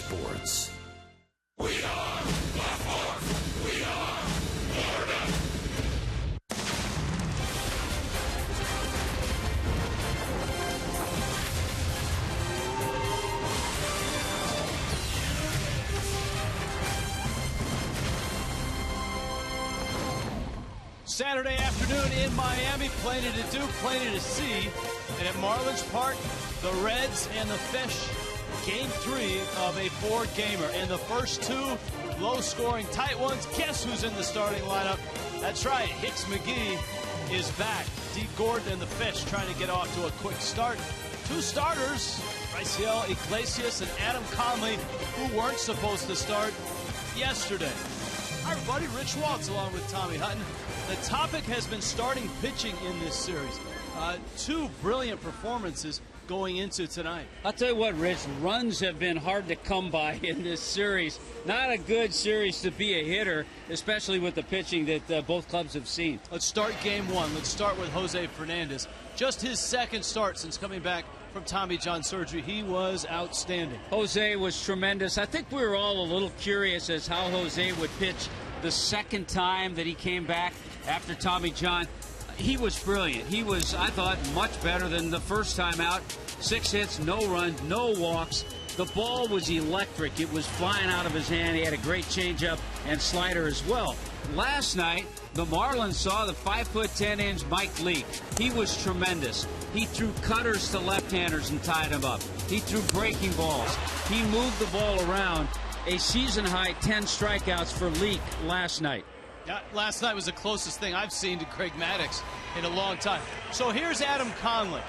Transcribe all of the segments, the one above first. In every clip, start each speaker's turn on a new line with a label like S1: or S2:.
S1: sports.
S2: We are the Fourth. We are Florida.
S3: Saturday afternoon in Miami, plenty to do, plenty to see. And at Marlins Park, the Reds and the Fish, game 3 of a 4-gamer. And the first 2 low-scoring, tight ones. Guess who's in the starting lineup? That's right, Hicks McGee is back. Dee Gordon and the Fish trying to get off to a quick start. 2 starters, Raisel Iglesias and Adam Conley, who weren't supposed to start yesterday. Hi, everybody. Rich Waltz along with Tommy Hutton. The topic has been starting pitching in this series. 2 brilliant performances going into tonight.
S4: I'll tell you what, Rich, runs have been hard to come by in this series. Not a good series to be a hitter, especially with the pitching that both clubs have seen.
S3: Let's start game 1. Let's start with Jose Fernandez. Just his second start since coming back from Tommy John surgery. He was outstanding.
S4: Jose was tremendous. I think we were all a little curious as how Jose would pitch the second time that he came back after Tommy John. He was brilliant. He was, I thought, much better than the first time out. 6 hits, no runs, no walks. The ball was electric. It was flying out of his hand. He had a great changeup and slider as well. Last night, the Marlins saw the 5'10" Mike Leake. He was tremendous. He threw cutters to left-handers and tied them up. He threw breaking balls. He moved the ball around. A season-high 10 strikeouts for Leake last night.
S3: Yeah, last night was the closest thing I've seen to Craig Maddox in a long time. So here's Adam Conley.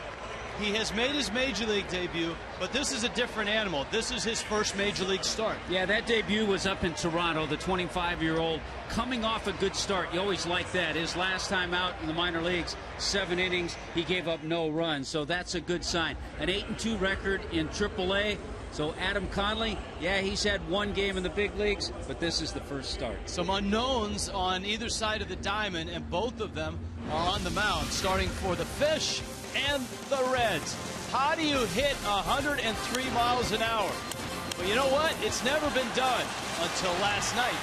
S3: He has made his Major League debut, but this is a different animal. This is his first Major League start.
S4: Yeah, that debut was up in Toronto, the 25-year-old coming off a good start. You always like that. His last time out in the minor leagues, 7 innings, he gave up no runs, so that's a good sign. An 8-2 record in AAA. So Adam Conley, yeah, he's had 1 game in the big leagues, but this is the first start.
S3: Some unknowns on either side of the diamond, and both of them are on the mound, starting for the Fish and the Reds. How do you hit 103 miles an hour? Well, you know what? It's never been done until last night.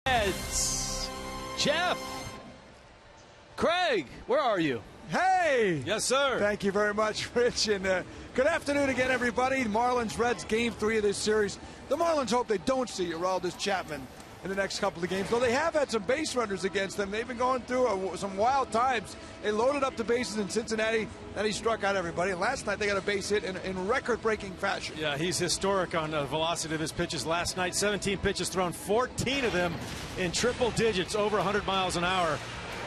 S3: Reds. Jeff. Craig, where are you?
S1: Hey!
S3: Yes, sir.
S1: Thank you very much, Rich. And good afternoon again, everybody. Marlins Reds game 3 of this series. The Marlins hope they don't see Aroldis Chapman in the next couple of games, though they have had some base runners against them. They've been going through some wild times. They loaded up the bases in Cincinnati, then he struck out everybody. And last night they got a base hit in record-breaking fashion.
S5: Yeah, he's historic on the velocity of his pitches. Last night, 17 pitches thrown, 14 of them in triple digits, over 100 miles an hour.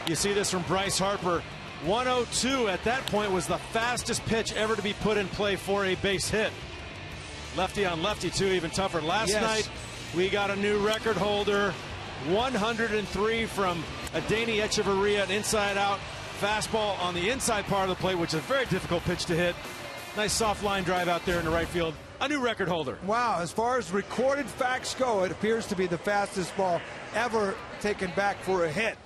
S5: You see this from Bryce Harper. 102 at that point was the fastest pitch ever to be put in play for a base hit. Lefty on lefty, too, even tougher. Last night, we got a new record holder. 103 from Adeiny Echeverria, an inside-out fastball on the inside part of the plate, which is a very difficult pitch to hit. Nice soft line drive out there in the right field. A new record holder.
S1: Wow, as far as recorded facts go, it appears to be the fastest ball ever taken back for a hit.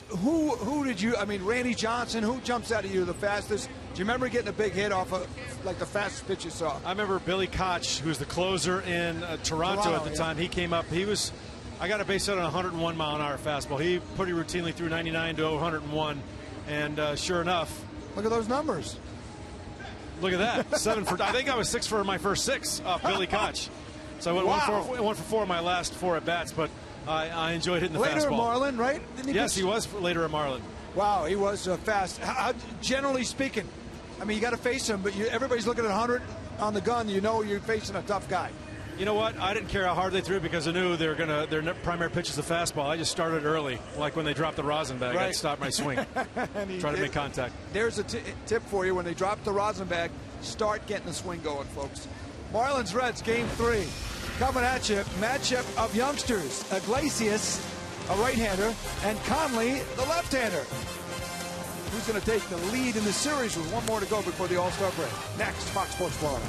S1: Who did you, I mean, Randy Johnson, who jumps out at you the fastest? Do you remember getting a big hit off of, like, the fastest pitch you saw?
S5: I remember Billy Koch, who was the closer in Toronto at the time. He came up, I got a base hit on a 101 mile an hour fastball. He pretty routinely threw 99 to 101, and sure enough.
S1: Look at those numbers.
S5: Look at that. I think I was 6 for my first 6 off Billy Koch. So I went 1 for 4 of my last 4 at bats, but I enjoyed hitting the fastball.
S1: Later a Marlin, right?
S5: Yes, he was later a Marlin.
S1: Wow, he was fast. Generally speaking, I mean, you got to face him, but everybody's looking at 100 on the gun. You know you're facing a tough guy.
S5: You know what? I didn't care how hard they threw because I knew their primary pitch is the fastball. I just started early, like when they dropped the rosin bag. I'd stop my swing, try to make contact.
S1: There's a tip for you: when they drop the rosin bag, start getting the swing going, folks. Marlins Reds game 3 coming at you. Matchup of youngsters: Iglesias, a right-hander, and Conley, the left-hander. Who's going to take the lead in the series with 1 more to go before the All-Star break? Next, Fox Sports Florida.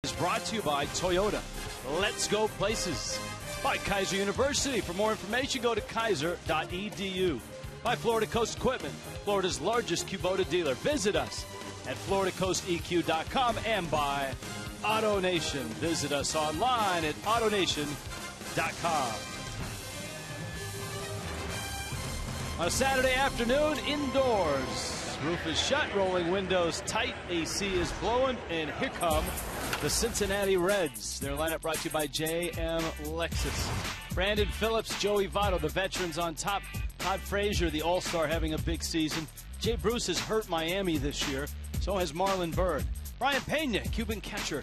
S3: Is brought to you by Toyota. Let's go places. By Kaiser University. For more information, go to kaiser.edu. By Florida Coast Equipment, Florida's largest Kubota dealer. Visit us at floridacoasteq.com, and by Auto Nation. Visit us online at autonation.com. On a Saturday afternoon, indoors. Roof is shut, rolling windows tight, AC is blowing, and here come the Cincinnati Reds. Their lineup brought to you by JM Lexus. Brandon Phillips, Joey Votto, the veterans on top. Todd Frazier, the all-star, having a big season. Jay Bruce has hurt Miami this year. So has Marlon Byrd. Brian Pena, Cuban catcher.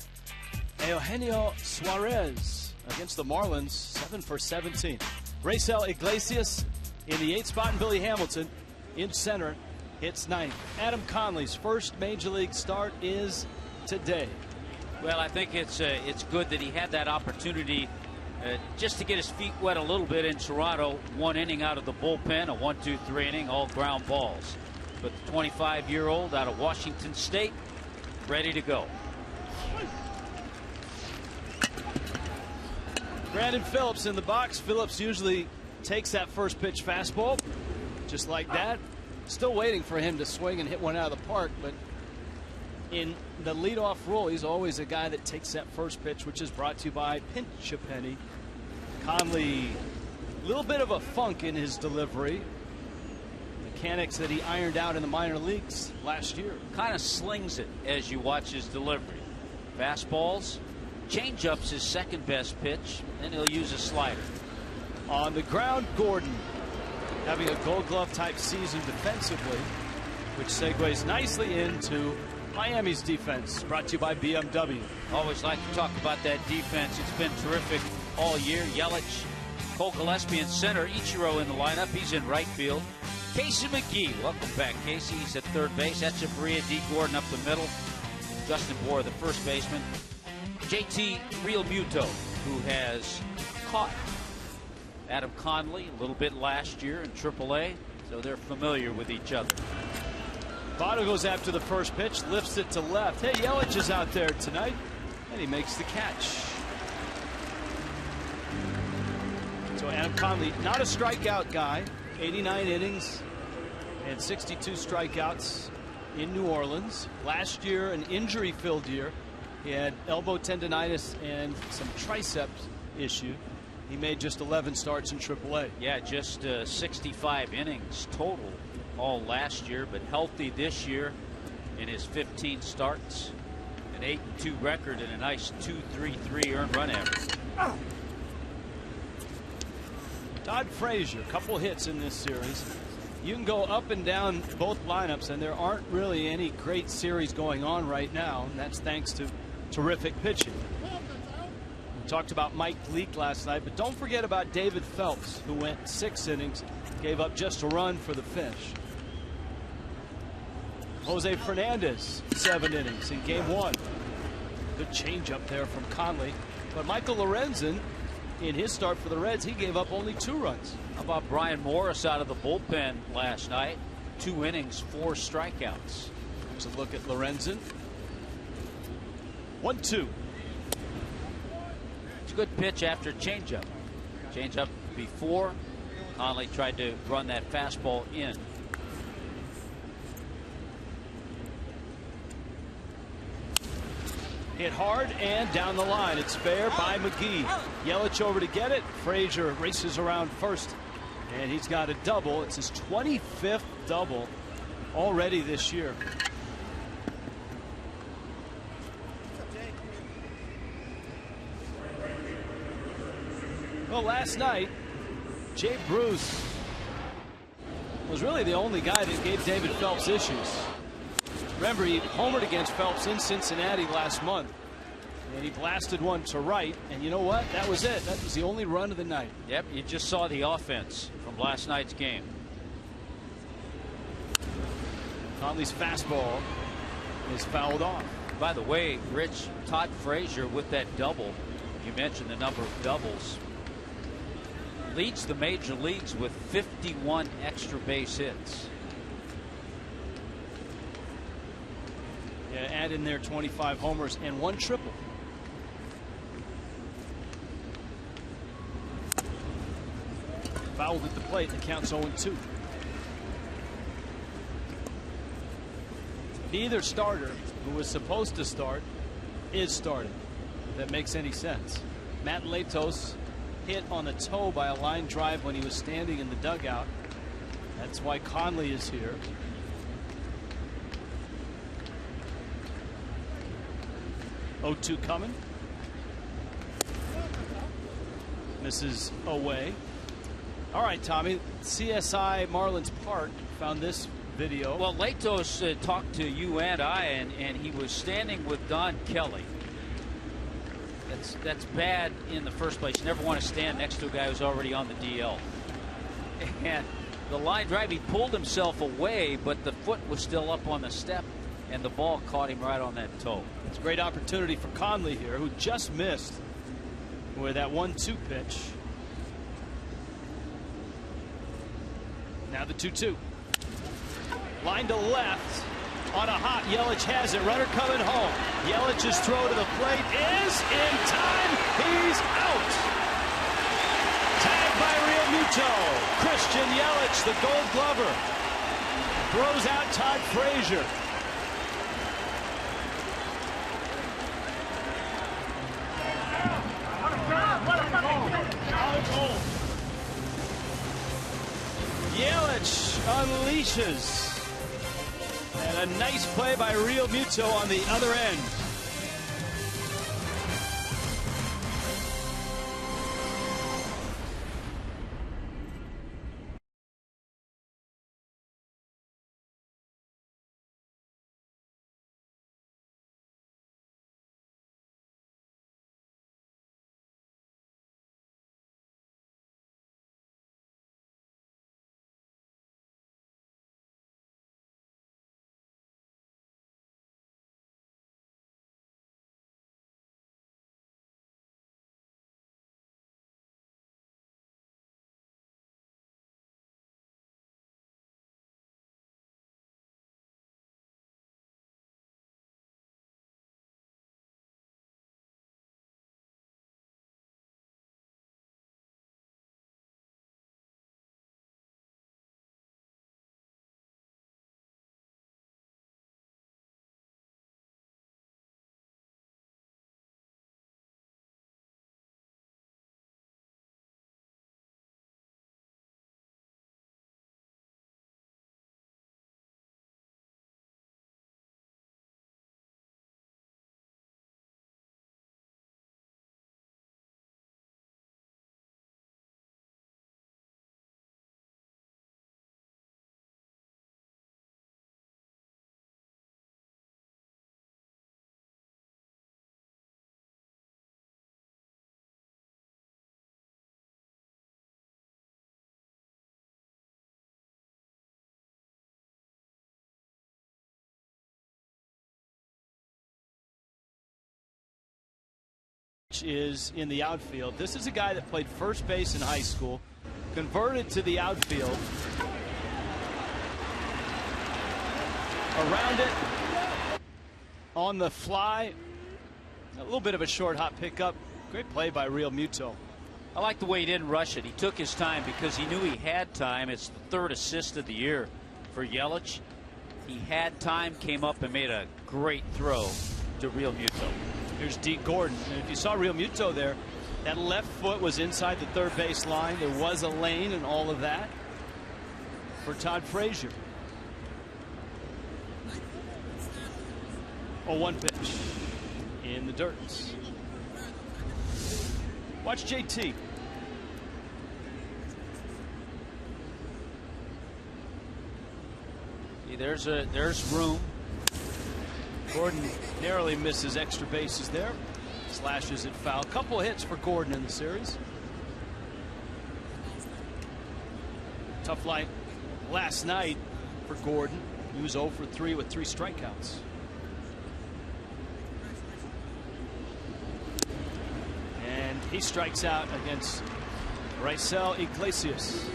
S3: Eugenio Suarez against the Marlins, 7 for 17. Racel Iglesias in the 8th spot, and Billy Hamilton in center hits 9th. Adam Conley's first major league start is today.
S4: Well, I think it's good that he had that opportunity just to get his feet wet a little bit in Toronto. 1 inning out of the bullpen, a 1-2-3 inning, all ground balls. But the 25-year-old out of Washington State, ready to go.
S3: Brandon Phillips in the box. Phillips usually takes that first pitch fastball just like that. Still waiting for him to swing and hit one out of the park, but in the leadoff role, he's always a guy that takes that first pitch, which is brought to you by Pinch a Penny. Conley, a little bit of a funk in his delivery. Mechanics that he ironed out in the minor leagues last year.
S4: Kind of slings it as you watch his delivery. Fastballs, changeup's his second best pitch, and he'll use a slider.
S3: On the ground, Gordon having a Gold Glove type season defensively, which segues nicely into Miami's defense, brought to you by BMW.
S4: Always like to talk about that defense. It's been terrific all year. Yelich, Cole Gillespie in center, Ichiro in the lineup. He's in right field. Casey McGee, welcome back, Casey. He's at third base. Echeverria, D. Gordon up the middle. Justin Bohr, the first baseman. JT Realmuto, who has caught Adam Conley a little bit last year in AAA, so they're familiar with each other.
S3: Votto goes after the first pitch, lifts it to left. Hey, Yelich is out there tonight, and he makes the catch. So Adam Conley, not a strikeout guy, 89 innings and 62 strikeouts in New Orleans. Last year, an injury-filled year. He had elbow tendonitis and some triceps issue. He made just 11 starts in AAA.
S4: Yeah, just 65 innings total all last year, but healthy this year in his 15 starts. An 8-2 record and a nice 2.33 earned run average.
S3: Todd Frazier, a couple hits in this series. You can go up and down both lineups, and there aren't really any great series going on right now, and that's thanks to terrific pitching. We talked about Mike Leake last night, but don't forget about David Phelps, who went 6 innings, gave up just a run for the Fish. Jose Fernandez, 7 innings in game 1. Good changeup there from Conley. But Michael Lorenzen, in his start for the Reds, he gave up only 2 runs.
S4: How about Brian Morris out of the bullpen last night? 2 innings, 4 strikeouts.
S3: Here's a look at Lorenzen. 1-2.
S4: It's a good pitch after changeup. Changeup before. Conley tried to run that fastball in.
S3: Hit hard and down the line. It's fair by McGee. Yelich over to get it. Frazier races around first, and he's got a double. It's his 25th double already this year. Well, last night, Jay Bruce was really the only guy that gave David Phelps issues. Remember, he homered against Phelps in Cincinnati last month, and he blasted one to right, and you know what? That was it. That was the only run of the night.
S4: Yep, you just saw the offense from last night's game.
S3: Conley's fastball is fouled off.
S4: By the way, Rich, Todd Frazier with that double, you mentioned the number of doubles, leads the major leagues with 51 extra base hits.
S3: Yeah, add in there 25 homers and 1 triple. Fouled at the plate. The count's 0-2. Neither starter who was supposed to start is starting. If that makes any sense. Matt Latos hit on the toe by a line drive when he was standing in the dugout. That's why Conley is here. Oh-2 coming. Misses away. All right, Tommy. CSI Marlins Park found this video.
S4: Well, Latos talked to you and I, and he was standing with Don Kelly. That's bad in the first place. You never want to stand next to a guy who's already on the DL. And the line drive, he pulled himself away, but the foot was still up on the step, and the ball caught him right on that toe.
S3: It's a great opportunity for Conley here, who just missed with that 1-2 pitch. Now the 2-2. Line to left on a hop. Yelich has it. Runner coming home. Yelich's throw to the plate is in time. He's out. Tagged by Real Muto. Christian Yelich, the Gold Glover, throws out Todd Frazier. Yelich unleashes. And a nice play by Real Muto on the other end. Is in the outfield. This is a guy that played first base in high school, converted to the outfield. Around it, on the fly, a little bit of a short hop pickup. Great play by Real Muto.
S4: I like the way he didn't rush it. He took his time because he knew he had time. It's the third assist of the year for Yelich. He had time, came up and made a great throw to Real Muto.
S3: Here's D. Gordon. And if you saw Real Muto there, that left foot was inside the third base line. There was a lane and all of that for Todd Frazier. 0-1 pitch in the dirt. Watch JT.
S4: See, there's room.
S3: Gordon narrowly misses extra bases there. Slashes it foul. Couple hits for Gordon in the series. Tough light last night for Gordon. He was 0 for 3 with 3 strikeouts. And he strikes out against Raisel Iglesias.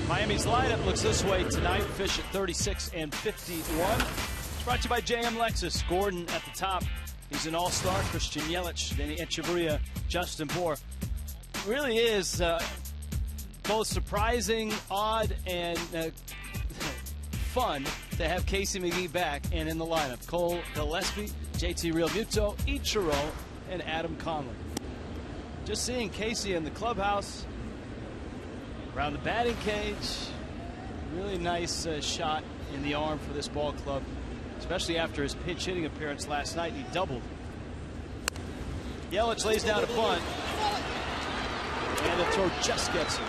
S3: Miami's lineup looks this way tonight. Fish at 36 and 51. Brought to you by JM Lexus. Gordon at the top. He's an all-star. Christian Yelich, Danny Echeverria, Justin Bour. Really is both surprising, odd, and fun to have Casey McGee back and in the lineup. Cole Gillespie, JT Real Muto, Ichiro, and Adam Conley. Just seeing Casey in the clubhouse, around the batting cage. Really nice shot in the arm for this ball club, especially after his pinch hitting appearance last night. He doubled. Yelich lays down a bunt, and the throw just gets him.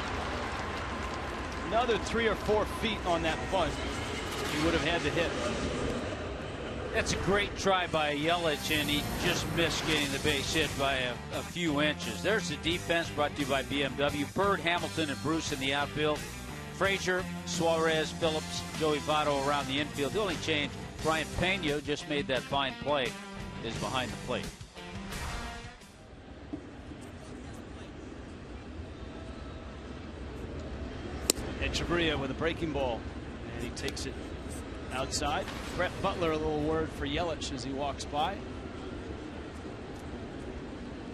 S3: another 3 or 4 feet on that bunt, he would have had to hit.
S4: That's a great try by Yelich, and he just missed getting the base hit by a few inches. There's the defense brought to you by BMW. Bird, Hamilton, and Bruce in the outfield. Frazier, Suarez, Phillips, Joey Votto around the infield. The only change, Brian Pena just made that fine play, is behind the plate.
S3: Echeverria with a breaking ball, and he takes it outside. Brett Butler, a little word for Yelich as he walks by.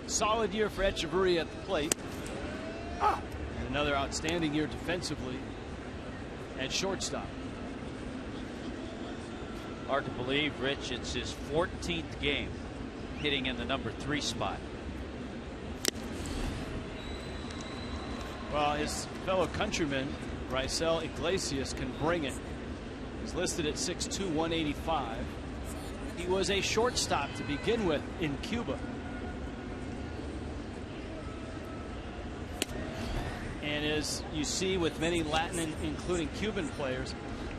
S3: Solid year for Echeverria at the plate. And another outstanding year defensively at shortstop.
S4: Hard to believe, Rich, it's his 14th game hitting in the number 3 spot.
S3: Well, his fellow countryman, Raisel Iglesias, can bring it. He's listed at 6'2", 185. He was a shortstop to begin with in Cuba. And as you see with many Latin, including Cuban players,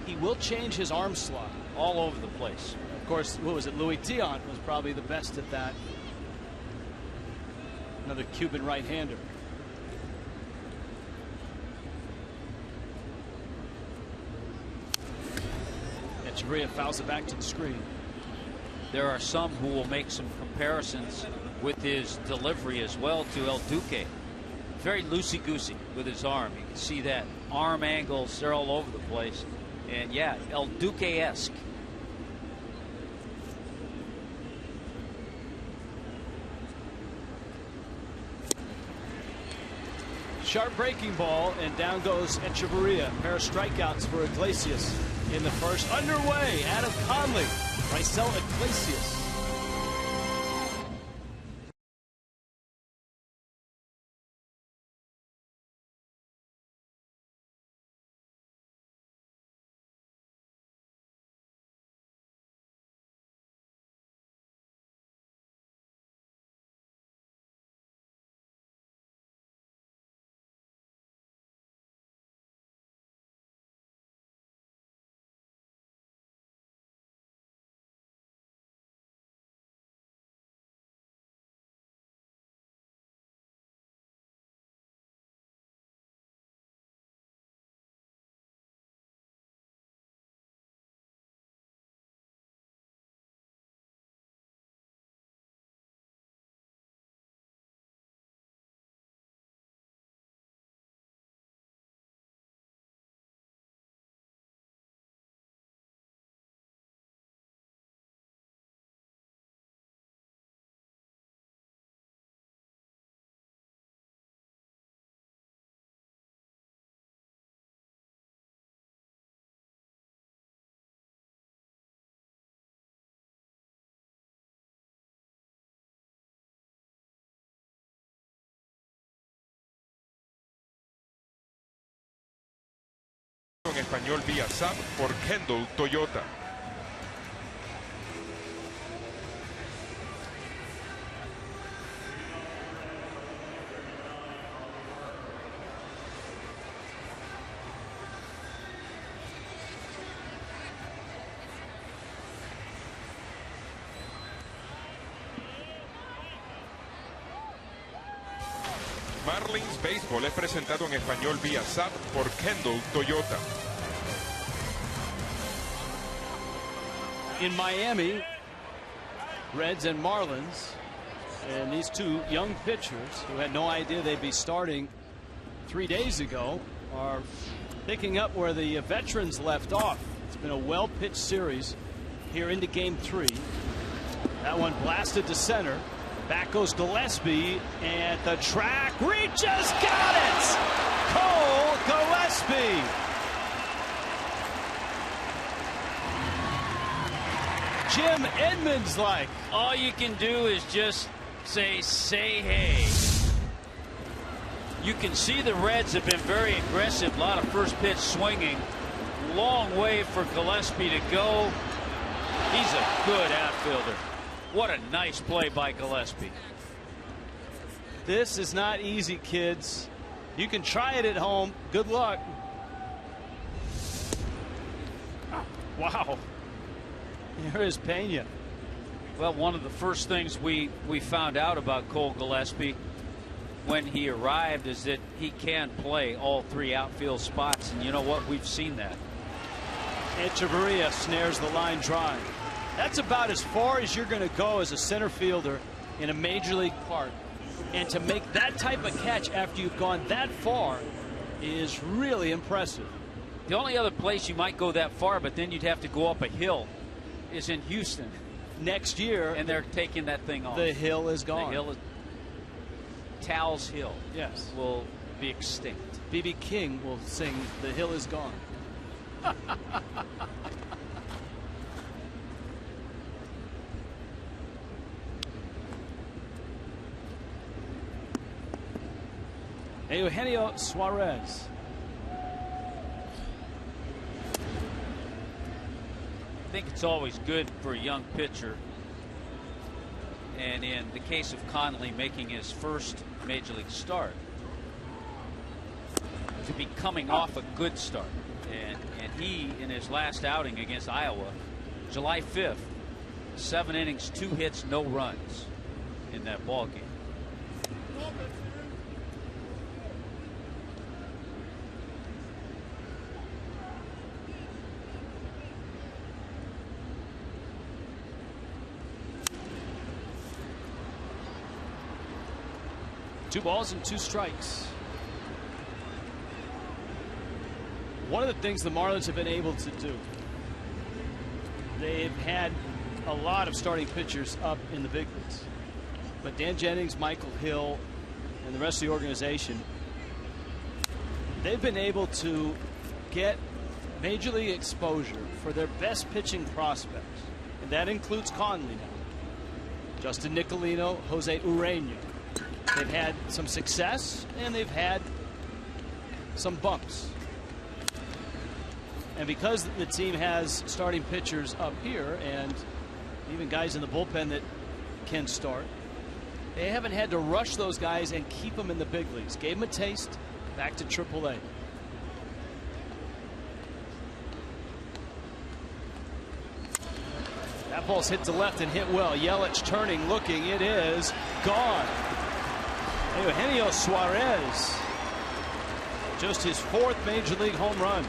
S3: he will change his arm slot
S4: all over the place.
S3: Of course, what was it? Luis Dion was probably the best at that. Another Cuban right-hander. Echeverria fouls it back to the screen.
S4: There are some who will make some comparisons with his delivery as well to El Duque. Very loosey-goosey with his arm. You can see that. Arm angles, they're all over the place. And yeah, El Duque-esque.
S3: Sharp breaking ball, and down goes Echeverria. A pair of strikeouts for Iglesias in the first. Underway, Adam Conley. Raisel Iglesias.
S2: En español vía SAP por Kendall Toyota. Marlins Baseball es presentado en español vía SAP por Kendall Toyota.
S3: In Miami, Reds and Marlins, and these two young pitchers who had no idea they'd be starting 3 days ago are picking up where the veterans left off. It's been a well-pitched series here into Game 3. That one blasted to center. Back goes Gillespie, and the track reaches, got it! Cole Gillespie. Jim Edmonds like.
S4: All you can do is just say hey. You can see the Reds have been very aggressive. A lot of first pitch swinging. Long way for Gillespie to go. He's a good outfielder. What a nice play by Gillespie.
S3: This is not easy, kids. You can try it at home. Good luck. Wow. Here is Pena.
S4: Well, one of the first things we found out about Cole Gillespie when he arrived is that he can play all three outfield spots, and you know what? We've seen that.
S3: Echeverria snares the line drive. That's about as far as you're going to go as a center fielder in a major league park. And to make that type of catch after you've gone that far is really impressive.
S4: The only other place you might go that far, but then you'd have to go up a hill, is in Houston.
S3: Next year,
S4: and they're taking that thing off.
S3: The hill is gone.
S4: The hill is, Tal's Hill,
S3: yes,
S4: will be extinct.
S3: B.B. King will sing "The Hill Is Gone." Eugenio Suarez.
S4: I think it's always good for a young pitcher, and in the case of Conley making his first major league start, to be coming off a good start. And he, in his last outing against Iowa, July 5th, 7 innings, 2 hits, no runs in that ball game.
S3: Two balls and 2 strikes. One of the things the Marlins have been able to do, they've had a lot of starting pitchers up in the big leagues. But Dan Jennings, Michael Hill, and the rest of the organization, they've been able to get major league exposure for their best pitching prospects. And that includes Conley now, Justin Nicolino, Jose Ureña. They've had some success, and they've had some bumps. And because the team has starting pitchers up here and even guys in the bullpen that can start, they haven't had to rush those guys and keep them in the big leagues. Gave them a taste, back to AAA. That ball's hit to left and hit well. Yelich turning, looking, it is gone. Eugenio Suarez, just his 4th major league home run.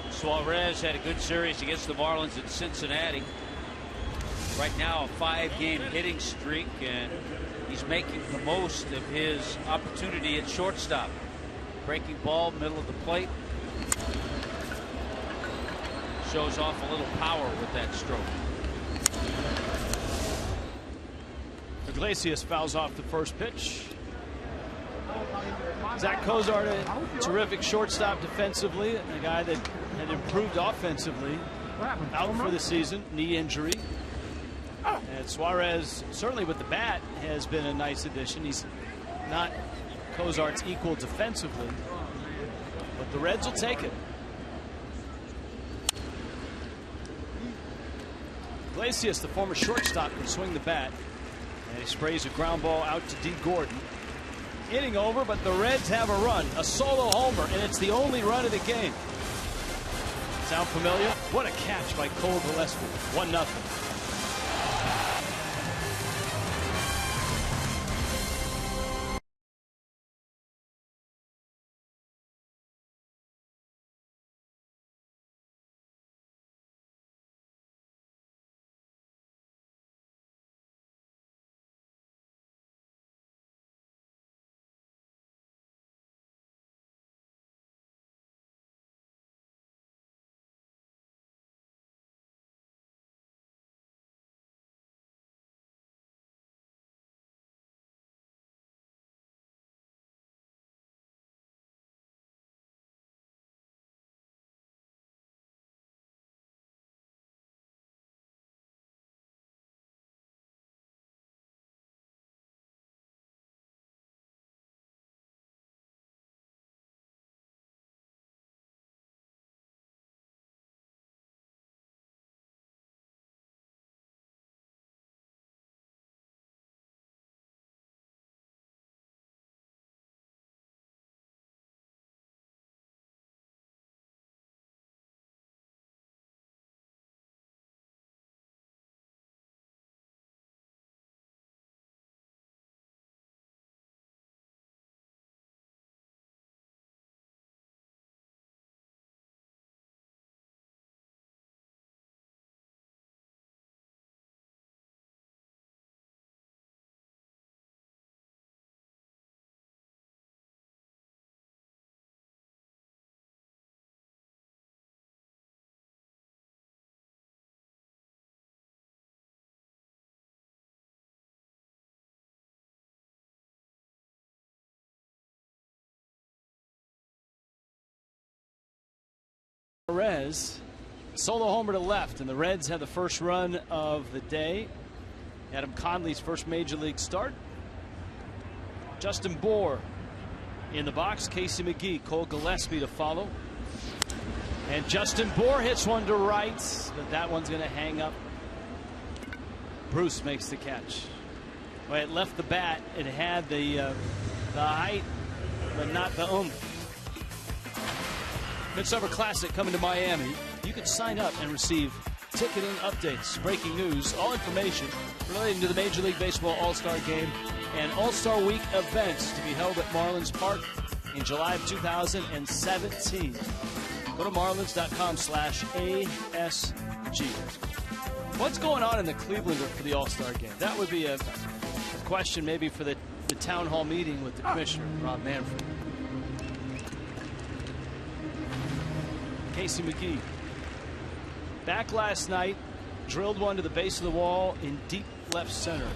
S4: Suarez had a good series against the Marlins in Cincinnati. Right now, a 5-game hitting streak, and he's making the most of his opportunity at shortstop. Breaking ball, middle of the plate. Shows off a little power with that stroke.
S3: Iglesias fouls off the first pitch. Zach Cozart, a terrific shortstop defensively, a guy that had improved offensively, out for the season, knee injury. And Suarez, certainly with the bat, has been a nice addition. He's not Cozart's equal defensively, but the Reds will take it. Iglesias, the former shortstop, can swing the bat, and he sprays a ground ball out to D. Gordon. Inning over, but the Reds have a run, a solo homer, and it's the only run of the game. Sound familiar? What a catch by Cole Gillespie. 1-0. Perez, solo homer to left, and the Reds have the first run of the day. Adam Conley's first major league start. Justin Bour in the box. Casey McGee, Cole Gillespie to follow. And Justin Bour hits one to right, but that one's going to hang up. Bruce makes the catch. Well, it left the bat. It had the height, but not the oomph. Midsummer Classic coming to Miami. You can sign up and receive ticketing updates, breaking news, all information relating to the Major League Baseball All-Star Game and All-Star Week events to be held at Marlins Park in July of 2017. Go to marlins.com/ASG. What's going on in the Cleveland for the All-Star Game? That would be a question maybe for the town hall meeting with the commissioner, Rob Manfred. Casey McGee. Back last night, drilled one to the base of the wall in deep left center.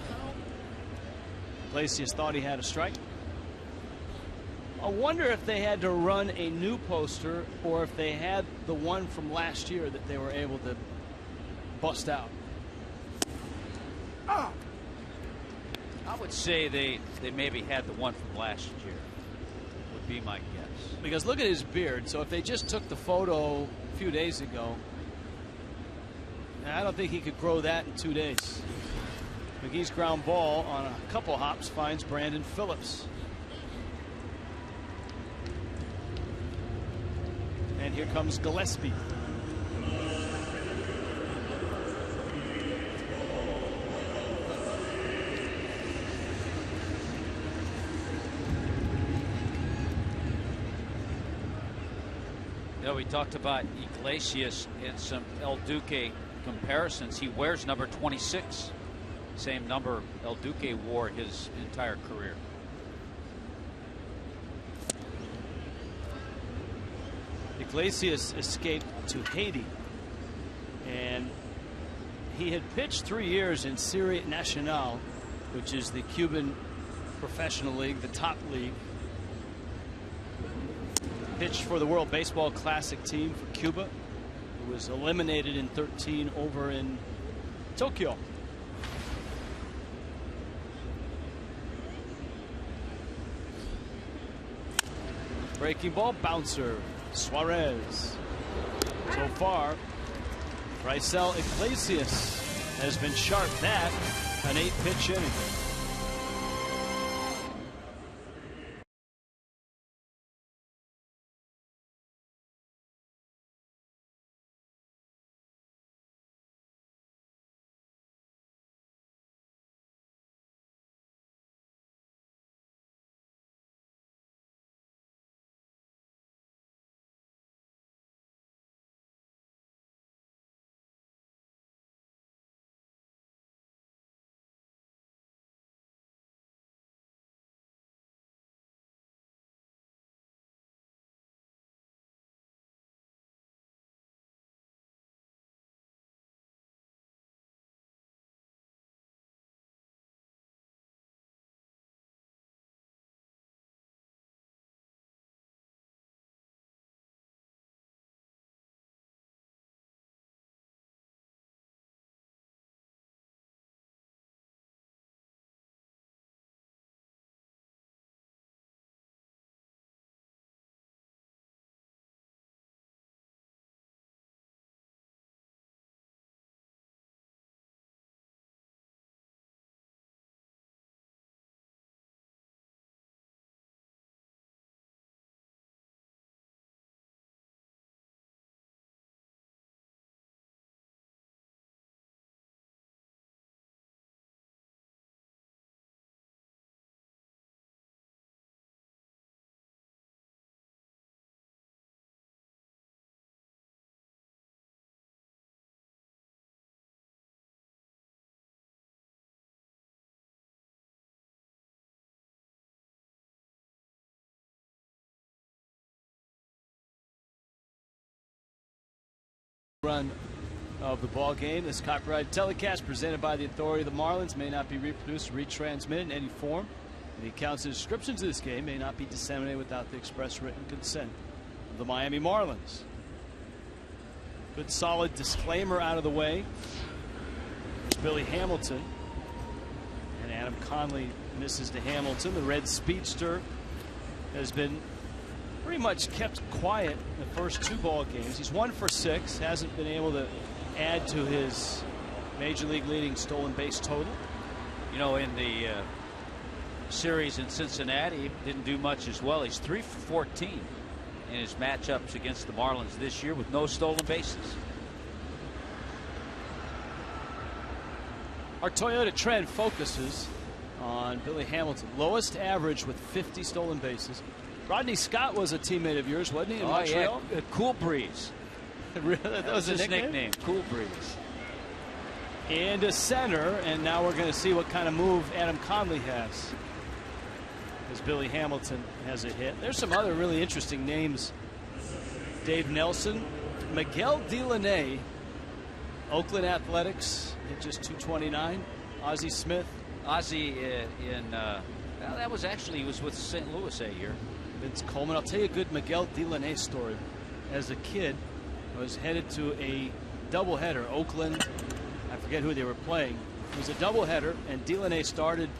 S3: Iglesias thought he had a strike. I wonder if they had to run a new poster or if they had the one from last year that they were able to bust out.
S4: I would say they maybe had the one from last year, would be my guess.
S3: Because look at his beard. So if they just took the photo a few days ago, I don't think he could grow that in 2 days. McGee's ground ball on a couple hops finds Brandon Phillips. And here comes Gillespie.
S4: You know, we talked about Iglesias and some El Duque comparisons. He wears number 26, same number El Duque wore his entire career.
S3: Iglesias escaped to Haiti, and he had pitched 3 years in Serie Nacional, which is the Cuban professional league, the top league. Pitched for the World Baseball Classic team for Cuba, who was eliminated in 13 over in Tokyo. Breaking ball bouncer, Suarez. So far, Raisel Iglesias has been sharp. That an 8-pitch inning. Run of the ball game. This copyrighted telecast presented by the authority of the Marlins may not be reproduced or retransmitted in any form. The accounts and descriptions of this game may not be disseminated without the express written consent of the Miami Marlins. Good solid disclaimer out of the way. Billy Hamilton. And Adam Conley misses to Hamilton. The red speedster has been pretty much kept quiet in the first 2 ball games. He's 1 for 6. Hasn't been able to add to his major league leading stolen base total.
S4: You know, in the series in Cincinnati, didn't do much as well. He's 3 for 14 in his matchups against the Marlins this year with no stolen bases.
S3: Our Toyota trend focuses on Billy Hamilton. Lowest average with 50 stolen bases. Rodney Scott was a teammate of yours, wasn't he, in Montreal?
S4: Yeah. Cool Breeze.
S3: That was his
S4: nickname. Cool Breeze.
S3: And a center, and now we're going to see what kind of move Adam Conley has, as Billy Hamilton has a hit. There's some other really interesting names. Dave Nelson, Miguel Delaney, Oakland Athletics, hit just .229. Ozzie Smith.
S4: Ozzie well, that was actually, he was with St. Louis that year.
S3: Vince Coleman. I'll tell you a good Miguel Delaney story. As a kid, I was headed to a doubleheader. Oakland, I forget who they were playing. It was a doubleheader, and Delaney started.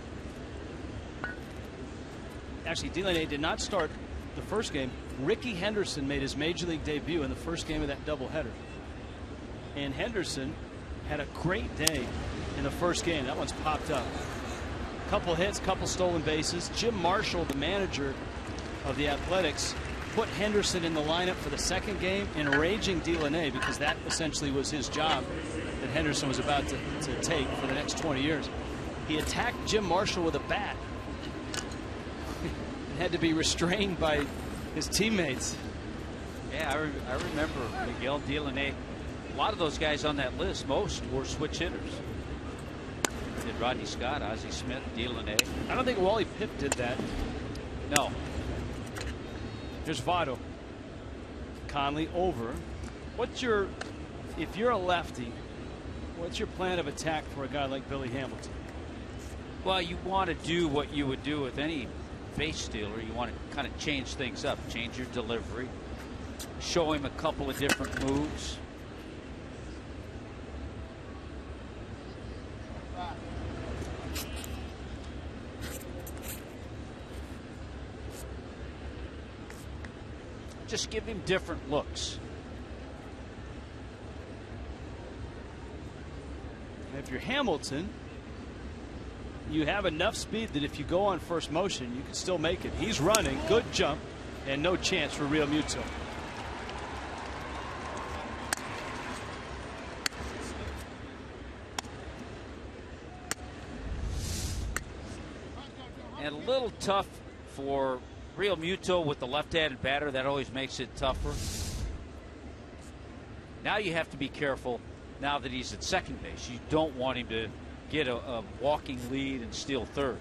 S3: Actually, Delaney did not start the first game. Ricky Henderson made his major league debut in the first game of that doubleheader. And Henderson had a great day in the first game. That one's popped up. Couple hits, couple stolen bases. Jim Marshall, the manager of the Athletics, put Henderson in the lineup for the second game, enraging Delaney, because that essentially was his job that Henderson was about to take for the next 20 years. He attacked Jim Marshall with a bat and had to be restrained by his teammates.
S4: Yeah, I remember Miguel Delaney. A lot of those guys on that list, most were switch hitters. Did Rodney Scott, Ozzie Smith, Delaney.
S3: I don't think Wally Pipp did that.
S4: No.
S3: Here's Votto. Conley over. If you're a lefty, what's your plan of attack for a guy like Billy Hamilton?
S4: Well, you want to do what you would do with any base stealer. You want to kind of change things up, change your delivery, show him a couple of different moves. Just give him different looks.
S3: If you're Hamilton, you have enough speed that if you go on first motion, you can still make it. He's running, good jump, and no chance for Real Muto.
S4: And a little tough for Real Muto with the left-handed batter. That always makes it tougher. Now you have to be careful now that he's at second base. You don't want him to get a walking lead and steal third.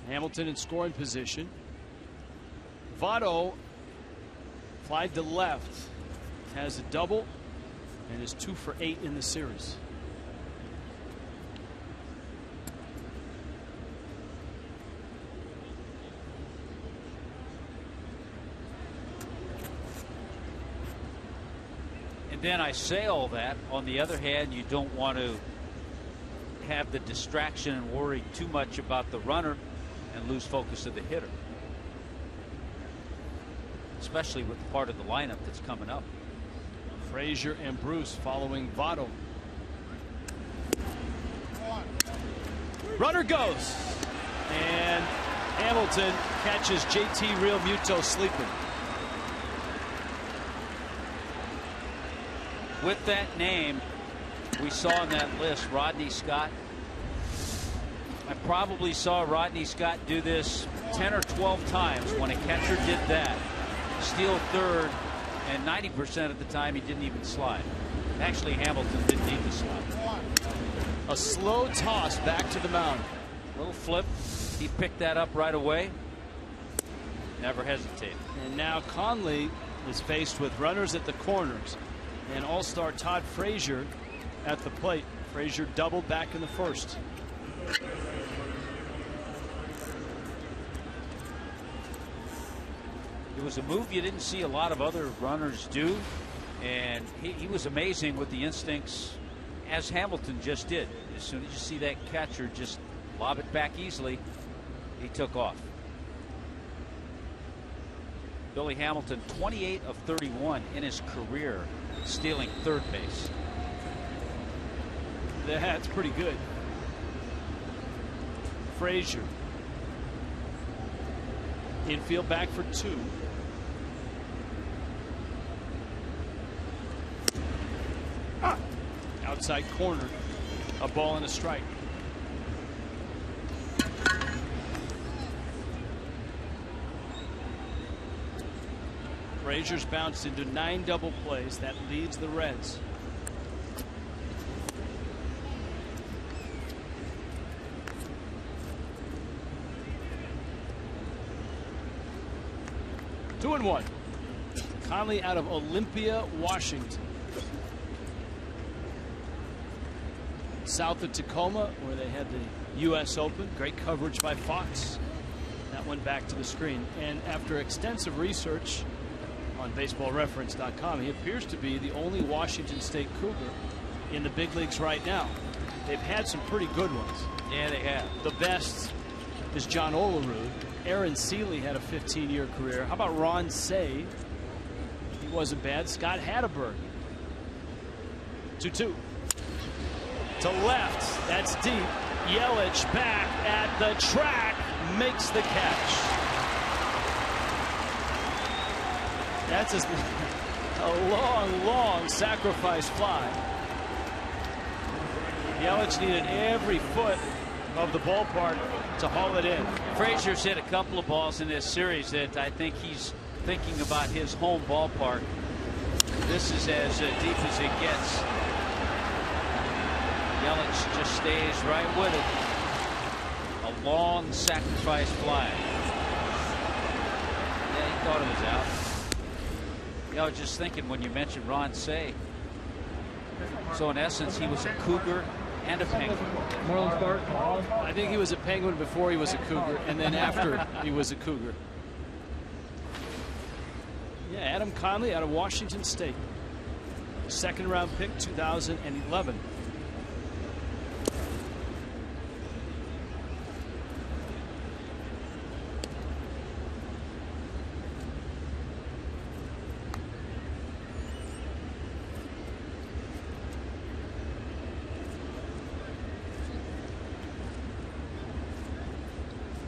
S3: Hamilton in scoring position. Votto flied to left, has a double, and is 2 for 8 in the series.
S4: And then I say all that. On the other hand, you don't want to have the distraction and worry too much about the runner and lose focus of the hitter, especially with the part of the lineup that's coming up.
S3: Frazier and Bruce following Votto. Runner goes, and Hamilton catches JT Real Muto sleeping.
S4: With that name we saw on that list, Rodney Scott. I probably saw Rodney Scott do this 10 or 12 times. When a catcher did that, steal third, and 90% of the time he didn't even slide. Actually, Hamilton didn't need to slide.
S3: A slow toss back to the mound.
S4: Little flip. He picked that up right away. Never hesitated.
S3: And now Conley is faced with runners at the corners. and all-star Todd Frazier at the plate. Frazier doubled back in the first.
S4: It was a move you didn't see a lot of other runners do, and he was amazing with the instincts, as Hamilton just did. As soon as you see that catcher just lob it back easily, he took off. Billy Hamilton, 28 of 31 in his career stealing third base.
S3: That's pretty good. Frazier. Infield back for 2. Outside corner. A ball and a strike. Frazier's bounced into 9 double plays. That leads the Reds. Two and one. Conley out of Olympia, Washington. South of Tacoma, where they had the U.S. Open. Great coverage by Fox. That went back to the screen. And after extensive research on baseballreference.com, he appears to be the only Washington State Cougar in the big leagues right now. They've had some pretty good ones.
S4: Yeah, they have.
S3: The best is John Olerud. Aaron Seeley had a 15-year career. How about Ron Say? He wasn't bad. Scott Hatteberg. 2-2. To left. That's deep. Yelich back at the track. Makes the catch. That's a long, long sacrifice fly. Yelich needed every foot of the ballpark to haul it in.
S4: Frazier's hit a couple of balls in this series that I think he's thinking about his home ballpark. This is as deep as it gets. Yelich just stays right with it. A long sacrifice fly. Yeah, he thought it was out. Yeah, I was just thinking when you mentioned Ron Say. So in essence, he was a Cougar and a Penguin.
S3: Marlins Bart. I think he was a Penguin before he was a Cougar, and then after he was a Cougar. Yeah, Adam Conley out of Washington State. Second round pick, 2011.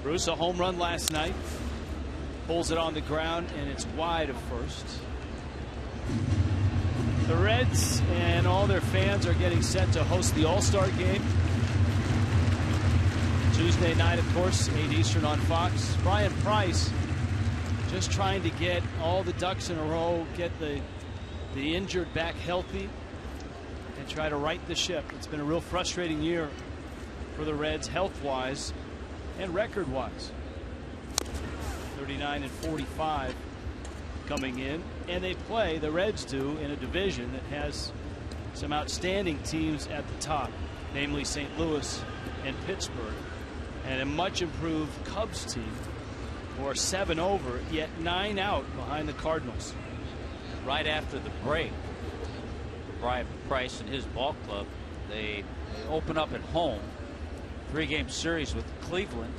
S3: Bruce, a home run last night. Pulls it on the ground, and it's wide of first. The Reds and all their fans are getting set to host the All-Star game. Tuesday night, of course, 8 Eastern on Fox. Brian Price just trying to get all the ducks in a row, get the injured back healthy, and try to right the ship. It's been a real frustrating year for the Reds health-wise and record-wise. 39 and 45 coming in, and they play, the Reds do, in a division that has some outstanding teams at the top, namely St. Louis and Pittsburgh, and a much improved Cubs team who are 7 over, yet 9 out behind the Cardinals.
S4: Right after the break, Brian Price and his ball club, they open up at home. 3-game series with Cleveland,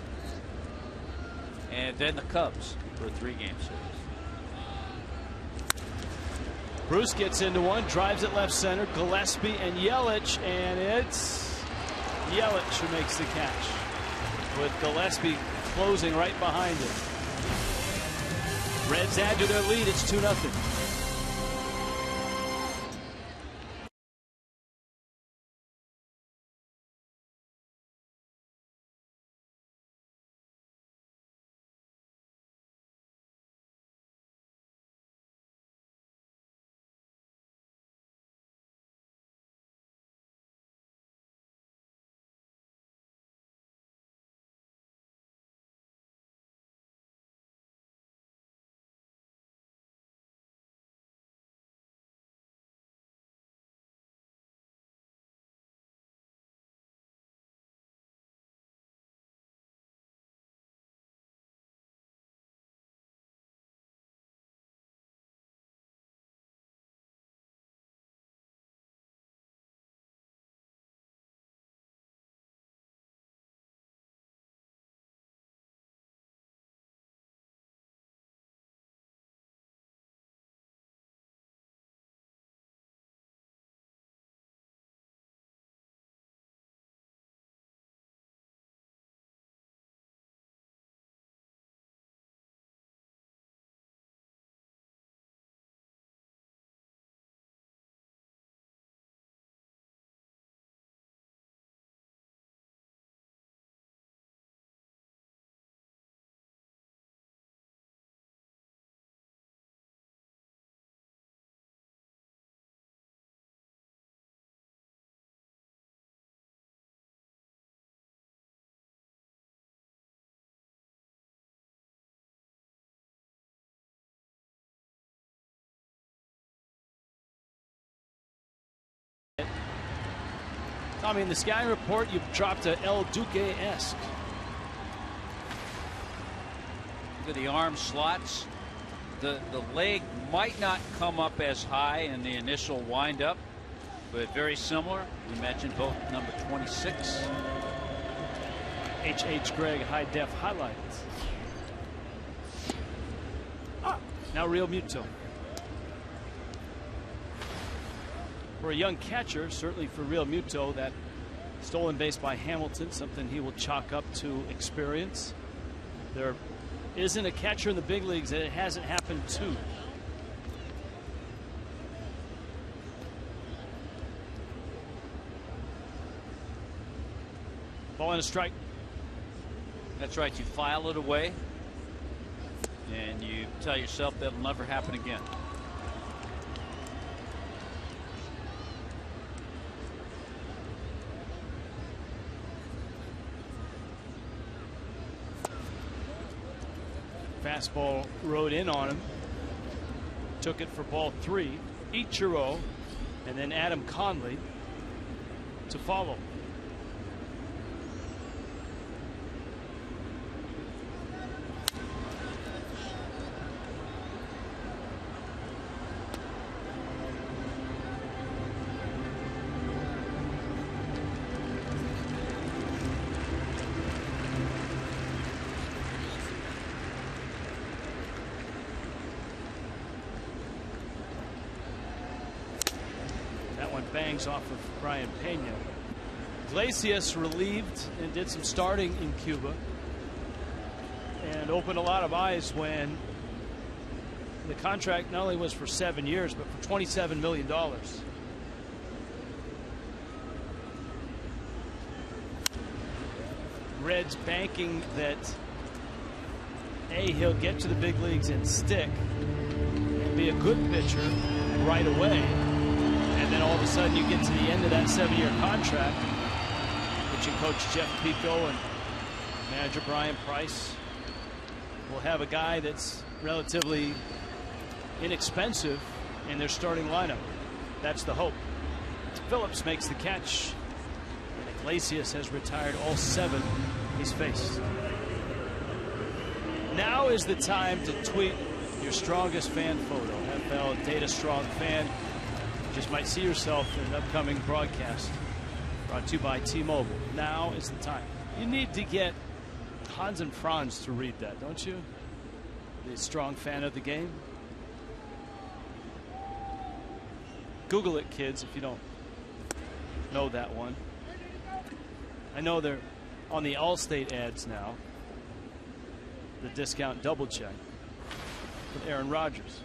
S4: and then the Cubs for a 3-game series.
S3: Bruce gets into one, drives it left center. Gillespie and Yelich, and it's Yelich who makes the catch, with Gillespie closing right behind him. Reds add to their lead. It's 2-0. Tommy, in the scouting report, you've dropped a El Duque-esque.
S4: Look at the arm slots. The leg might not come up as high in the initial windup, but very similar. We mentioned both number 26.
S3: H.H. Gregg high-def highlights. Now Real Muto. For a young catcher, certainly for Real Muto, that stolen base by Hamilton, something he will chalk up to experience. There isn't a catcher in the big leagues that it hasn't happened to. Ball and a strike.
S4: That's right. You file it away, and you tell yourself that'll never happen again.
S3: Fastball rode in on him. Took it for ball 3. Ichiro and then Adam Conley to follow. Bangs off of Brian Pena. Iglesias relieved and did some starting in Cuba and opened a lot of eyes when the contract not only was for 7 years but for $27 million. Reds banking that he'll get to the big leagues and stick and be a good pitcher right away. And then all of a sudden you get to the end of that 7-year contract. Pitching coach Jeff Pico and manager Brian Price will have a guy that's relatively inexpensive in their starting lineup. That's the hope. Phillips makes the catch. And Iglesias has retired all 7 he's faced. Now is the time to tweet your strongest fan photo. NFL Data Strong Fan. Just might see yourself in an upcoming broadcast brought to you by T-Mobile. Now is the time. You need to get Hans and Franz to read that, don't you? The strong fan of the game. Google it, kids, if you don't know that one. I know they're on the Allstate ads now. The discount double check with Aaron Rodgers.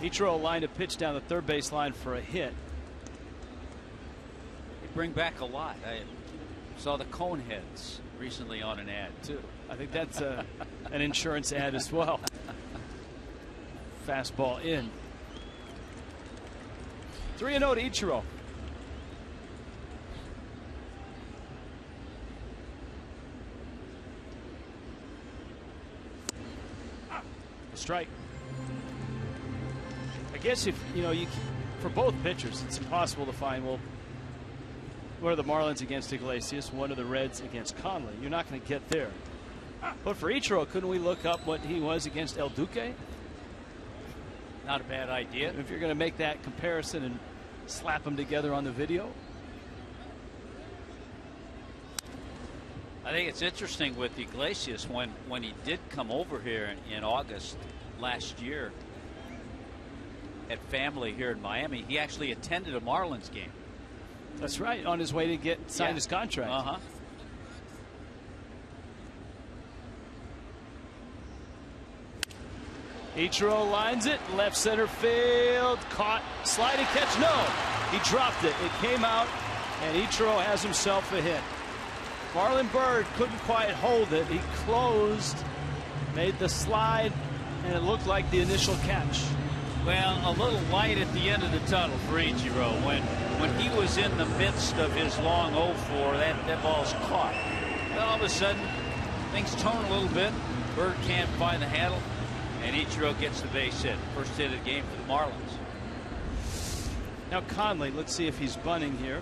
S3: Ichiro lined a pitch down the third base line for a hit.
S4: They bring back a lot. I saw the Coneheads recently on an ad too.
S3: I think that's an insurance ad as well. Fastball in. 3-0 to Ichiro. A strike. I guess if you for both pitchers, it's impossible to find, well, what are the Marlins against Iglesias, what are the Reds against Conley? You're not going to get there. But for Ichiro, couldn't we look up what he was against El Duque?
S4: Not a bad idea.
S3: If you're going to make that comparison and slap them together on the video.
S4: I think it's interesting with Iglesias when he did come over here in August last year at family here in Miami, he actually attended a Marlins game.
S3: That's right, on his way to get signed his contract. Ichiro lines it, left center field, caught, sliding catch, no, he dropped it. It came out, and Ichiro has himself a hit. Marlon Byrd couldn't quite hold it. He closed, made the slide, and it looked like the initial catch.
S4: Well, a little light at the end of the tunnel for Ichiro. When he was in the midst of his long 0-4, that ball's caught. Well, all of a sudden, things tone a little bit. Byrd can't find the handle, and Ichiro gets the base hit. First hit of the game for the Marlins.
S3: Now Conley, let's see if he's bunting here.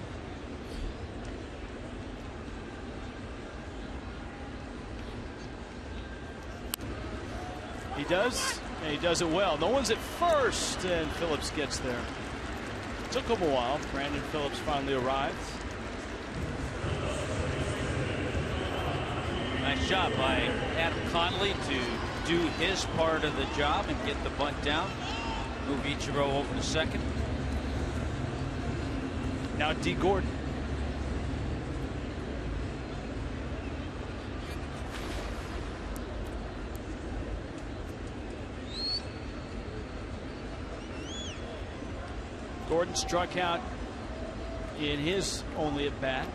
S3: He does, and he does it well. No one's at first, and Phillips gets there. Took him a while. Brandon Phillips finally arrived.
S4: Nice job by Adam Conley to do his part of the job and get the bunt down. Move Ichiro over to second.
S3: Now D. Gordon. Gordon struck out in his only at bat.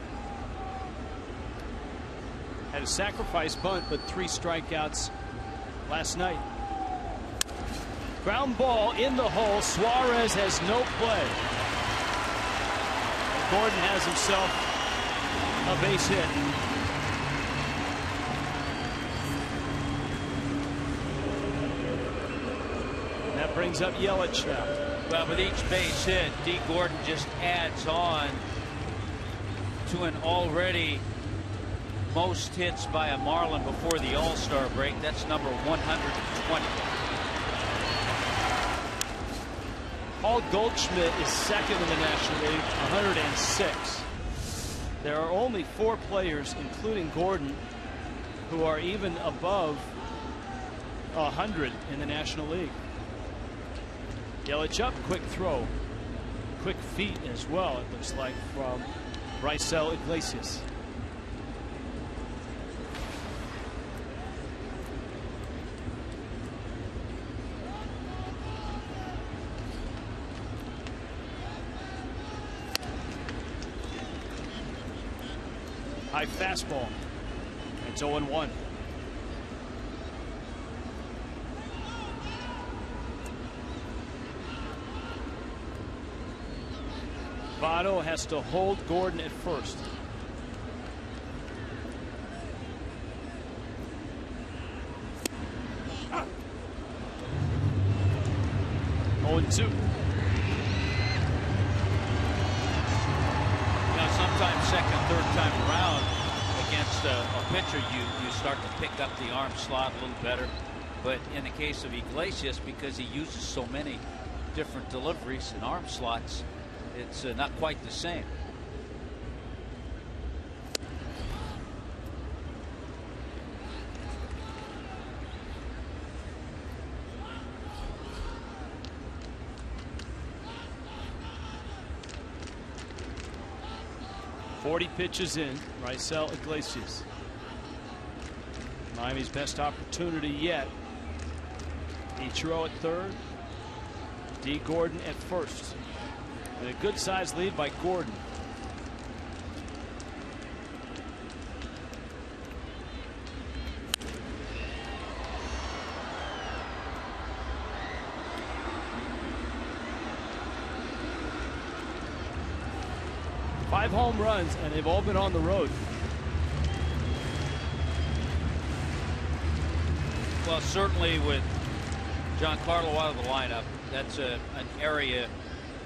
S3: Had a sacrifice bunt, but 3 strikeouts last night. Ground ball in the hole. Suarez has no play. And Gordon has himself a base hit. And that brings up Yelich now.
S4: Well, with each base hit, D. Gordon just adds on to an already most hits by a Marlin before the All-Star break. That's number 120.
S3: Paul Goldschmidt is second in the National League, 106. There are only 4 players, including Gordon, who are even above 100 in the National League. Yelich up, quick throw. Quick feet as well, it looks like, from Raisel Iglesias. High fastball. It's 0-1. Votto has to hold Gordon at first. Oh, 2.
S4: Now, sometimes second, third time around against a pitcher, you start to pick up the arm slot a little better. But in the case of Iglesias, because he uses so many different deliveries and arm slots, it's not quite the same.
S3: Forty pitches in. Raisel Iglesias. Miami's best opportunity yet. Ichiro at third. D. Gordon at first. And a good sized lead by Gordon. Five home runs, and they've all been on the road.
S4: Well, certainly with Giancarlo out of the lineup, that's an area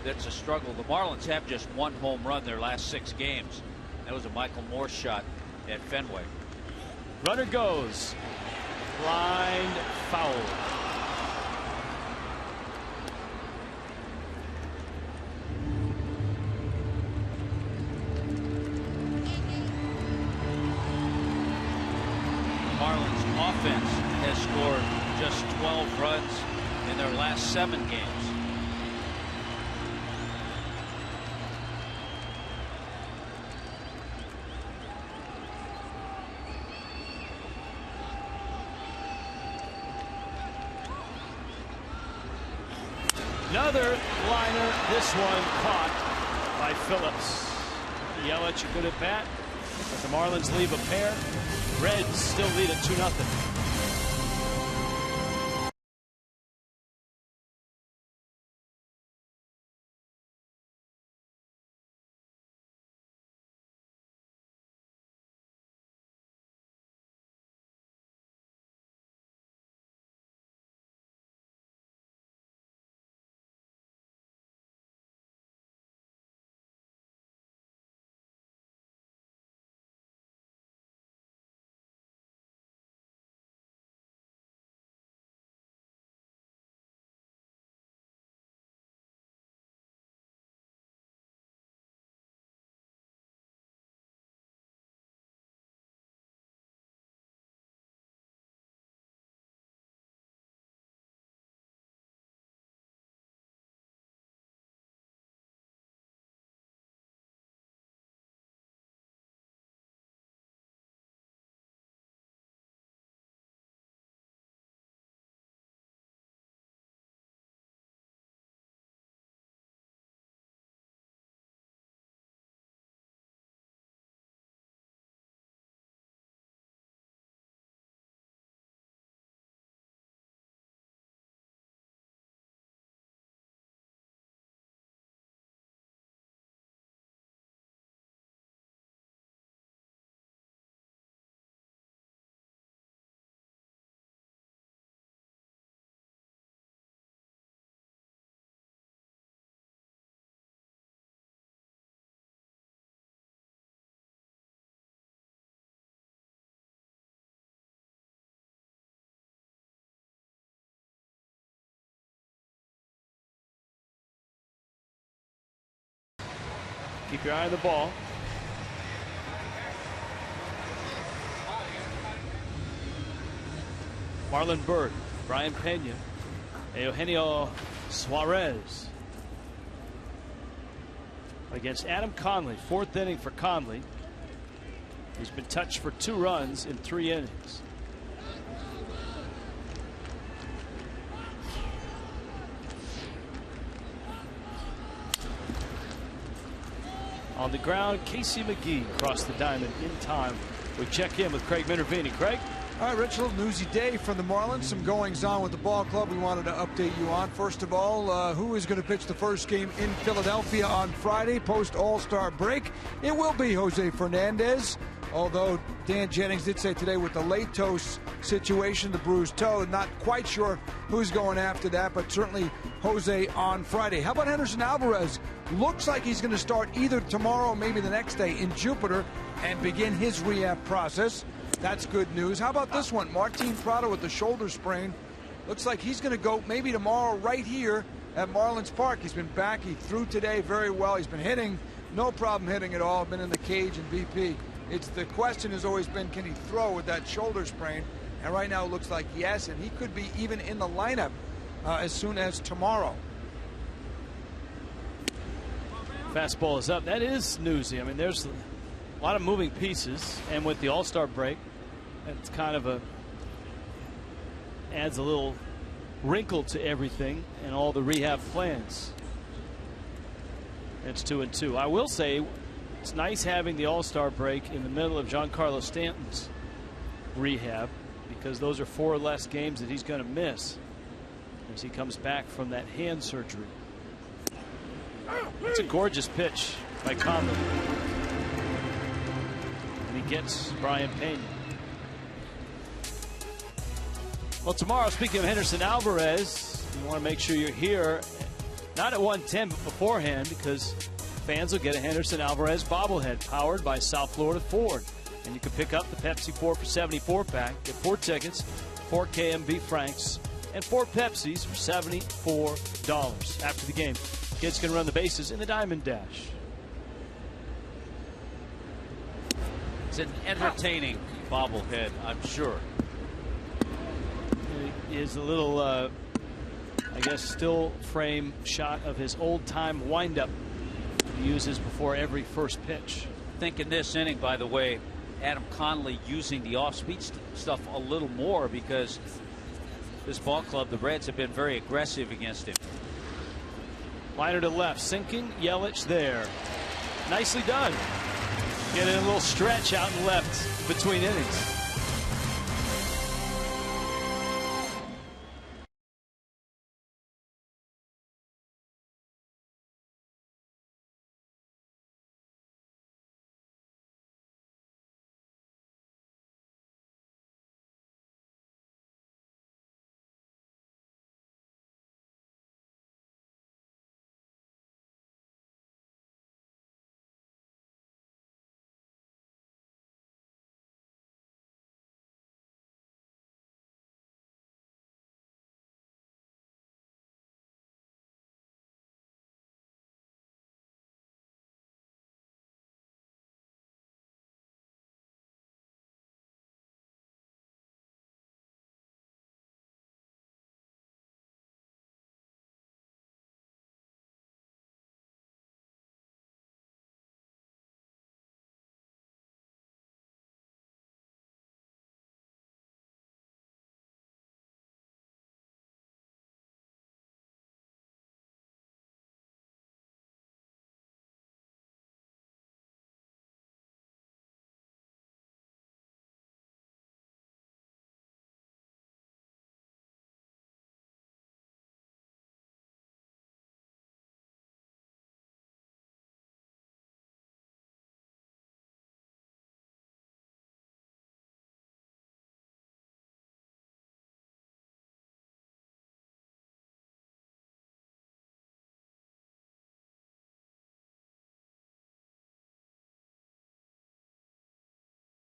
S4: that's a struggle. The Marlins have just 1 home run their last 6 games. That was a Michael Moore shot at Fenway.
S3: Runner goes. Blind foul.
S4: Marlins offense has scored just 12 runs in their last 7 games.
S3: Another liner, this one caught by Phillips. Yelich a good at bat, but the Marlins leave a pair. Reds still lead at 2-0. keep your eye on the ball. Marlon Byrd, Brian Pena, Eugenio Suarez against Adam Conley. 4th inning for Conley. He's been touched for 2 runs in 3 innings. On the ground, Casey McGee across the diamond in time. We check in with Craig Minervini. Craig?
S1: All right, Rich, a little newsy day from the Marlins. Some goings on with the ball club we wanted to update you on. First of all, who is going to pitch the first game in Philadelphia on Friday post All-Star break? It will be Jose Fernandez. Although Dan Jennings did say today with the Latos situation, the bruised toe, not quite sure who's going after that, but certainly Jose on Friday. How about Henderson Alvarez? Looks like he's going to start either tomorrow or maybe the next day in Jupiter and begin his rehab process. That's good news. How about this one? Martin Prado with the shoulder sprain. Looks like he's going to go maybe tomorrow right here at Marlins Park. He's been back. He threw today very well. He's been hitting. No problem hitting at all. Been in the cage in BP. It's the question has always been, can he throw with that shoulder sprain? And right now it looks like yes, and he could be even in the lineup as soon as tomorrow.
S3: Fastball is up. That is newsy. I mean, there's a lot of moving pieces, and with the All-Star break, it's kind of adds a little wrinkle to everything and all the rehab plans. It's 2-2. I will say it's nice having the All-Star break in the middle of Giancarlo Stanton's rehab, because those are 4 less games that he's going to miss as he comes back from that hand surgery. It's a gorgeous pitch by Conley. And he gets Brian Pena. Well, tomorrow, speaking of Henderson Alvarez, you want to make sure you're here, not at 1:10, but beforehand, because fans will get a Henderson Alvarez bobblehead powered by South Florida Ford. And you can pick up the Pepsi 4 for $74 pack, get 4 tickets, 4 KMB Franks, and 4 Pepsis for $74. After the game, kids can run the bases in the Diamond Dash.
S4: It's an entertaining bobblehead, I'm sure.
S3: It is a little, I guess, still frame shot of his old-time windup he uses before every first pitch.
S4: I think in this inning, by the way, Adam Conley using the off-speed stuff a little more, because this ball club, the Reds, have been very aggressive against him.
S3: Liner to left, sinking, Yelich there. Nicely done. Getting a little stretch out and left between innings.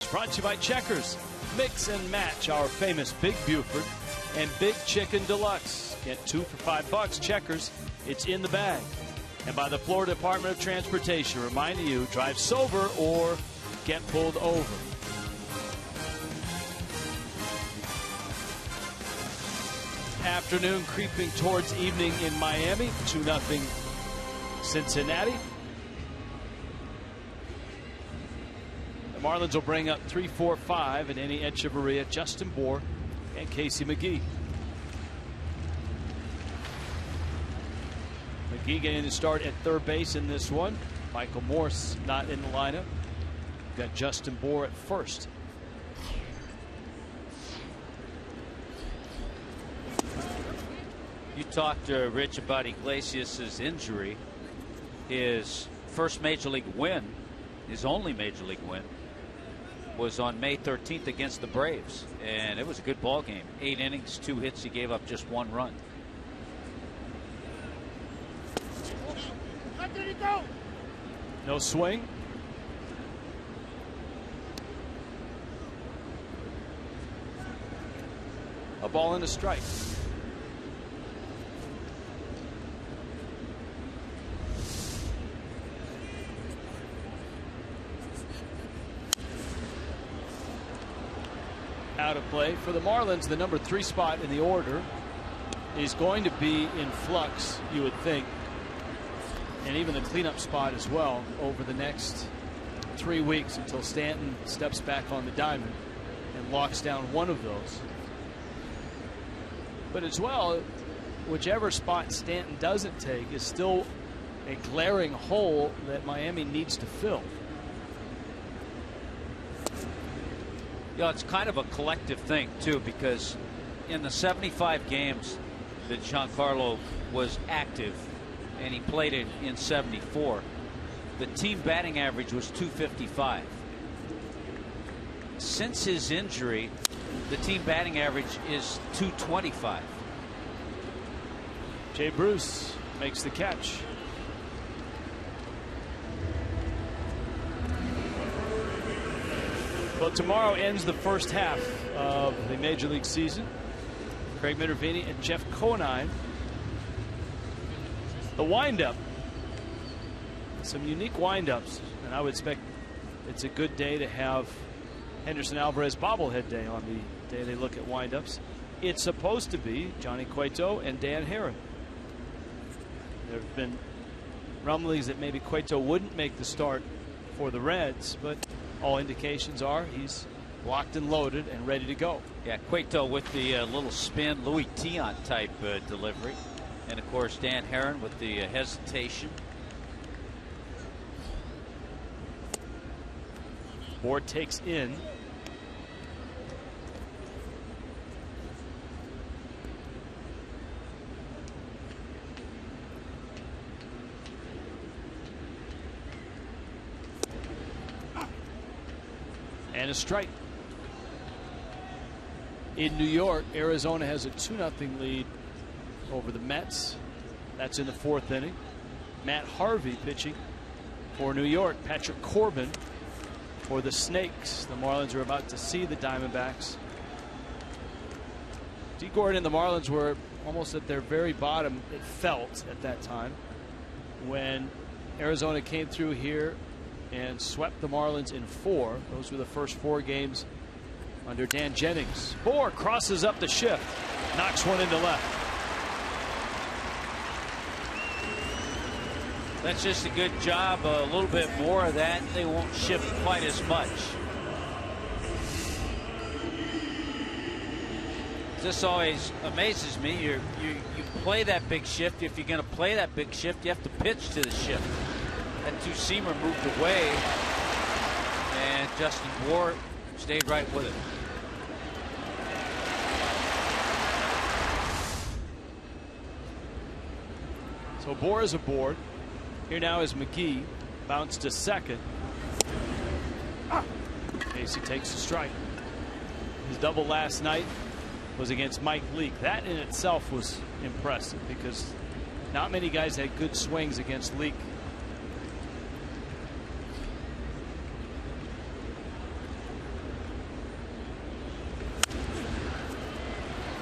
S3: Brought to you by Checkers. Mix and match our famous Big Buford and Big Chicken Deluxe. Get 2 for $5. Checkers. It's in the bag. and by the Florida Department of Transportation, reminding you, drive sober or get pulled over. Afternoon creeping towards evening in Miami. 2-0 Cincinnati. The Marlins will bring up 3, 4, 5 and Andy Echeverria, Justin Bour, and Casey McGee. McGee getting to start at third base in this one. Michael Morse not in the lineup. Got Justin Bour at first.
S4: You talked to Rich about Iglesias' injury. His first major league win, his only major league win, was on May 13th against the Braves, and it was a good ball game. 8 innings, 2 hits. He gave up just 1 run.
S3: No swing. A ball and a strike. Out of play for the Marlins. The number 3 spot in the order is going to be in flux, you would think, and even the cleanup spot as well over the next 3 weeks until Stanton steps back on the diamond and locks down one of those. But as well, whichever spot Stanton doesn't take is still a glaring hole that Miami needs to fill.
S4: Yeah, it's kind of a collective thing too, because in the 75 games that Giancarlo was active, and he played it in 74, the team batting average was .255. Since his injury, the team batting average is .225.
S3: Jay Bruce makes the catch. Well, tomorrow ends the first half of the Major League season. Craig Minervini and Jeff Conine. The windup. Some unique windups, and I would expect it's a good day to have Henderson Alvarez bobblehead day on the day they look at windups. It's supposed to be Johnny Cueto and Dan Herron. There have been rumblings that maybe Cueto wouldn't make the start for the Reds, but all indications are he's locked and loaded and ready to go.
S4: Yeah, Cueto with the little spin, Louis Tiant type delivery. And of course, Dan Herron with the hesitation.
S3: Bour takes in. And a strike. In New York, Arizona has a 2-0 lead over the Mets. That's in the 4th inning. Matt Harvey pitching for New York. Patrick Corbin for the Snakes. The Marlins are about to see the Diamondbacks. D. Gordon and the Marlins were almost at their very bottom, it felt at that time, when Arizona came through here and swept the Marlins in 4. Those were the first 4 games under Dan Jennings. Bour crosses up the shift, knocks one into left.
S4: That's just a good job. A little bit more of that, they won't shift quite as much. This always amazes me. You play that big shift. If you're going to play that big shift, you have to pitch to the shift. That two-seamer moved away, and Justin Bour stayed right with it.
S3: So Bour is aboard. Here now is McGee, bounced to second. Casey takes a strike. His double last night was against Mike Leake. That in itself was impressive because not many guys had good swings against Leake.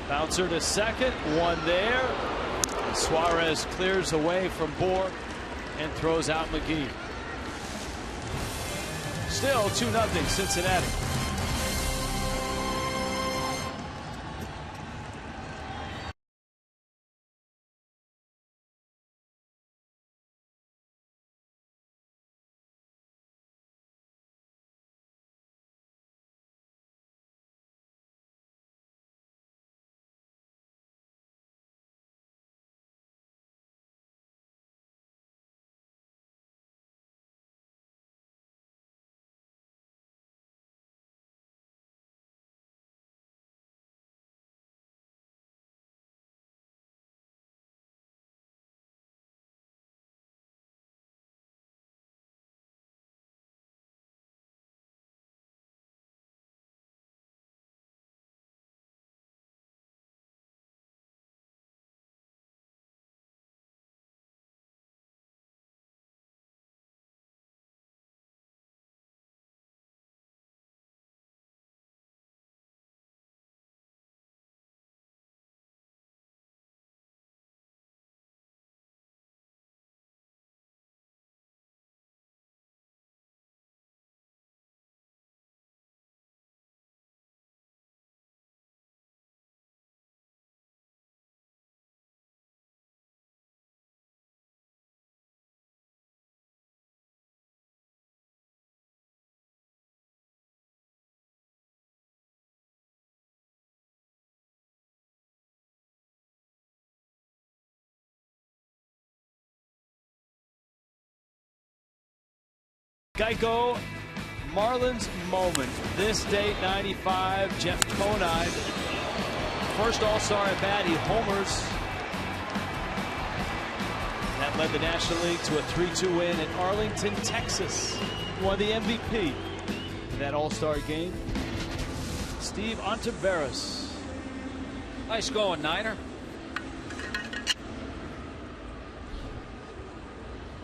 S3: Bouncer to second, one there. And Suarez clears away from Bour. and throws out McGee. Still 2-0 Cincinnati. Geico Marlins moment. This date, 95, Jeff Conine. First All-Star at bat, he homers. That led the National League to a 3-2 win at Arlington, Texas. Won the MVP in that All-Star game. Steve Ontiveros.
S4: Nice going, Niner.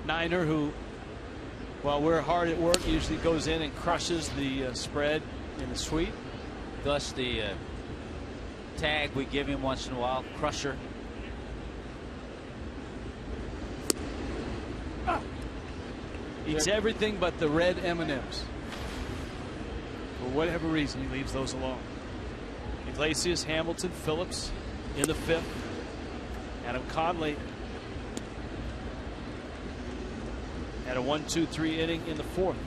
S3: Niner, who, while we're hard at work, usually goes in and crushes the spread in the sweep.
S4: Thus the tag we give him once in a while, Crusher.
S3: Eats everything but the red M&Ms. For whatever reason, he leaves those alone. Iglesias, Hamilton, Phillips in the fifth. Adam Conley had a 1-2-3 inning in the fourth.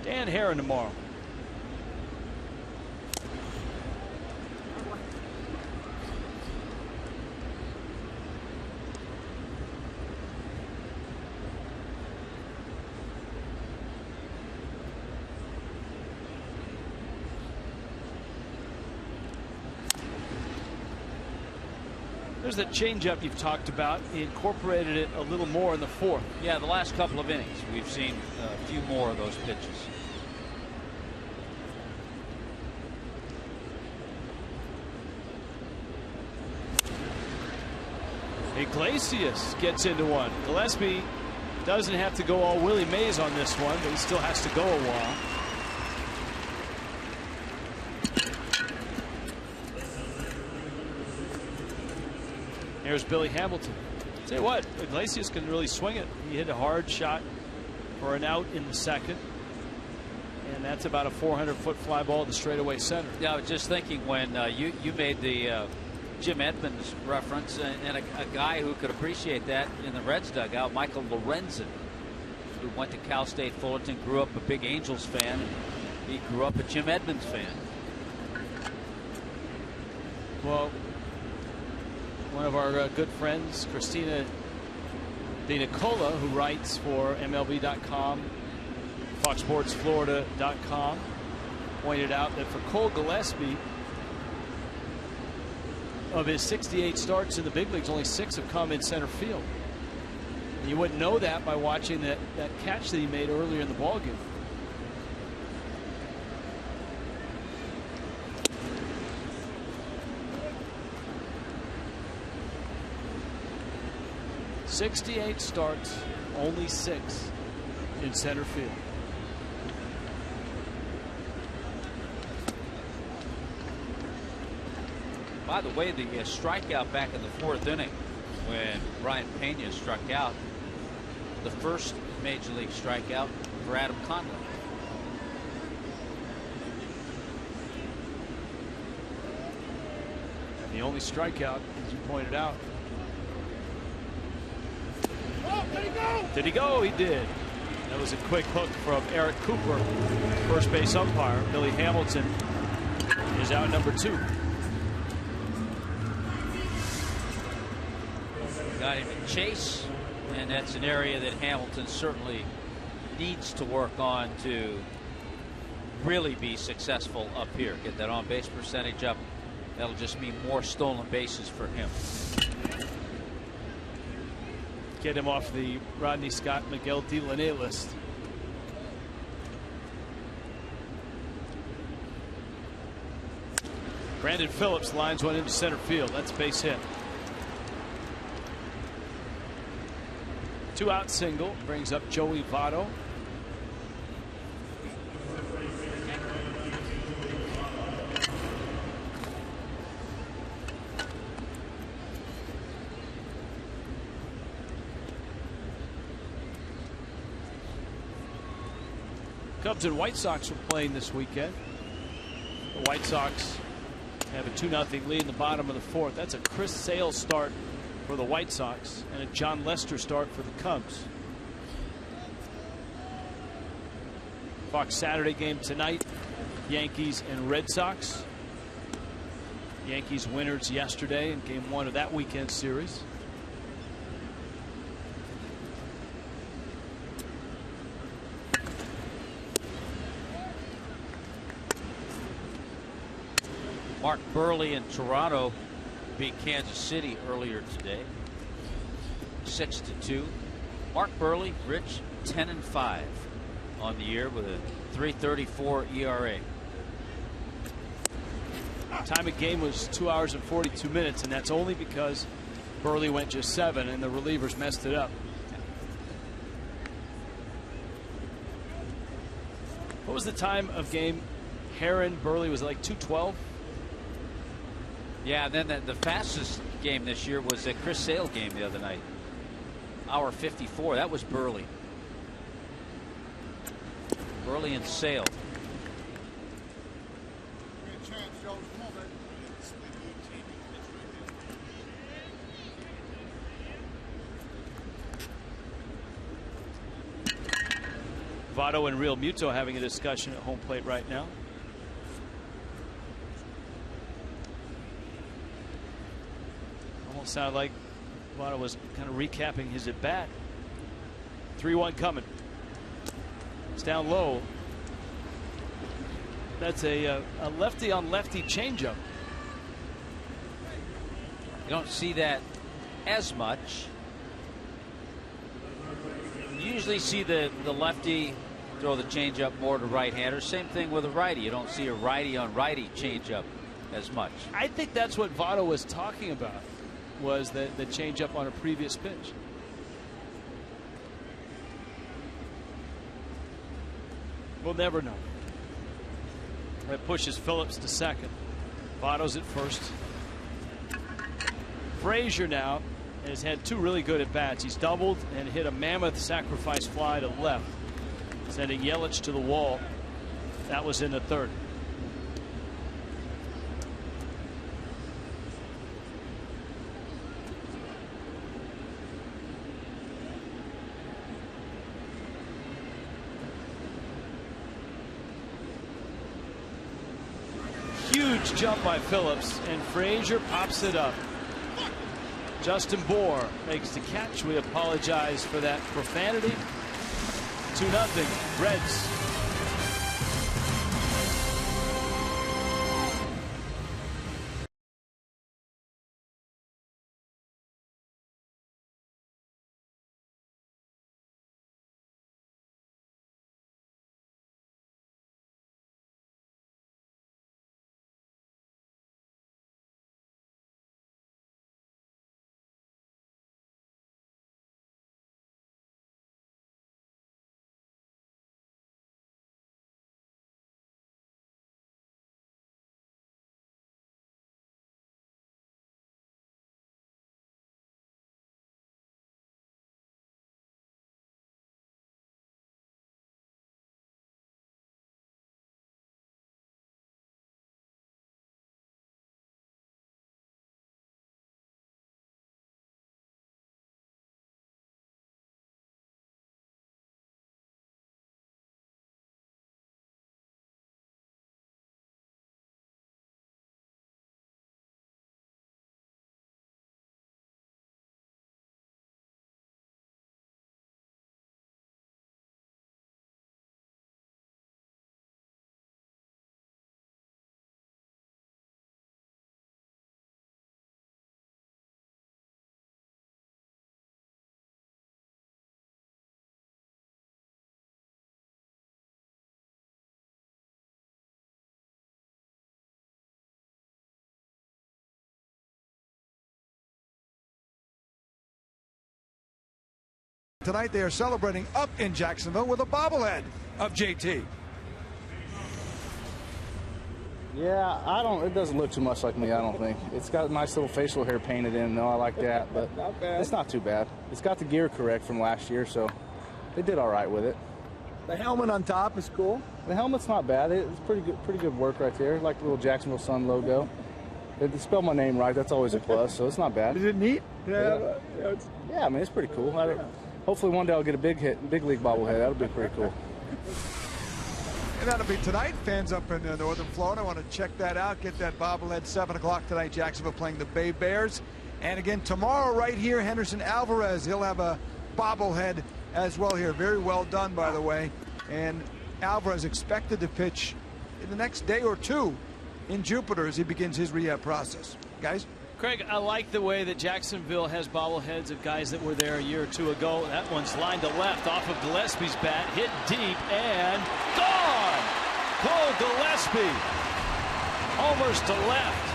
S3: Dan Herron tomorrow. There's that changeup you've talked about. He incorporated it a little more in the fourth.
S4: Yeah, the last couple of innings, we've seen a few more of those pitches.
S3: Iglesias gets into one. Gillespie doesn't have to go all Willie Mays on this one, but he still has to go a while. Here's Billy Hamilton. Tell you what, Iglesias can really swing it. He hit a hard shot for an out in the second. And that's about a 400-foot fly ball to straightaway center.
S4: Yeah, I was just thinking when you made the Jim Edmonds reference, and a guy who could appreciate that in the Reds dugout, Michael Lorenzen, who went to Cal State Fullerton, grew up a big Angels fan. He grew up a Jim Edmonds fan.
S3: Well, one of our good friends, Christina DiNicola, who writes for MLB.com, FoxSportsFlorida.com, pointed out that for Cole Gillespie, of his 68 starts in the big leagues, only 6 have come in center field. And you wouldn't know that by watching that catch that he made earlier in the ballgame. '68 starts, only 6 in center field.
S4: By the way, the strikeout back in the fourth inning when Brian Pena struck out,
S3: the first major league strikeout for Adam Conley.
S5: And the only strikeout, as you pointed out.
S6: Oh, did he go?
S5: Did he go? He did. That was a quick hook from Eric Cooper, first base umpire. Billy Hamilton is out number 2.
S3: Got him in chase, and that's an area that Hamilton certainly needs to work on to really be successful up here. Get that on base percentage up. That'll just mean more stolen bases for him.
S5: Get him off the Rodney Scott, Miguel Delaney list. Brandon Phillips lines one into center field. That's base hit. 2-out single brings up Joey Votto. Cubs and White Sox were playing this weekend. The White Sox have a 2-0 lead in the bottom of the 4th. That's a Chris Sale start for the White Sox and a John Lester start for the Cubs. Fox Saturday game tonight, Yankees and Red Sox. Yankees winners yesterday in game 1 of that weekend series.
S3: Mark Burley in Toronto beat Kansas City earlier today, 6-2. Mark Burley, Rich, 10-5 on the year with a .334 ERA.
S5: Time of game was 2 hours and 42 minutes, and that's only because Burley went just 7 and the relievers messed it up. What was the time of game? Heron, Burley was like 2:12.
S3: Yeah, and then the fastest game this year was a Chris Sale game the other night. Hour 54. That was Burley. Burley and Sale.
S5: Votto and Real Muto having a discussion at home plate right now. Almost sounded like Votto was kind of recapping his at bat. 3-1 coming. It's down low. That's a lefty on lefty changeup.
S3: You don't see that as much. You usually see the lefty throw the changeup more to right-handers. Same thing with a righty. You don't see a righty on righty changeup as much.
S5: I think that's what Votto was talking about, was the changeup on a previous pitch. We'll never know. That pushes Phillips to second. Votto's at first. Frazier now has had 2 really good at bats. He's doubled and hit a mammoth sacrifice fly to left, sending Yelich to the wall. That was in the 3rd. Huge jump by Phillips, and Frazier pops it up. Justin Bohr makes the catch. We apologize for that profanity. 2-0 Reds.
S1: tonight they are celebrating up in Jacksonville with a bobblehead of JT.
S7: Yeah, it doesn't look too much like me, I don't think. It's got a nice little facial hair painted in, though. I like that, but
S1: not bad.
S7: It's not too bad. It's got the gear correct from last year, so they did all right with it.
S1: The helmet on top is cool.
S7: The helmet's not bad. It's pretty good work right there. Like the little Jacksonville Sun logo. They spelled my name right. That's always a plus, so it's not bad.
S1: Is it neat?
S7: Yeah, I mean, it's pretty cool. Hopefully one day I'll get a big league bobblehead. That'll be pretty cool.
S1: And that'll be tonight. Fans up in northern Florida want to check that out. Get that bobblehead. 7 o'clock tonight. Jacksonville playing the Bay Bears. And again tomorrow right here, Henderson Alvarez. He'll have a bobblehead as well here. Very well done, by the way. And Alvarez expected to pitch in the next day or two in Jupiter as he begins his rehab process. Guys?
S3: Craig, I like the way that Jacksonville has bobbleheads of guys that were there a year or two ago. That one's lined to left off of Gillespie's bat, hit deep and gone. Cole Gillespie homers to left.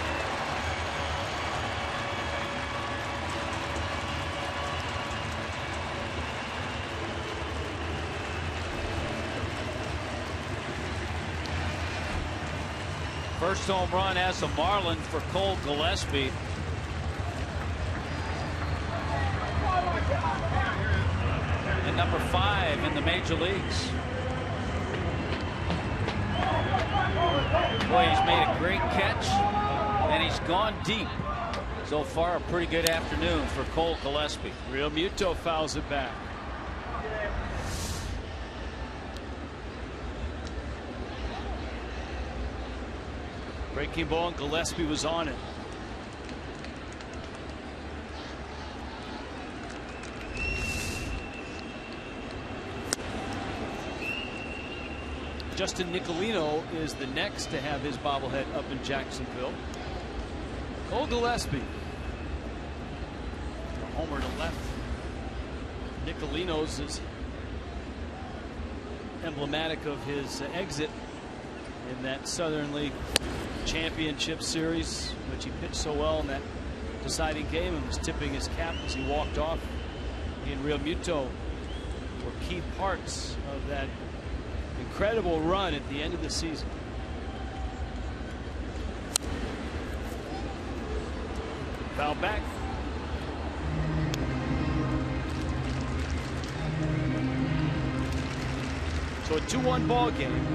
S4: First home run as a Marlin for Cole Gillespie. And number 5 in the major leagues. Boy, he's made a great catch and he's gone deep. So far, a pretty good afternoon for Cole Gillespie.
S3: Real Muto fouls it back. Breaking ball, and Gillespie was on it. Justin Nicolino is the next to have his bobblehead up in Jacksonville. Cole Gillespie. A homer to left. Nicolino's is emblematic of his exit in that Southern League Championship Series, which he pitched so well in that deciding game and was tipping his cap as he walked off. He and Real Muto were key parts of that incredible run at the end of the season. Foul back. So a 2-1 ball game.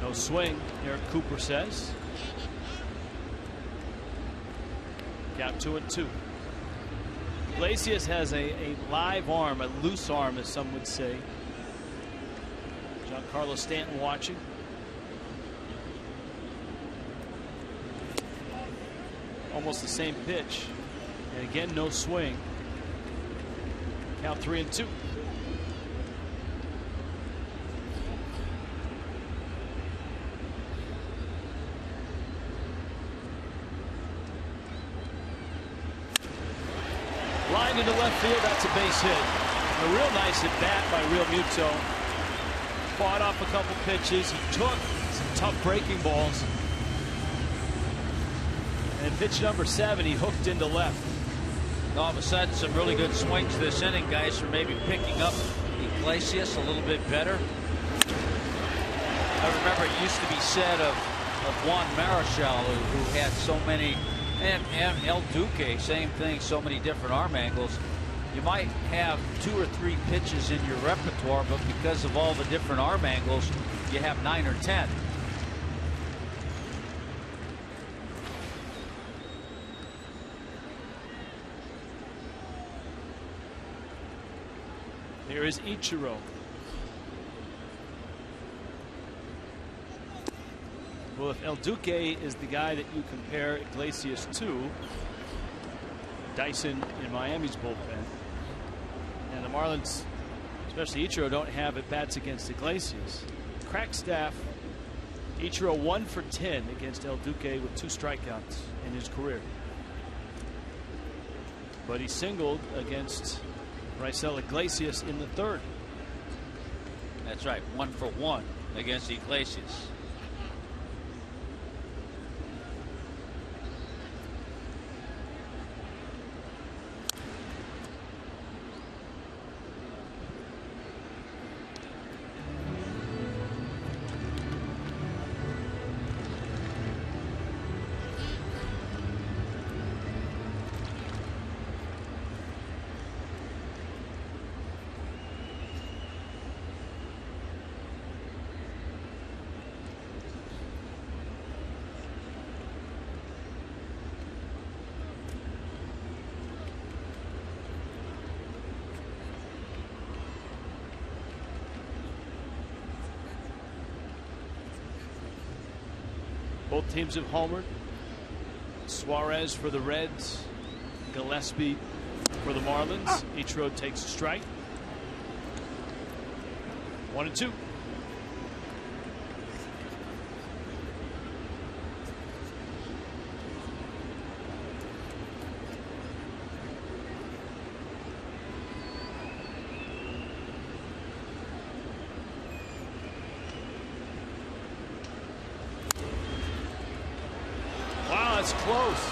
S3: No swing, Eric Cooper says. Count 2-2. Iglesias has a live arm, a loose arm, as some would say. Giancarlo Stanton watching. Almost the same pitch. And again, no swing. Count 3-2. Line into left field, that's a base hit. A real nice at bat by Real Muto. Fought off a couple pitches. He took some tough breaking balls. And pitch number 7, he hooked into left.
S4: All of a sudden, some really good swings this inning. Guys are maybe picking up Iglesias a little bit better. I remember it used to be said of Juan Marichal, who had so many. And El Duque, same thing, so many different arm angles. You might have 2 or 3 pitches in your repertoire, but because of all the different arm angles, you have 9 or 10.
S3: Here is Ichiro. Well, if El Duque is the guy that you compare Iglesias to, Dyson in Miami's bullpen, and the Marlins, especially Ichiro, don't have at bats against Iglesias. Crack staff, Ichiro 1 for 10 against El Duque with 2 strikeouts in his career. But he singled against Raisel Iglesias in the 3rd.
S4: That's right, 1 for 1 against Iglesias.
S3: Both teams have homered. Suarez for the Reds, Gillespie for the Marlins. Each road takes a strike. 1-2. It's close.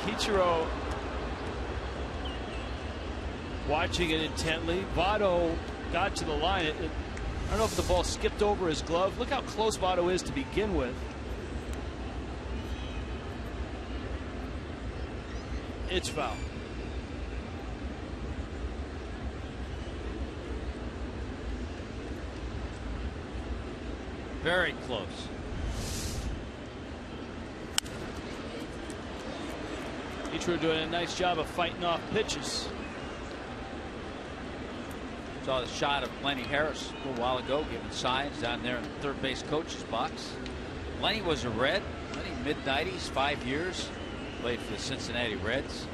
S3: Ichiro watching it intently. Votto got to the line. I don't know if the ball skipped over his glove. Look how close Votto is to begin with. It's foul.
S4: Very close.
S3: Ichiro doing a nice job of fighting off pitches.
S4: Saw the shot of Lenny Harris a little while ago, giving signs down there in the third base coach's box. Lenny was a Red. Lenny mid-90s, 5 years. Played for the Cincinnati Reds.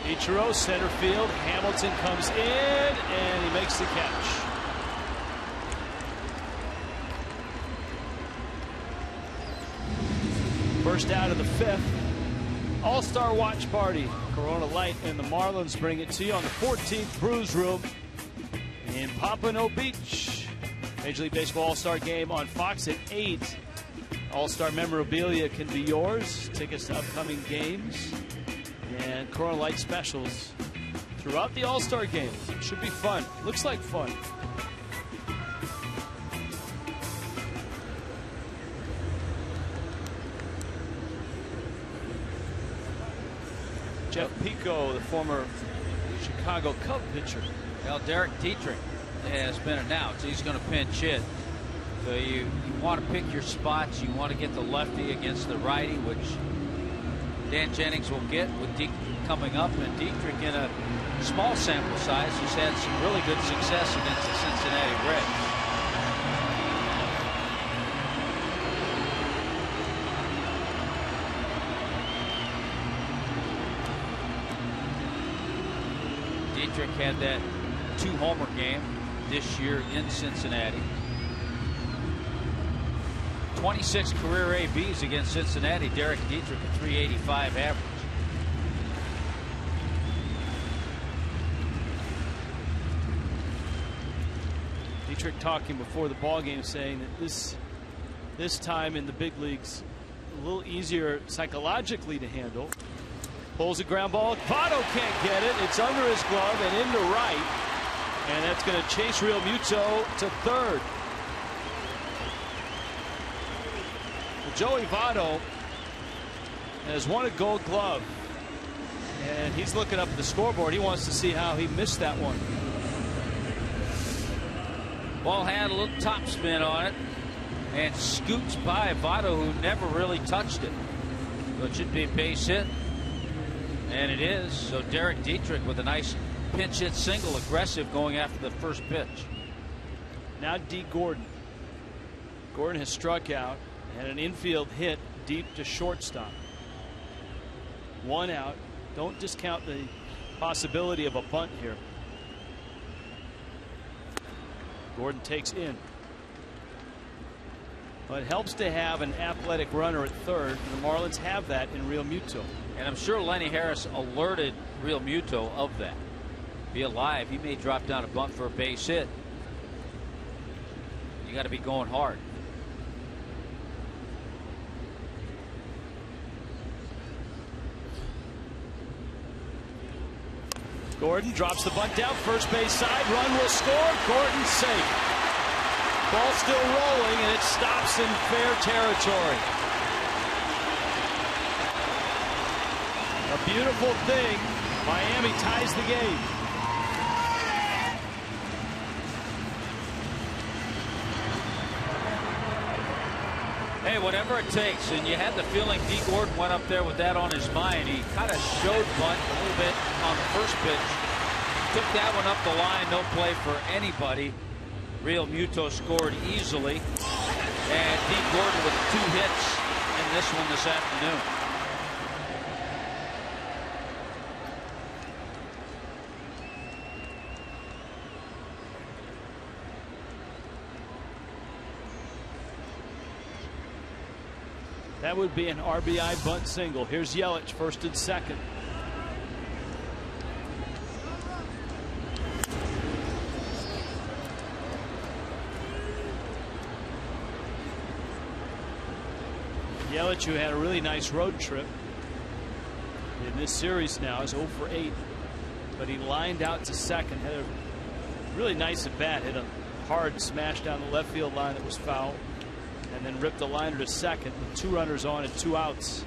S3: Ichiro, center field. Hamilton comes in and he makes the catch. First out of the 5th. All-Star watch party. Corona Light and the Marlins bring it to you on the 14th Brews Room in Pompano Beach. Major League Baseball All-Star Game on Fox at 8. All-Star memorabilia can be yours. Tickets to upcoming games and Corona Light specials throughout the All-Star Game. Should be fun. Looks like fun. Jeff Pico, the former Chicago Cub pitcher.
S4: Well, Derek Dietrich has been announced. He's going to pinch hit. So you want to pick your spots. You want to get the lefty against the righty, which Dan Jennings will get with Dietrich coming up. And Dietrich, in a small sample size, has had some really good success against the Cincinnati Reds. Dietrich had that 2-homer game this year in Cincinnati. 26 career ABs against Cincinnati. Derek Dietrich, a 385 average.
S3: Dietrich talking before the ball game, saying that this time in the big leagues a little easier psychologically to handle. Pulls a ground ball. Votto can't get it. It's under his glove and into right. And that's going to chase Real Muto to third. Well, Joey Votto has won a Gold Glove. And he's looking up at the scoreboard. He wants to see how he missed that one.
S4: Ball had a little topspin on it and scoots by Votto, who never really touched it. So it should be a base hit. And it is. So Derek Dietrich with a nice pinch hit single, aggressive going after the first pitch.
S3: Now D. Gordon. Gordon has struck out, had an infield hit deep to shortstop. 1 out. Don't discount the possibility of a bunt here. Gordon takes in. But it helps to have an athletic runner at third, and the Marlins have that in Real Muto.
S4: And I'm sure Lenny Harris alerted Real Muto of that. Be alive, he may drop down a bunt for a base hit. You got to be going hard.
S3: Gordon drops the bunt down, first base side, run will score, Gordon safe. Ball still rolling, and it stops in fair territory. A beautiful thing. Miami ties the game.
S4: Hey, whatever it takes, and you had the feeling D. Gordon went up there with that on his mind. He kind of showed bunt a little bit on the first pitch. Took that one up the line, no play for anybody. Real Muto scored easily. And D. Gordon with 2 hits in this one this afternoon.
S3: That would be an RBI bunt single. Here's Yelich, first and second. Yelich, who had a really nice road trip in this series now, is 0 for 8. But he lined out to second, had a really nice at bat, hit a hard smash down the left field line that was foul, and then ripped the liner to second with 2 runners on and 2 outs.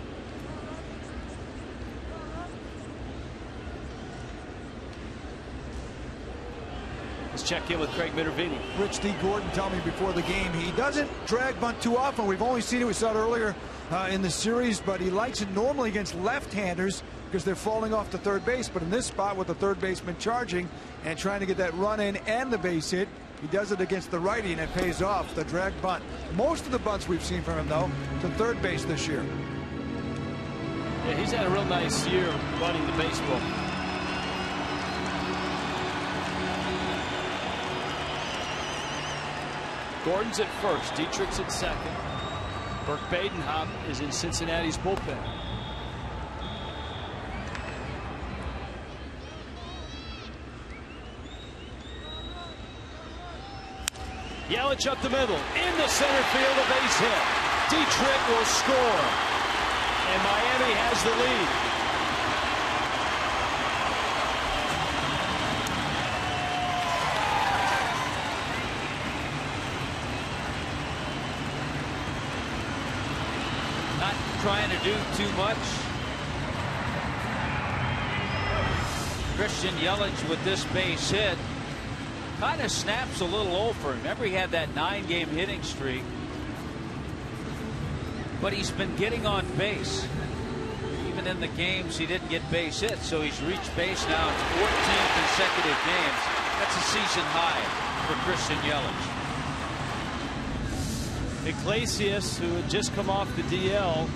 S3: Let's check in with Craig Minervini.
S1: Rich D. Gordon told me before the game he doesn't drag bunt too often. We've only seen it, we saw it earlier in the series, but he likes it normally against left-handers because they're falling off to third base. But in this spot with the third baseman charging and trying to get that run in and the base hit, he does it against the righty, and it pays off, the drag bunt. Most of the bunts we've seen from him, though, to third base this year.
S3: Yeah, he's had a real nice year bunting the baseball. Gordon's at first, Dietrich's at second. Burke Badenhop is in Cincinnati's bullpen. Yelich up the middle, into center field, a base hit. Dietrich will score, and Miami has the lead.
S4: Not trying to do too much. Christian Yelich with this base hit kind of snaps a little over him. Remember, he had that 9-game hitting streak, but he's been getting on base. Even in the games he didn't get base hits, so he's reached base now in 14 consecutive games. That's a season high for Christian Yelich.
S3: Iglesias, who had just come off the DL,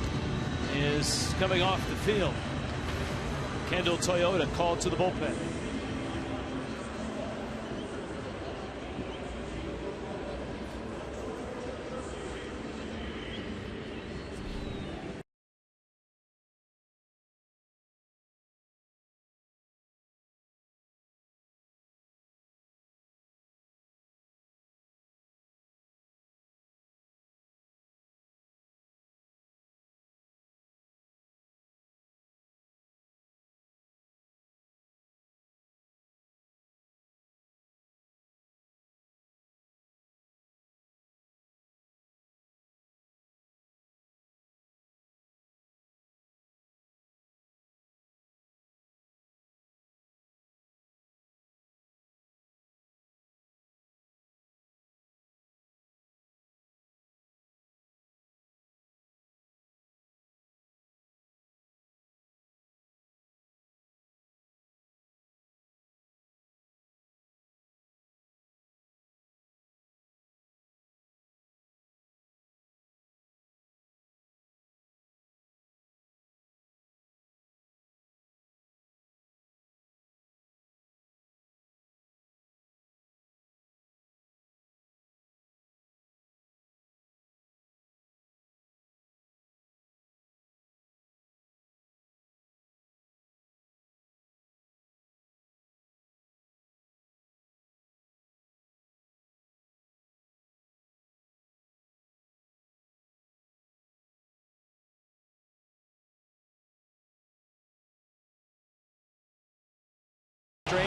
S3: is coming off the field. Kendall Toyota called to the bullpen.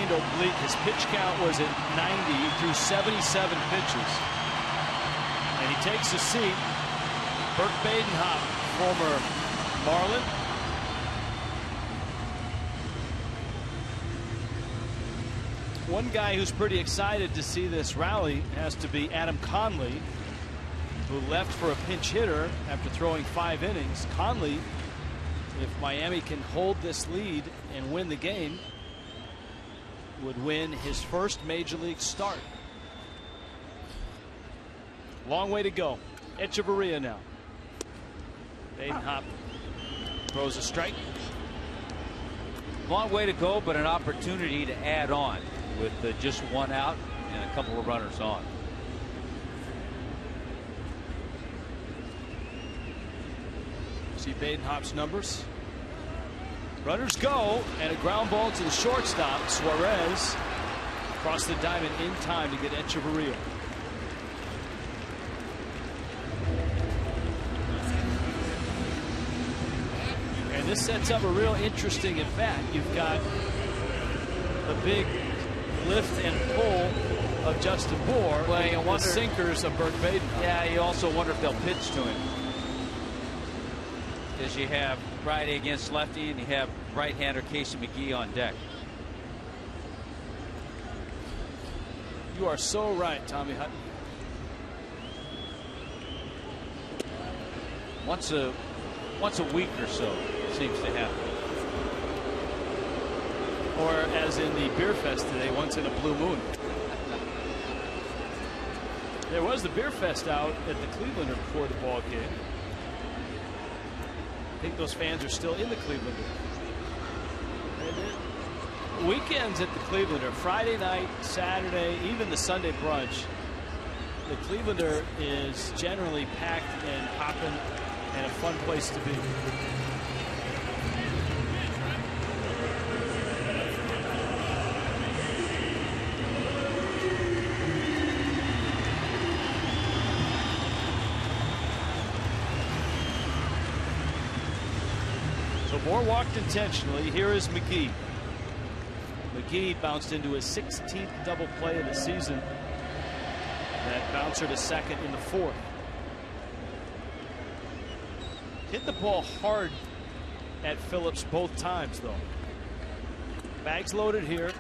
S3: leaned oblique. His pitch count was at 90. He threw 77 pitches. And he takes a seat. Burt Badenhop, former Marlin. One guy who's pretty excited to see this rally has to be Adam Conley, who left for a pinch hitter after throwing 5 innings. Conley, if Miami can hold this lead and win the game, would win his first major league start. Long way to go. Echeverria now. Badenhop throws a strike.
S4: Long way to go, but an opportunity to add on with just 1 out and a couple of runners on.
S3: See Badenhop's numbers. Runners go, and a ground ball to the shortstop. Suarez across the diamond in time to get Echeverria. And this sets up a real interesting at bat. You've got the big lift and pull of Justin Bour, and the sinkers of Burt Badenhop.
S4: Yeah, you also wonder if they'll pitch to him, because you have righty against lefty, and you have right-hander Casey McGee on deck.
S3: You are so right, Tommy Hutton.
S4: Once a week or so, it seems to happen.
S3: Or as in the beer fest today, once in a blue moon. There was the beer fest out at the Clevelander before the ball game. I think those fans are still in the Clevelander. Weekends at the Clevelander, Friday night, Saturday, even the Sunday brunch, the Clevelander is generally packed and hopping and a fun place to be. Moore walked intentionally. Here is McGee. McGee bounced into his 16th double play of the season. That bouncer to second in the 4th. Hit the ball hard at Phillips both times, though. Bags loaded here.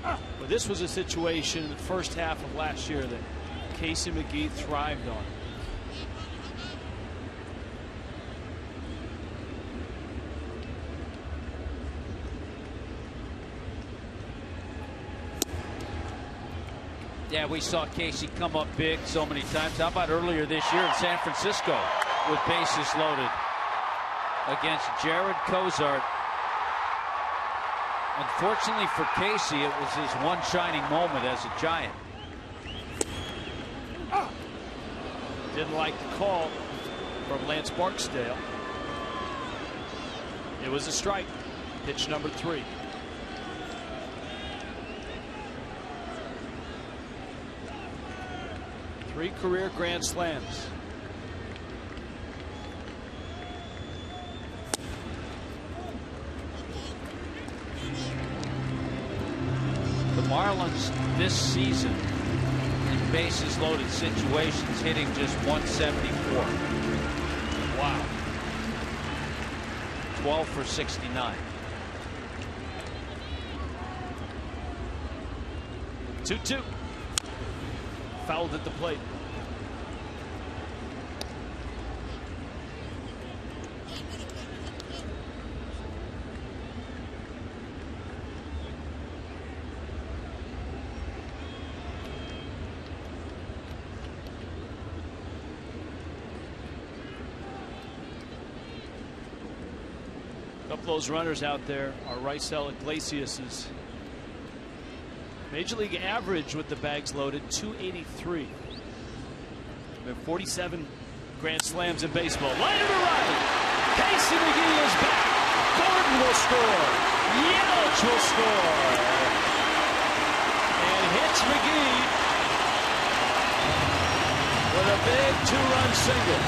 S3: But this was a situation in the first half of last year that Casey McGee thrived on.
S4: Yeah, we saw Casey come up big so many times. How about earlier this year in San Francisco with bases loaded against Jared Cozart? Unfortunately for Casey, it was his one shining moment as a Giant.
S3: Didn't like the call from Lance Barksdale. It was a strike. Pitch number 3. Three career grand slams.
S4: The Marlins this season in bases loaded situations hitting just 174.
S3: Wow.
S4: 12 for 69.
S3: 2-2. Fouled at the plate. A couple of those runners out there are Raisel Iglesias's. Major League average with the bags loaded, 283. There are 47 grand slams in baseball. Line to right. Casey McGee is back. Gordon will score. Yelich will score. And hits McGee with a big 2-run single.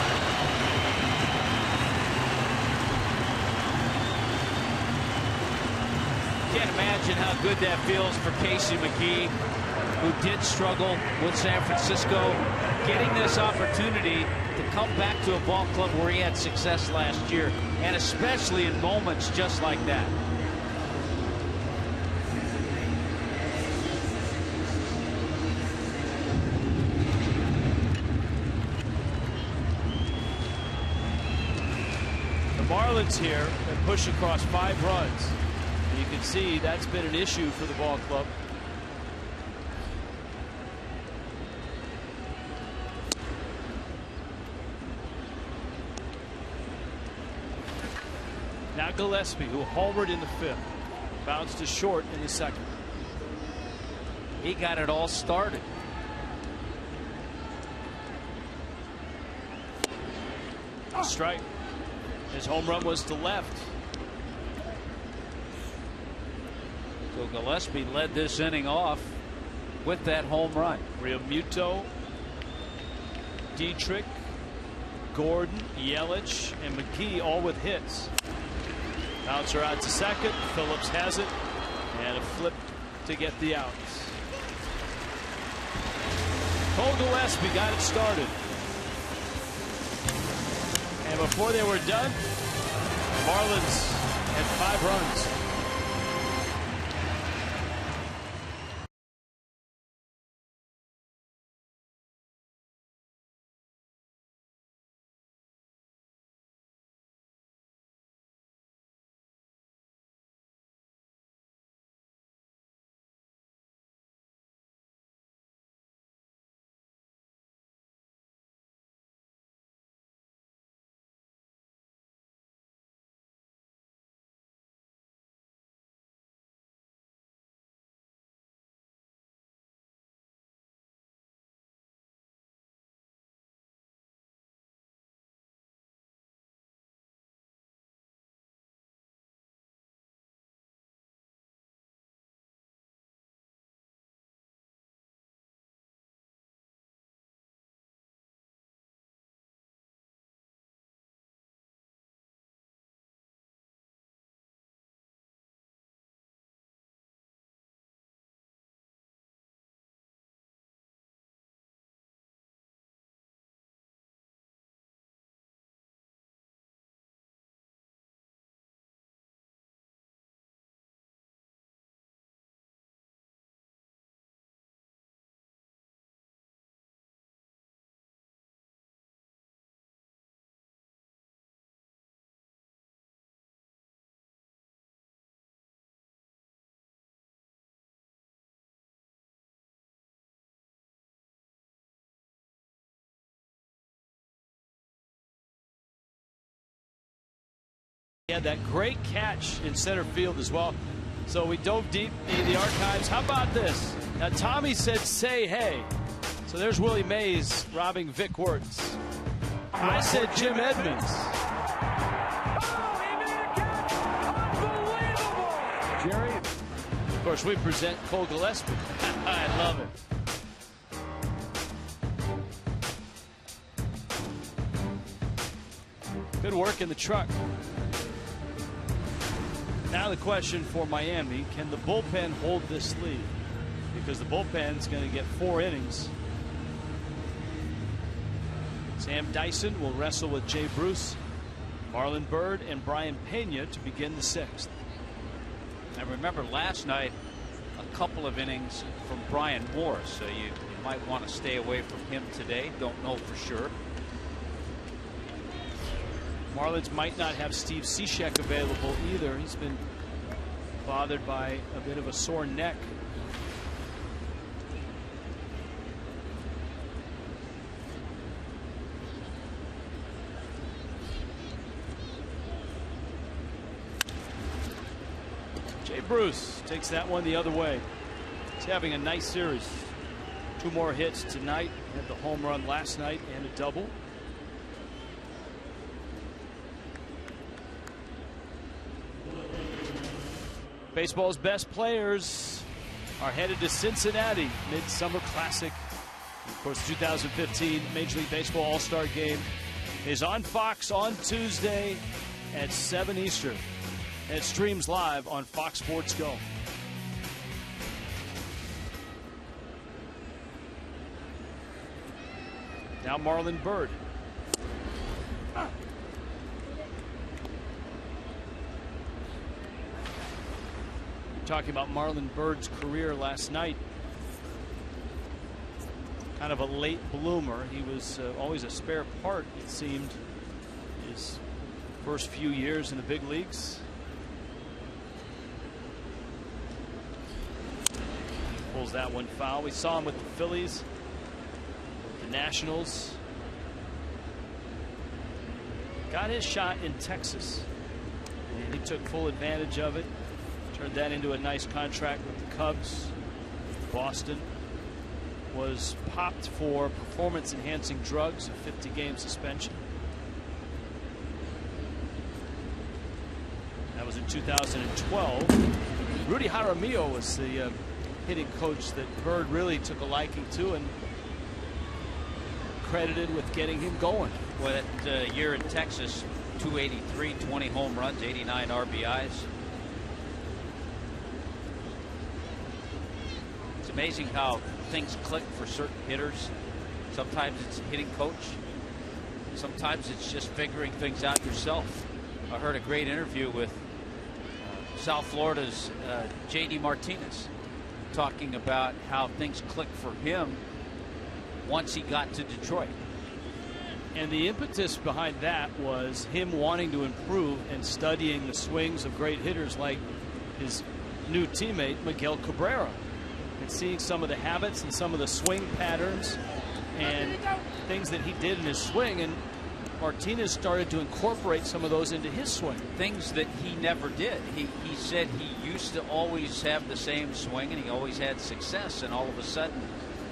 S3: imagine how good that feels for Casey McGee, who did struggle with San Francisco, getting this opportunity to come back to a ball club where he had success last year, and especially in moments just like that. The Marlins here have pushed across 5 runs. And you can see that's been an issue for the ball club. Now Gillespie, who homered in the 5th, bounced to short in the 2nd.
S4: He got it all started.
S3: Strike. His home run was to left.
S4: So Gillespie led this inning off with that home run.
S3: Realmuto, Dietrich, Gordon, Yelich, and McGee all with hits. Bouncer out to 2nd. Phillips has it, and a flip to get the outs. Cole Gillespie got it started. And before they were done, Marlins had 5 runs. He had that great catch in center field as well. So we dove deep into the archives. How about this? Now Tommy said, "Say hey." So there's Willie Mays robbing Vic Wertz. I said Jim Edmonds. Jerry. Of course, we present Cole Gillespie. I love it. Good work in the truck. Now the question for Miami, can the bullpen hold this lead? Because the bullpen's going to get 4 innings. Sam Dyson will wrestle with Jay Bruce, Marlon Byrd, and Brian Pena to begin the 6th.
S4: And remember last night, a couple of innings from Brian Moore, so you might want to stay away from him today. Don't know for sure.
S3: Marlins might not have Steve Cishek available either. He's been bothered by a bit of a sore neck. Jay Bruce takes that one the other way. He's having a nice series. 2 more hits tonight. Had the home run last night and a double. Baseball's best players are headed to Cincinnati. Midsummer Classic. Of course, 2015 Major League Baseball All-Star Game is on Fox on Tuesday at 7 Eastern. And it streams live on Fox Sports Go. Now Marlon Byrd. Talking about Marlon Byrd's career last night. Kind of a late bloomer. He was always a spare part, it seemed, his first few years in the big leagues. Pulls that one foul. We saw him with the Phillies, the Nationals. Got his shot in Texas, and he took full advantage of it. Turned that into a nice contract with the Cubs. Boston. Was popped for performance-enhancing drugs, a 50-game suspension. That was in 2012. Rudy Jaramillo was the hitting coach that Byrd really took a liking to and credited with getting him going.
S4: Well, that year in Texas, 283, 20 home runs, 89 RBIs. It's amazing how things click for certain hitters. Sometimes it's a hitting coach. Sometimes it's just figuring things out yourself. I heard a great interview with South Florida's J.D. Martinez talking about how things clicked for him once he got to Detroit.
S3: And the impetus behind that was him wanting to improve and studying the swings of great hitters like his new teammate Miguel Cabrera, and seeing some of the habits and some of the swing patterns and things that he did in his swing. And Martinez started to incorporate some of those into his swing.
S4: Things that he never did. He said he used to always have the same swing and he always had success, and all of a sudden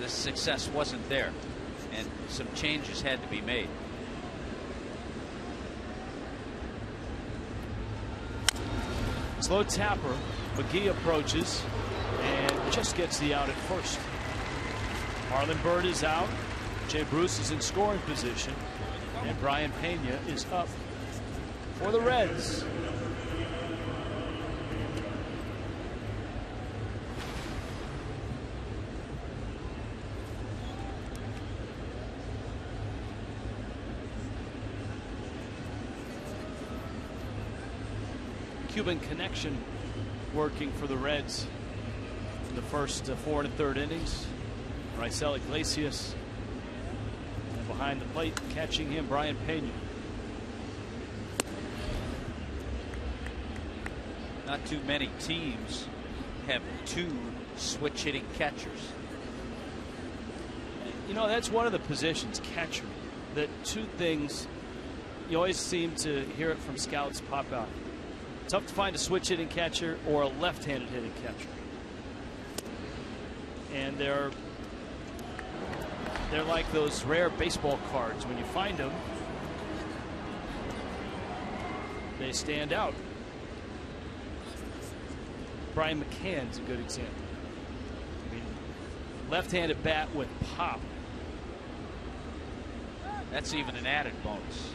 S4: the success wasn't there and some changes had to be made.
S3: Slow tapper. McGee approaches and just gets the out at first. Marlon Byrd is out. Jay Bruce is in scoring position, and Brian Pena is up for the Reds. Cuban connection working for the Reds in the first 4 1/3 innings. Raisel Iglesias, and behind the plate catching him, Brian Pena.
S4: Not too many teams have 2 switch hitting catchers.
S3: You know, that's one of the positions, catcher, that 2 things you always seem to hear it from scouts pop out. Tough to find a switch hitting catcher or a left-handed hitting catcher. And they're like those rare baseball cards. When you find them, they stand out. Brian McCann's a good example. I mean, left-handed bat with pop.
S4: That's even an added bonus.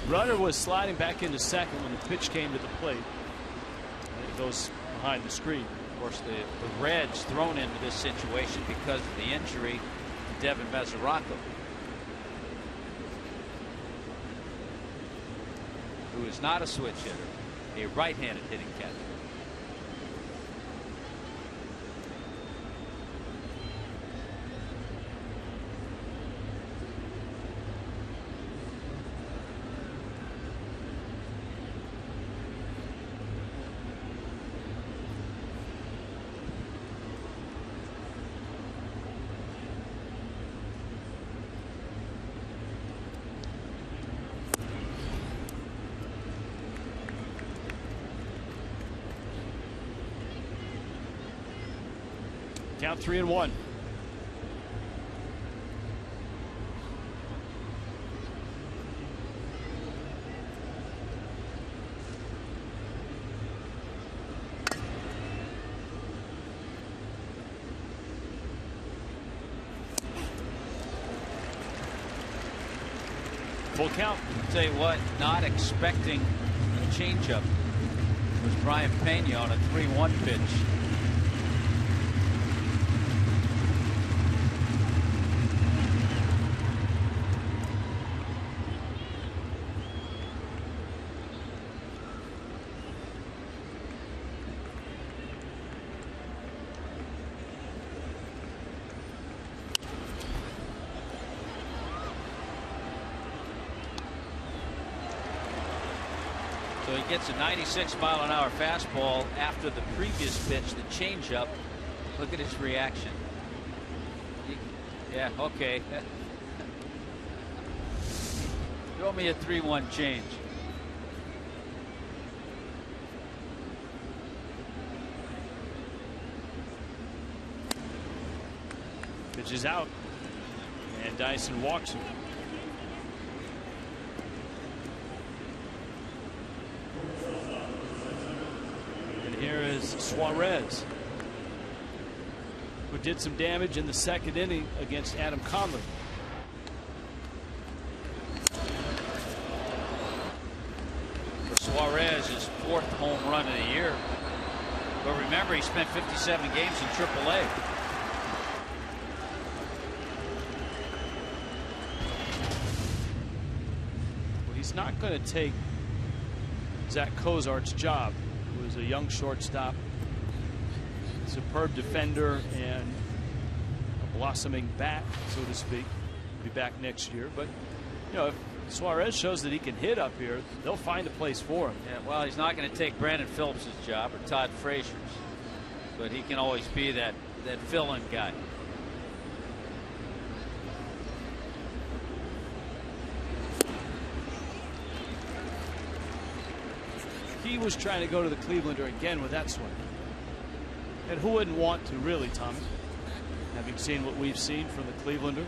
S3: Runner was sliding back into second when the pitch came to the plate. And it goes behind the screen.
S4: Of course, the Reds thrown into this situation because of the injury to Devin Mesoraco, who is not a switch hitter, a right-handed hitting catcher.
S3: Count 3-1. Full count.
S4: Tell you what, not expecting a changeup was Brian Pena on a 3-1 pitch. So he gets a 96-mile-an-hour fastball after the previous pitch, the changeup. Look at his reaction. Yeah, okay. Throw me a 3-1 change.
S3: Pitch is out, and Dyson walks him. And here is Suarez, who did some damage in the second inning against Adam Conley.
S4: For Suarez, his 4th home run of the year. But remember, he spent 57 games in AAA.
S3: He's not going to take Zach Cozart's job, who is a young shortstop, superb defender, and a blossoming bat, so to speak. He'll be back next year. But, you know, if Suarez shows that he can hit up here, they'll find a place for him.
S4: Yeah, well, he's not going to take Brandon Phillips' job or Todd Frazier's, but he can always be that fill-in guy.
S3: He was trying to go to the Clevelander again with that swing. And who wouldn't want to, really, Tommy? Having seen what we've seen from the Clevelander.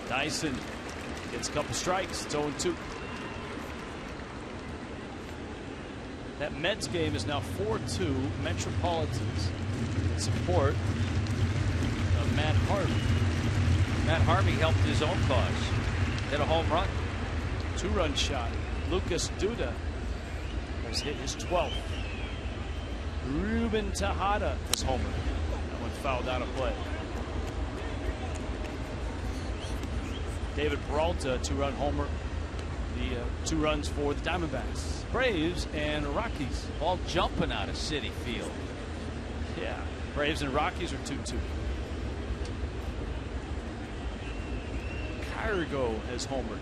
S3: Dyson gets a couple strikes. It's 0-2. That Mets game is now 4-2. Metropolitans in support of Matt Harvey.
S4: Matt Harvey helped his own cause. Hit a home run.
S3: 2-run shot. Lucas Duda has hit his 12th. Ruben Tejada has homered. That one fouled out of play. David Peralta, 2-run homer. The 2 runs for the Diamondbacks, Braves, and Rockies.
S4: Ball jumping out of Citi Field.
S3: Yeah, Braves and Rockies are 2-2. Cargo has homered.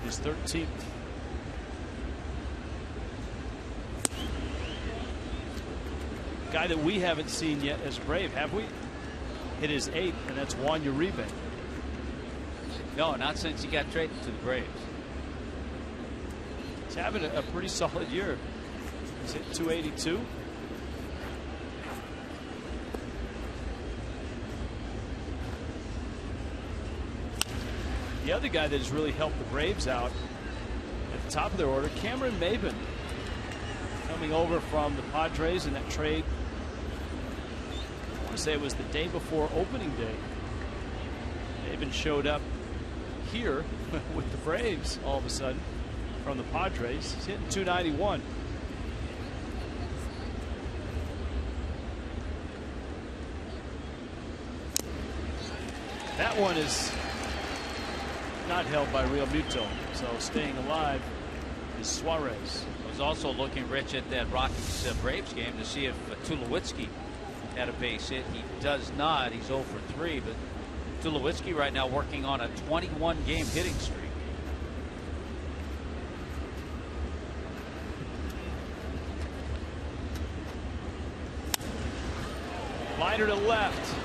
S3: His 13th. Guy that we haven't seen yet as a Brave, have we? Hit his 8th, and that's Juan Uribe.
S4: No, not since he got traded to the Braves.
S3: He's having a pretty solid year. He's hit 282. The other guy that has really helped the Braves out at the top of their order, Cameron Maybin, coming over from the Padres in that trade. I want to say it was the day before opening day. Maybin showed up here with the Braves all of a sudden from the Padres. He's hitting 291. That one is not held by Real Muto, so staying alive is Suarez.
S4: I was also looking, Rich, at that Rockies Braves game to see if Tulowitzki had a base hit. He does not. He's 0 for 3, but Tulowitzki right now working on a 21-game hitting streak.
S3: Liner to left.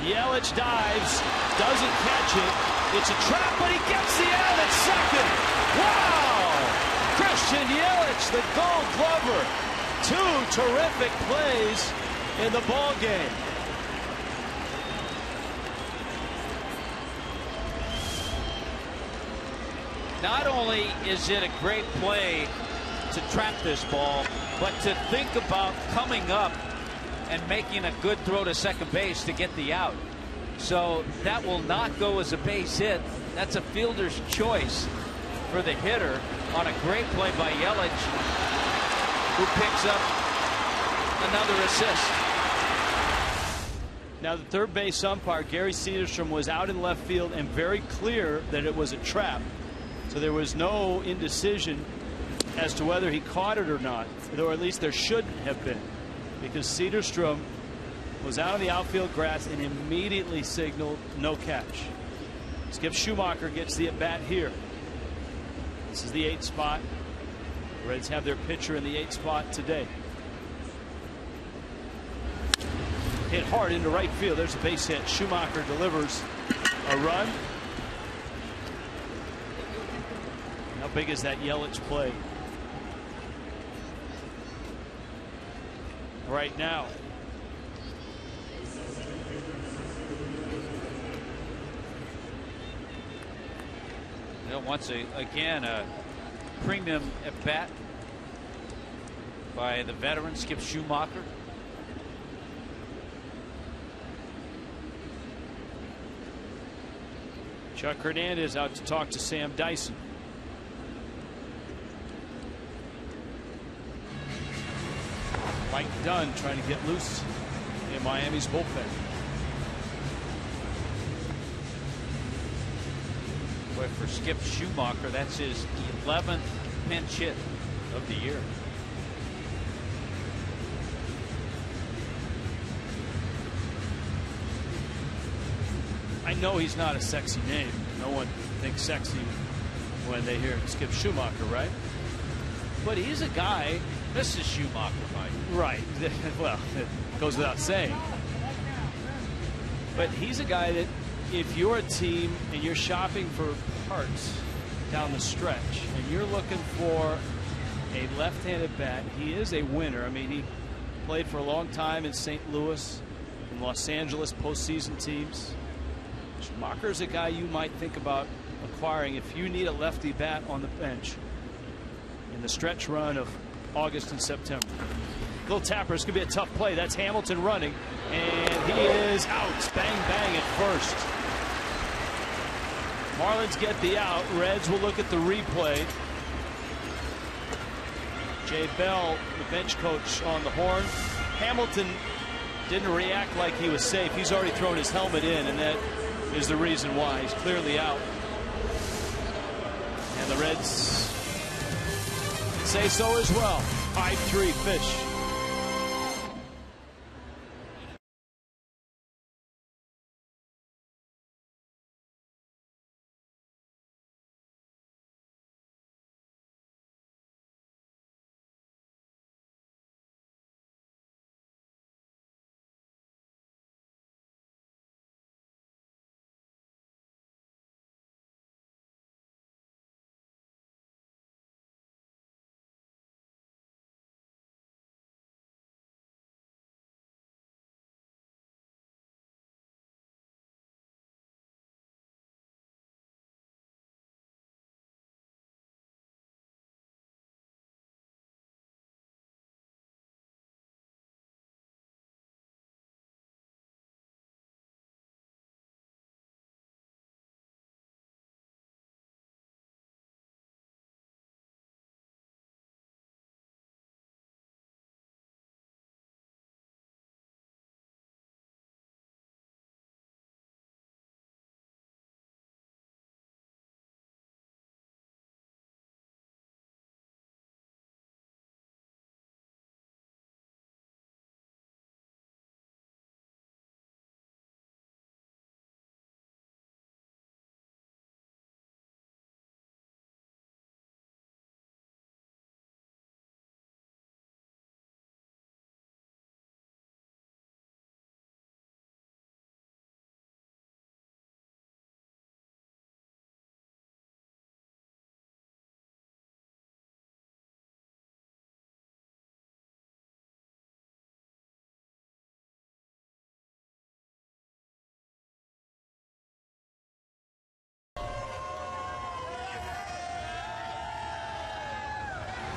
S3: Yelich dives, doesn't catch it. It's a trap, but he gets the out at second. Wow! Christian Yelich, the Gold Glover. 2 terrific plays in the ball game.
S4: Not only is it a great play to trap this ball, but to think about coming up and making a good throw to second base to get the out. So that will not go as a base hit. That's a fielder's choice for the hitter on a great play by Yelich, who picks up another assist.
S3: Now the third base umpire, Gary Cederstrom, was out in left field and very clear that it was a trap. So So there was no indecision as to whether he caught it or not, or at least there shouldn't have been, because Cederstrom was out of the outfield grass and immediately signaled no catch. Skip Schumacher gets the at bat here. This is the 8th spot. The Reds have their pitcher in the 8th spot today. Hit hard into right field. There's a base hit. Schumacher delivers a run. How big is that Yelich play right now?
S4: Once again, a premium at bat by the veteran Skip Schumacher.
S3: Chuck Hernandez out to talk to Sam Dyson. Mike Dunn trying to get loose in Miami's bullpen.
S4: Boy, for Skip Schumacher, that's his 11th pinch hit of the year.
S3: I know he's not a sexy name. No one thinks sexy when they hear Skip Schumacher, right? But he's a guy.
S4: This is Schumacher, Mike.
S3: Right. Well, it goes without saying. But he's a guy that if you're a team and you're shopping for parts down the stretch and you're looking for a left-handed bat, he is a winner. I mean, he played for a long time in St. Louis and Los Angeles postseason teams. Schumacher is a guy you might think about acquiring if you need a lefty bat on the bench in the stretch run of August and September. Little tapper. It's going to be a tough play. That's Hamilton running, and he is out. Bang, bang at first. Marlins get the out. Reds will look at the replay. Jay Bell, the bench coach, on the horn. Hamilton didn't react like he was safe. He's already thrown his helmet in, and that is the reason why. He's clearly out. And the Reds say so as well. 5-3 Fish.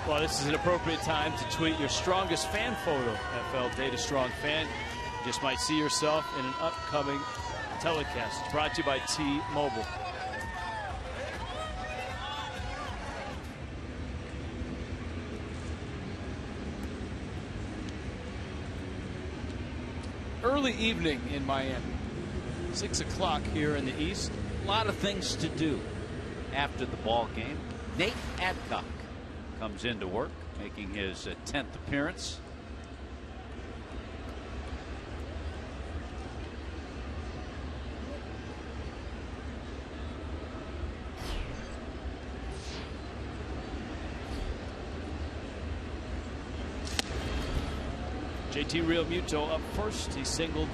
S3: Well, this is an appropriate time to tweet your strongest fan photo. FL Data Strong Fan. You just might see yourself in an upcoming telecast. It's brought to you by T-Mobile. Early evening in Miami. 6 o'clock here in the East.
S4: A lot of things to do. after the ball game. Nate Adcock comes into work, making his 10th appearance.
S3: JT Realmuto up first. He singled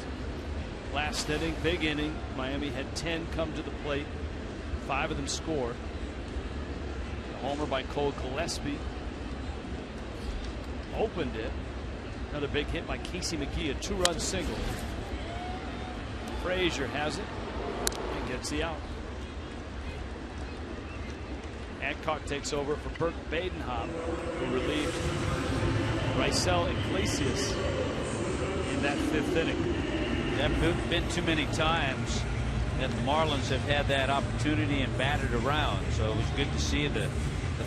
S3: last inning, big inning. Miami had 10 come to the plate. 5 of them score. A homer by Cole Gillespie opened it. Another big hit by Casey McGee, a 2-run single. Frazier has it and gets the out. Adcock takes over for Bert Badenhop, who relieved Raisel Iglesias in that 5th inning.
S4: There have been too many times that the Marlins have had that opportunity and batted around. So it was good to see the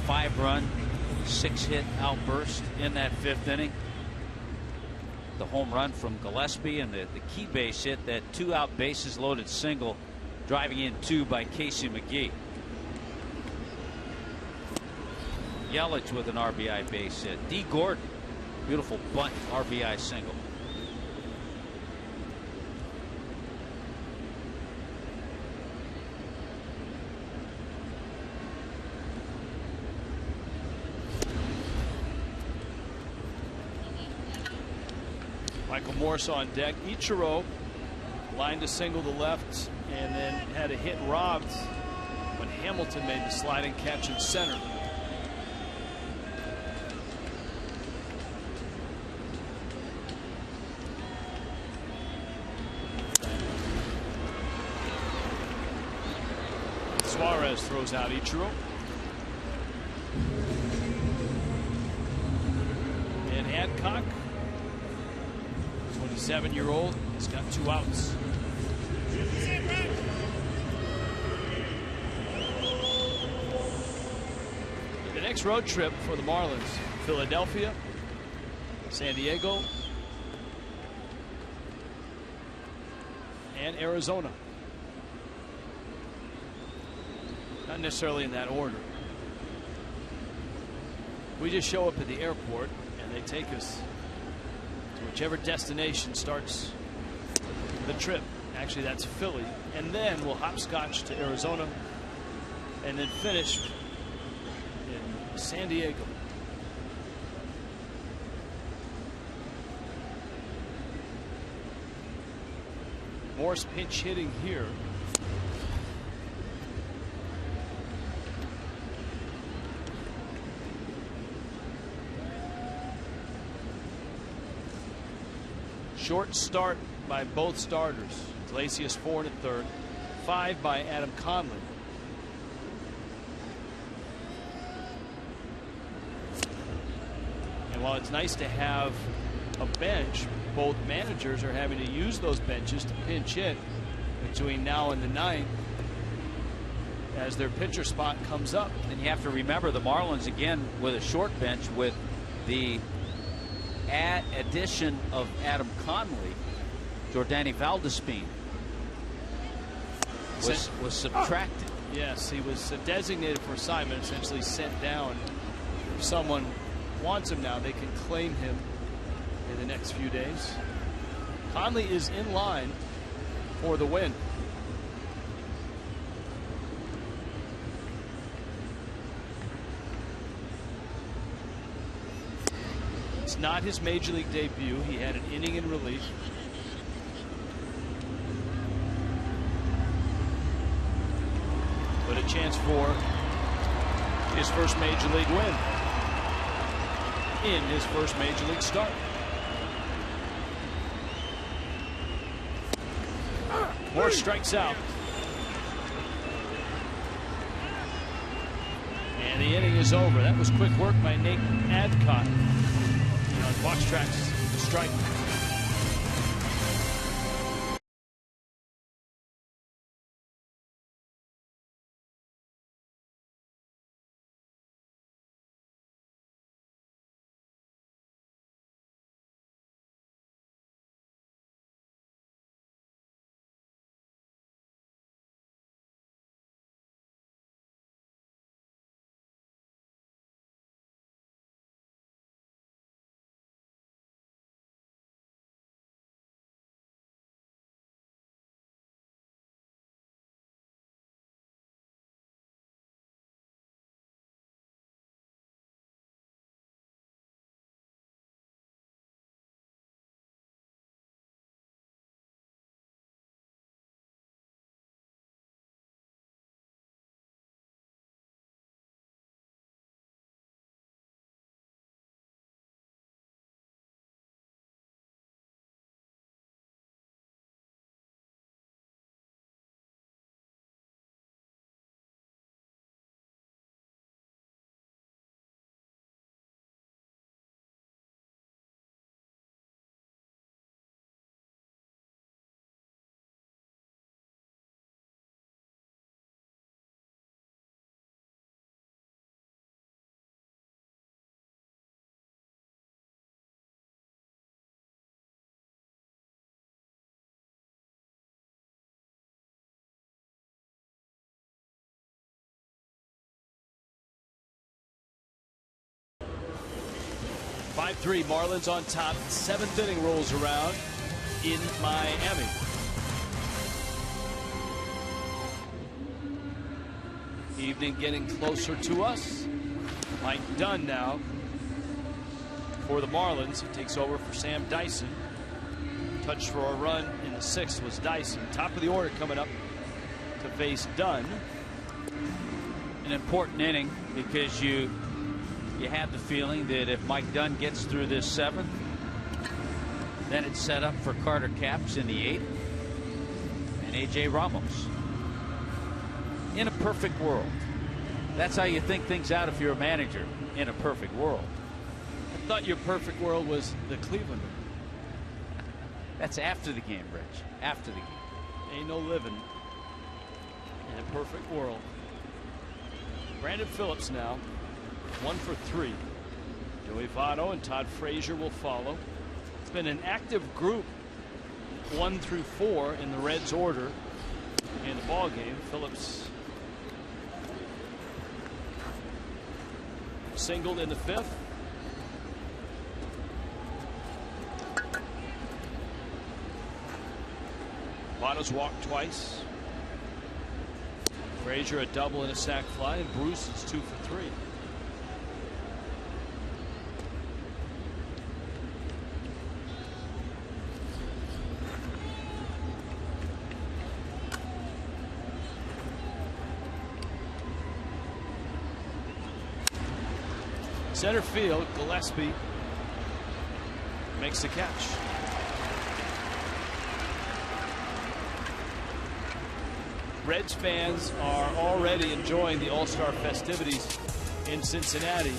S4: 5-run, 6-hit outburst in that 5th inning. The home run from Gillespie and the key base hit, that 2-out bases loaded single, driving in 2 by Casey McGee. Yelich with an RBI base hit. D. Gordon, beautiful bunt RBI single.
S3: Michael Morse on deck. Ichiro lined a single to left and then had a hit robbed when Hamilton made the sliding catch in center. Suarez throws out Ichiro. And Adcock, 27-year-old, has got 2 outs. The next road trip for the Marlins: Philadelphia, San Diego, and Arizona. Not necessarily in that order. We just show up at the airport and they take us to whichever destination starts the trip. Actually, that's Philly, and then we'll hopscotch to Arizona and then finish in San Diego. Morse pinch hitting here. Short start by both starters. Iglesias 4 1/3, 5 by Adam Conley. And while it's nice to have a bench, both managers are having to use those benches to pinch hit between now and the 9th as their pitcher spot comes up.
S4: And you have to remember the Marlins again with a short bench, with the addition of Adam Conley. Jordani Valdespin was subtracted.
S3: Yes, he was designated for assignment, essentially sent down. If someone wants him now, they can claim him in the next few days. Conley is in line for the win. It's not his major league debut. He had an inning in relief. But a chance for his first major league win in his first major league start. Morse strikes out. And the inning is over. That was quick work by Nate Adcock. On Fox Tracks, the strike. 5-3, Marlins on top. 7th inning rolls around in Miami. Evening getting closer to us. Mike Dunn now for the Marlins. He takes over for Sam Dyson. Touch for a run in the 6th was Dyson. Top of the order coming up to face Dunn.
S4: An important inning because you have the feeling that if Mike Dunn gets through this 7th, then it's set up for Carter Capps in the 8th and A.J. Ramos. In a perfect world. That's how you think things out if you're a manager in a perfect world.
S3: I thought your perfect world was the Cleveland.
S4: That's after the game, Rich. After the game.
S3: Ain't no living in a perfect world. Brandon Phillips now 1 for 3. Joey Votto and Todd Frazier will follow. It's been an active group 1 through 4 in the Reds order in the ball game. Phillips singled in the 5th. Votto's walked twice. Frazier a double and a sac fly, and Bruce is 2 for 3. Center field, Gillespie makes the catch. Reds fans are already enjoying the All-Star festivities in Cincinnati.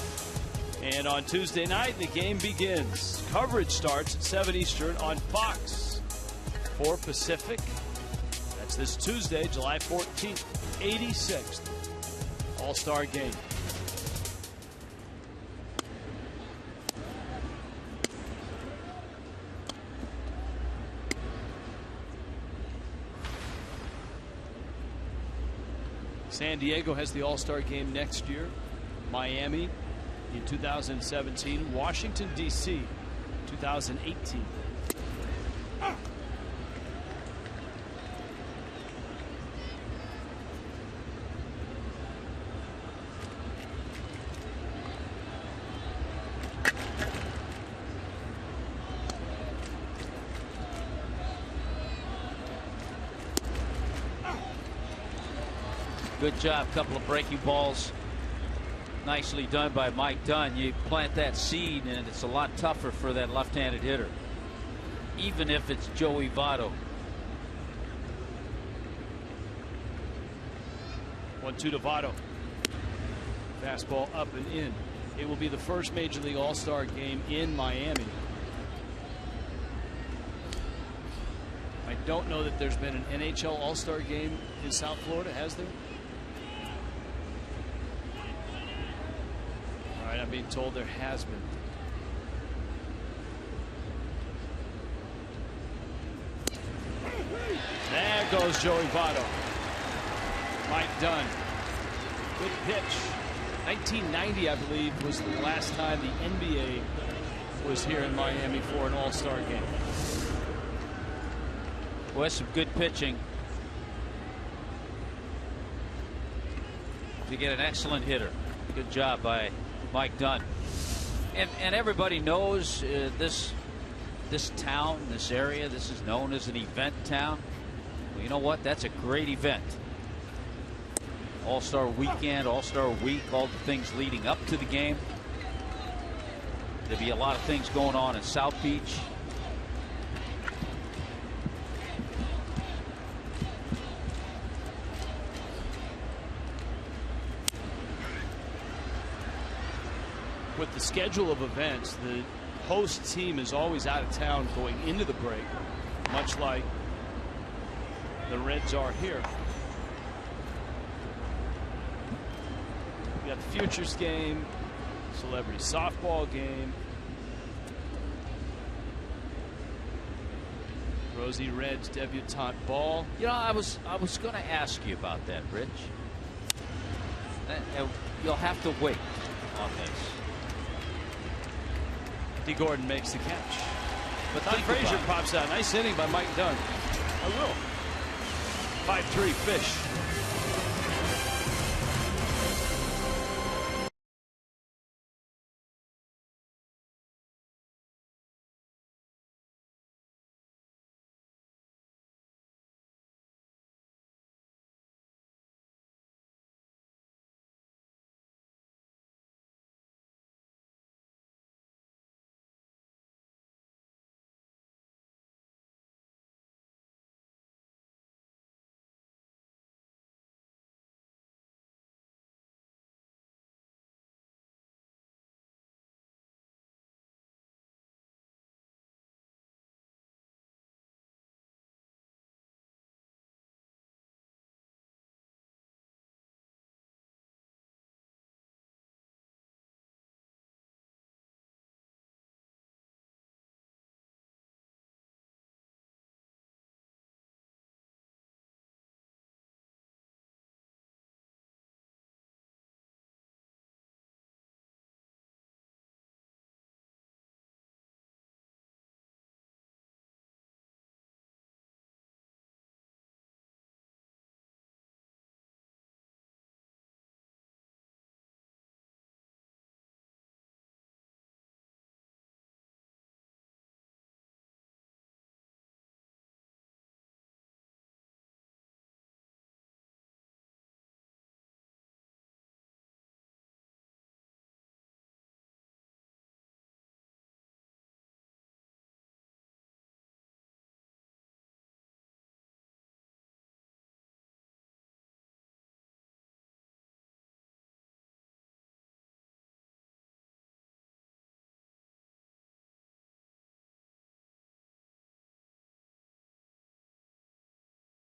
S3: And on Tuesday night, the game begins. Coverage starts at 7 Eastern on Fox. 4 Pacific. That's this Tuesday, July 14th, 86th All-Star game. San Diego has the All-Star game next year. Miami in 2017. Washington, D.C. 2018.
S4: Good job. Couple of breaking balls. Nicely done by Mike Dunn. You plant that seed, and it's a lot tougher for that left-handed hitter, even if it's Joey Votto.
S3: 1-2 to Votto. Fastball up and in. It will be the first Major League All-Star game in Miami. I don't know that there's been an NHL All-Star game in South Florida, has there? All right, I'm being told there has been. There goes Joey Votto. Mike Dunn. Good pitch. 1990, I believe, was the last time the NBA was here in Miami for an All-Star game.
S4: Well, that's some good pitching to get an excellent hitter. Good job by Mike Dunn. And everybody knows this town, this area, this is known as an event town. Well, you know what? That's a great event. All-Star weekend, All-Star week, all the things leading up to the game. There'll be a lot of things going on in South Beach.
S3: With the schedule of events, the host team is always out of town going into the break, much like the Reds are here. We got the Futures game, celebrity softball game, Rosie Reds debutante ball.
S4: You know, I was going to ask you about that, Rich. You'll have to wait on this.
S3: D. Gordon makes the catch. But Todd Frazier pops out. Nice inning by Mike Dunn. I will. 5-3 Fish.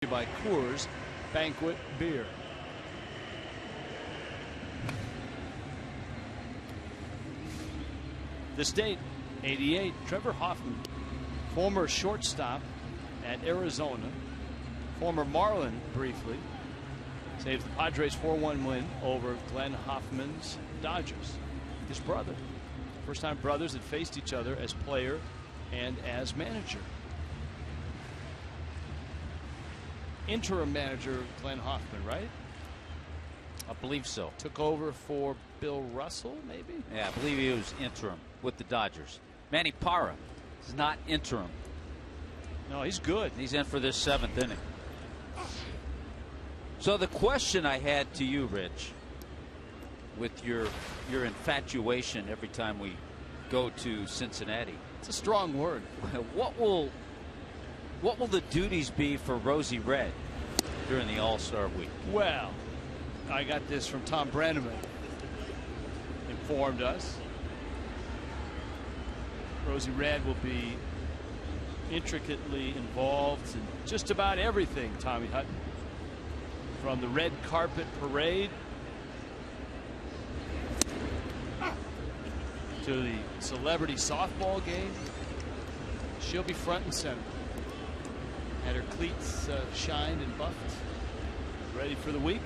S3: By Coors Banquet Beer. This date, '88, Trevor Hoffman, former shortstop at Arizona, former Marlin briefly, saves the Padres 4-1 win over Glenn Hoffman's Dodgers. His brother. First time brothers had faced each other as player and as manager. Interim manager Glenn Hoffman, right?
S4: I believe so.
S3: Took over for Bill Russell, maybe?
S4: Yeah, I believe he was interim with the Dodgers. Manny Parra is not interim.
S3: No, he's good.
S4: He's in for this 7th inning. So the question I had to you, Rich, with your infatuation every time we go to Cincinnati.
S3: It's a strong word.
S4: What will the duties be for Rosie Red during the All-Star week?
S3: Well, I got this from Tom Brannaman. Informed us. Rosie Red will be intricately involved in just about everything, Tommy Hutton. From the red carpet parade to the celebrity softball game. She'll be front and center. Had her cleats shined and buffed. Ready for the week.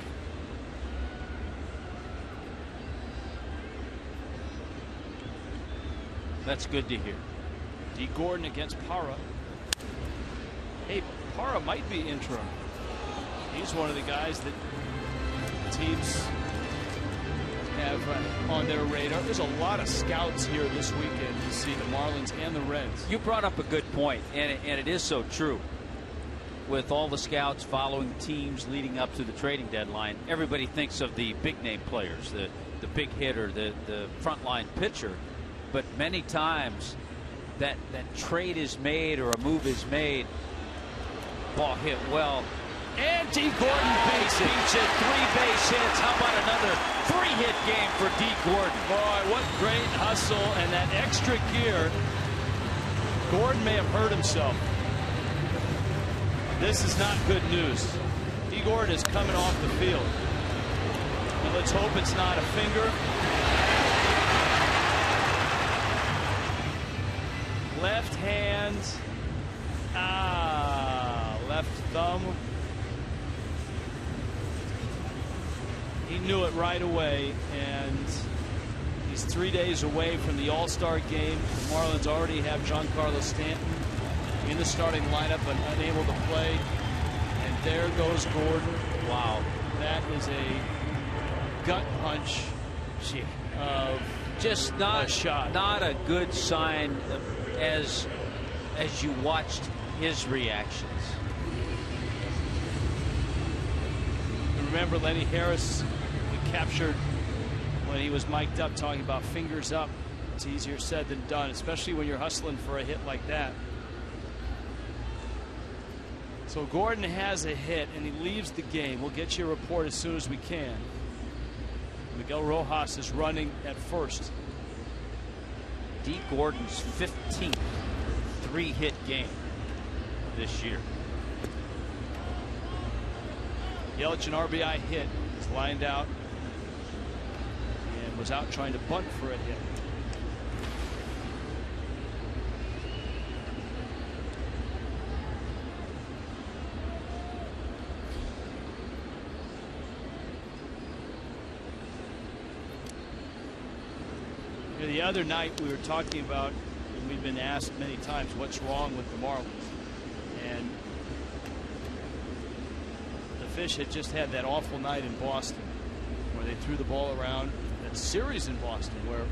S4: That's good to hear.
S3: D. Gordon against Parra. Hey, Parra might be interim. He's one of the guys that teams have on their radar. There's a lot of scouts here this weekend to see the Marlins and the Reds.
S4: You brought up a good point, and it is so true. With all the scouts following teams leading up to the trading deadline, everybody thinks of the big name players, the big hitter, the frontline pitcher. But many times that trade is made or a move is made, ball hit well.
S3: And D. Gordon beats it.
S4: 3 base hits. How about another 3-hit game for D. Gordon?
S3: Boy, what great hustle and that extra gear. Gordon may have hurt himself. This is not good news. D. Gordon is coming off the field. And let's hope it's not a finger. Left hand. Left thumb. He knew it right away, and He's 3 days away from the All-Star game. The Marlins already have Giancarlo Stanton in the starting lineup but unable to play. And there goes Gordon. Wow, that is a gut punch.
S4: Just not a good sign as you watched his reactions.
S3: Remember Lenny Harris, we captured when he was mic'd up talking about fingers up. It's easier said than done, especially when you're hustling for a hit like that. So Gordon has a hit and he leaves the game. We'll get you a report as soon as we can. Miguel Rojas is running at first.
S4: D. Gordon's 15th 3-hit game this year.
S3: Yelich, an RBI hit, is lined out and was out trying to bunt for a hit. The other night we were talking about, and we've been asked many times, what's wrong with the Marlins? And the Fish had just had that awful night in Boston where they threw the ball around. That series in Boston where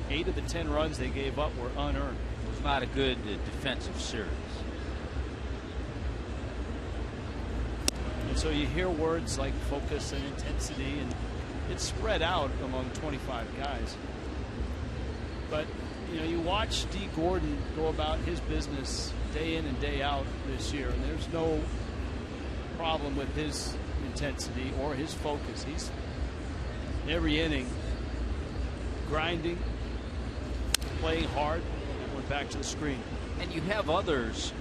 S3: 8 of the 10 runs they gave up were unearned.
S4: It was not a good defensive series.
S3: And so you hear words like focus and intensity, and it's spread out among 25 guys. But you know, you watch D. Gordon go about his business day in and day out this year, and there's no problem with his intensity or his focus. He's every inning grinding, playing hard. Went back to the screen.
S4: And you have others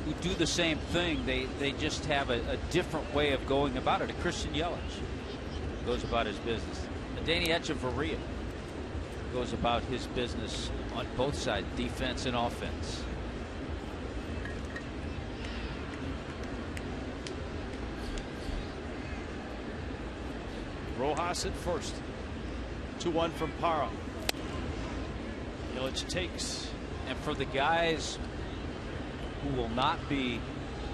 S4: who do the same thing. They just have a different way of going about it. A Christian Yelich goes about his business. A Danny Echeverria goes about his business on both sides, defense and offense.
S3: Rojas at first. 2-1 from Parra. Yelich takes.
S4: And for the guys who will not be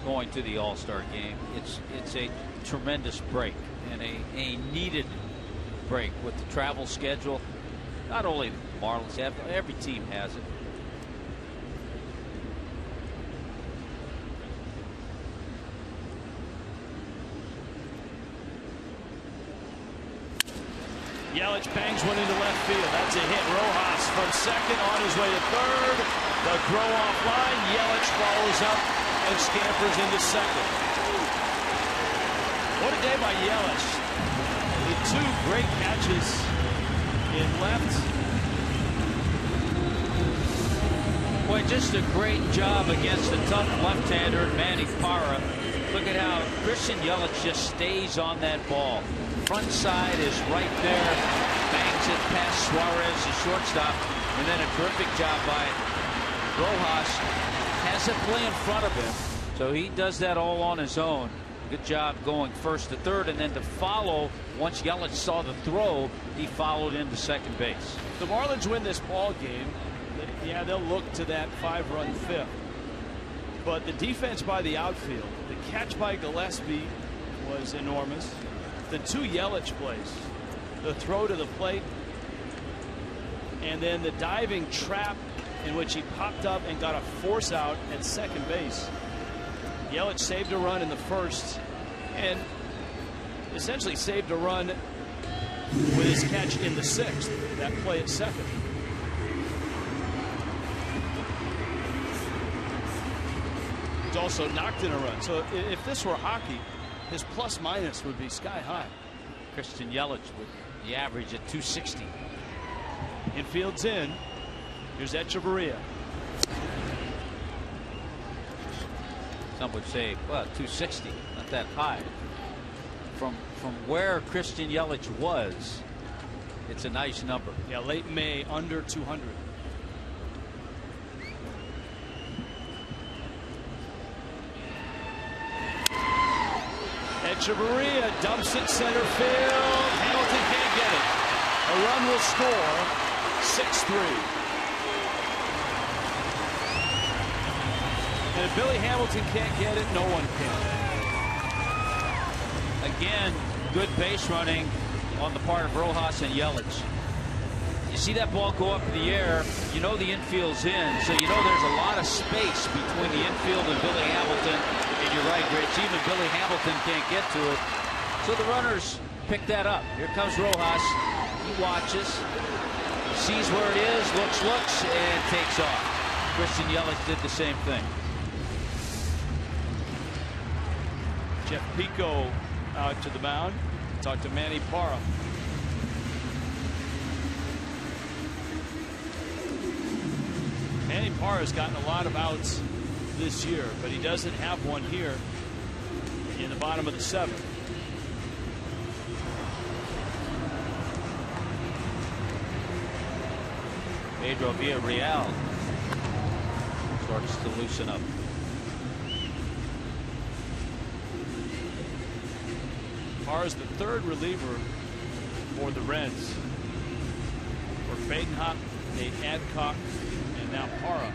S4: going to the All-Star game, it's a tremendous break and a needed break with the travel schedule. Not only the Marlins have, every team has it.
S3: Yelich bangs one into left field. That's a hit. Rojas from second on his way to third. The throw off line. Yelich follows up and scampers into second. What a day by Yelich. With 2 great catches in left.
S4: Boy, just a great job against the tough left-hander Manny Parra. Look at how Christian Yelich just stays on that ball. Front side is right there. Bangs it past Suarez, the shortstop. And then a terrific job by Rojas. Has it play in front of him. So he does that all on his own. Good job going first to third, and then to follow. Once Yelich saw the throw, he followed into second base.
S3: The Marlins win this ball game. Yeah, they'll look to that 5-run fifth. But the defense by the outfield, the catch by Gillespie was enormous. The 2 Yelich plays, the throw to the plate, and then the diving trap in which he popped up and got a force out at second base. Yelich saved a run in the first and essentially saved a run with his catch in the 6th. That play at second. He's also knocked in a run. So if this were hockey, his plus minus would be sky high.
S4: Christian Yelich with the average at 260.
S3: Infield's in. Here's Echeverria.
S4: Some would say, well, 260, not that high. From where Christian Yelich was, it's a nice number.
S3: Yeah, late May, under 200. Echeverria dumps it center field. Hamilton can't get it. A A run will score. 6-3. And if Billy Hamilton can't get it, no one can.
S4: Again, good base running on the part of Rojas and Yelich. You see that ball go up in the air, you know the infield's in, so you know there's a lot of space between the infield and Billy Hamilton. And you're right, Rich, even Billy Hamilton can't get to it. So the runners pick that up. Here comes Rojas. He watches, sees where it is, looks, and takes off. Christian Yelich did the same thing.
S3: Jeff Pico out to the mound. Talk to Manny Parra. Manny Parra has gotten a lot of outs this year, but he doesn't have one here in the bottom of the seventh.
S4: Pedro Villarreal starts to loosen up.
S3: Parra is the third reliever for the Reds. For Badenhop, Nate Adcock, and now Parra.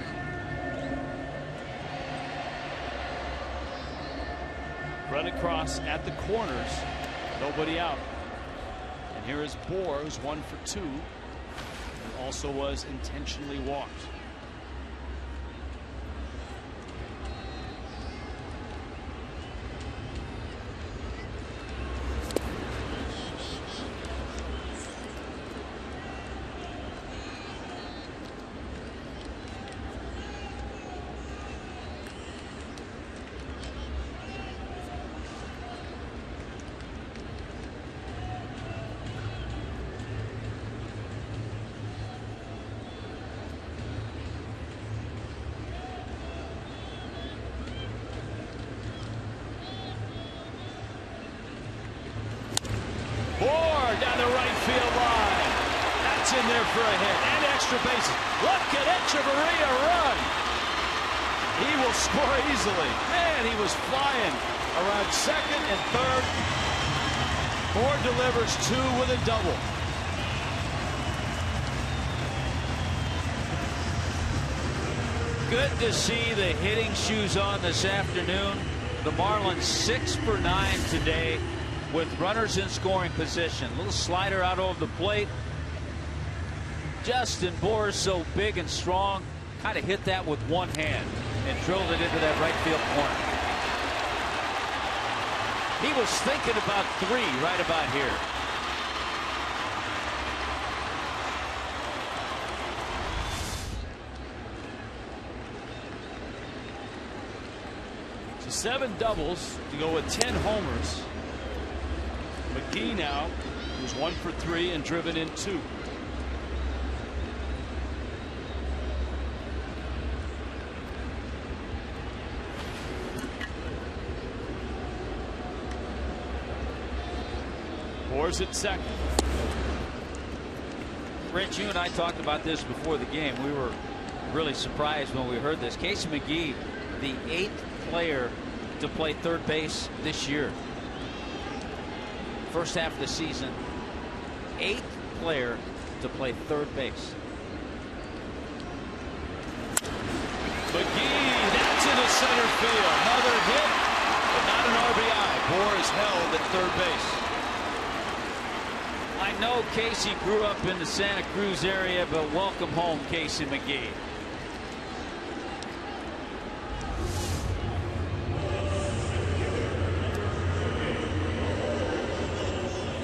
S3: Run across at the corners, nobody out. And here is Bohr, who's 1 for 2, and also was intentionally walked. Down the right field line. That's in there for a hit and extra bases. Look at Echeverria run. He will score easily. Man, he was flying around second and third. Ford delivers 2 with a double.
S4: Good to see the hitting shoes on this afternoon. The Marlins 6 for 9 today, with runners in scoring position. A little slider out over the plate. Justin Bohr is so big and strong, kind of hit that with one hand and drilled it into that right field corner. He was thinking about 3 right about here.
S3: So 7 doubles to go with 10 homers. McGee now, who's 1 for 3 and driven in 2. Bohr's at second.
S4: Rich, you and I talked about this before the game. We were really surprised when we heard this. Casey McGee, the 8th player to play third base this year. First half of the season, 8th player to play third base.
S3: McGee, that's into center field. Another hit, but not an RBI. Bohr is held at third base.
S4: I know Casey grew up in the Santa Cruz area, but welcome home, Casey McGee.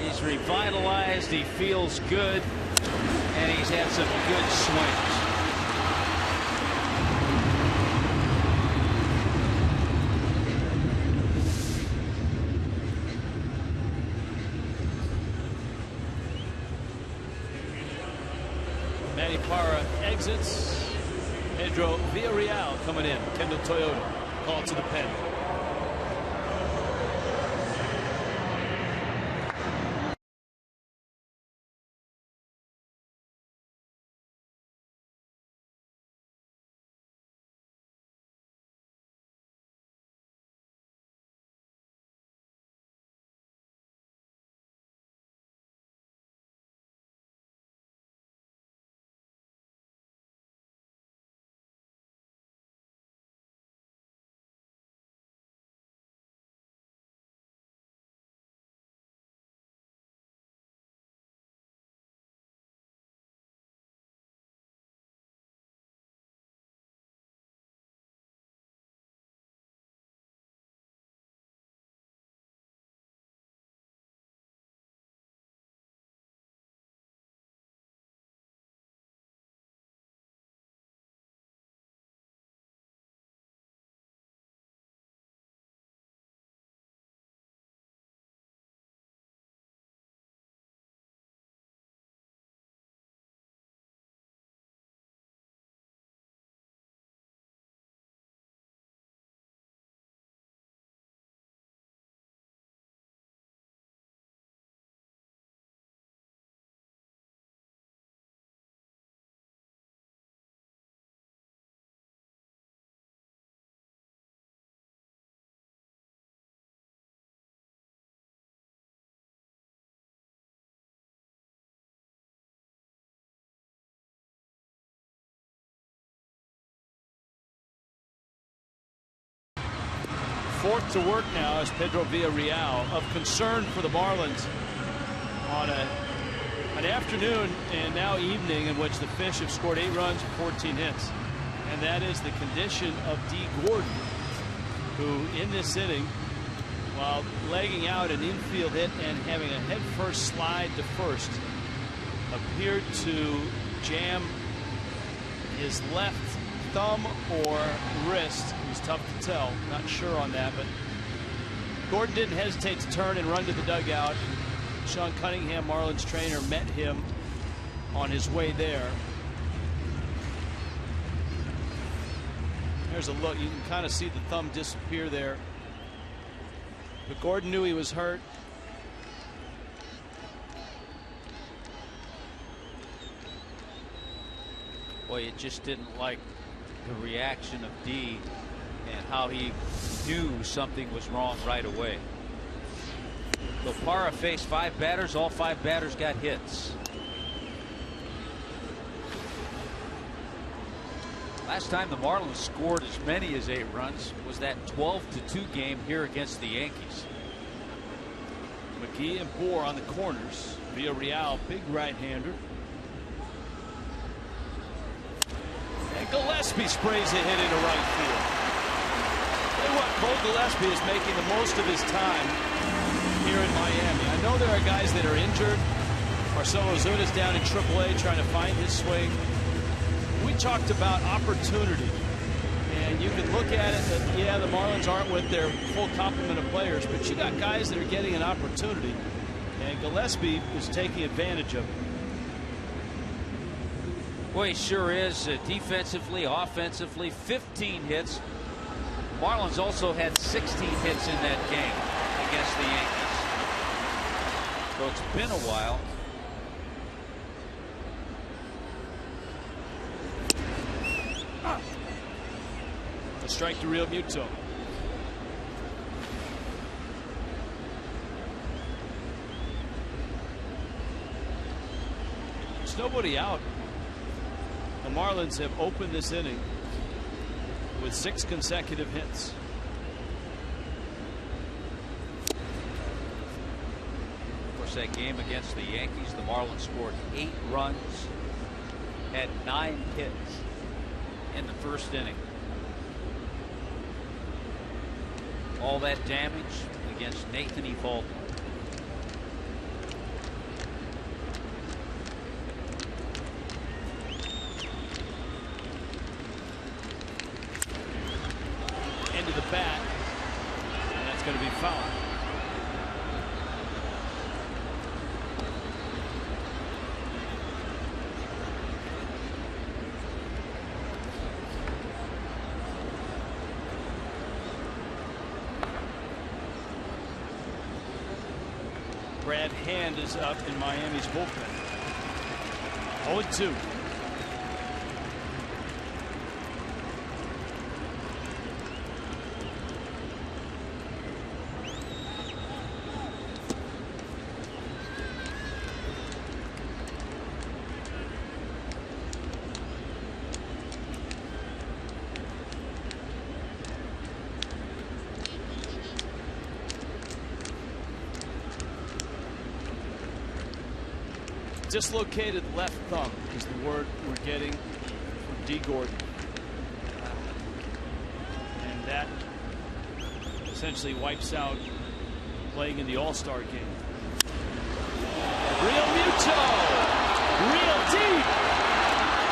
S4: He's revitalized, he feels good, and he's had some good swings.
S3: Manny Parra exits. Pedro Villarreal coming in. Kendall Toyota called to the pen. fourth to work now as Pedro Villarreal. Of concern for the Marlins on an afternoon and now evening in which the Fish have scored 8 runs and 14 hits. And that is the condition of D. Gordon, who in this inning, while legging out an infield hit and having a head-first slide to first, appeared to jam his left thumb or wrist. It was tough to tell. Not sure on that, but Gordon didn't hesitate to turn and run to the dugout. Sean Cunningham, Marlins trainer, met him on his way there. There's a look. You can kind of see the thumb disappear there. But Gordon knew he was hurt.
S4: Boy, it just didn't like the reaction of D and how he knew something was wrong right away. So Parra faced 5 batters. All 5 batters got hits. Last time the Marlins scored as many as 8 runs was that 12-2 game here against the Yankees.
S3: McGee and Bohr on the corners. Villarreal, big right-hander. And Gillespie sprays a hit into right field. Tell you what, Cole Gillespie is making the most of his time here in Miami. I know there are guys that are injured. Marcell Ozuna's down in AAA trying to find his swing. We talked about opportunity, and you can look at it that, yeah, the Marlins aren't with their full complement of players, but you got guys that are getting an opportunity, and Gillespie is taking advantage of it.
S4: Boy, he sure is. Defensively, offensively, 15 hits. Marlins also had 16 hits in that game against the Yankees. So it's been a while.
S3: A strike to Real Muto. There's nobody out. The Marlins have opened this inning with 6 consecutive hits.
S4: Of course, that game against the Yankees, the Marlins scored 8 runs, had 9 hits in the first inning. All that damage against Nathan Eovaldi.
S3: Into the bat, and that's going to be foul. Brad Hand is up in Miami's bullpen. 0-2. Dislocated left thumb is the word we're getting from D. Gordon. And that essentially wipes out playing in the All-Star game. Real Muto! Real deep!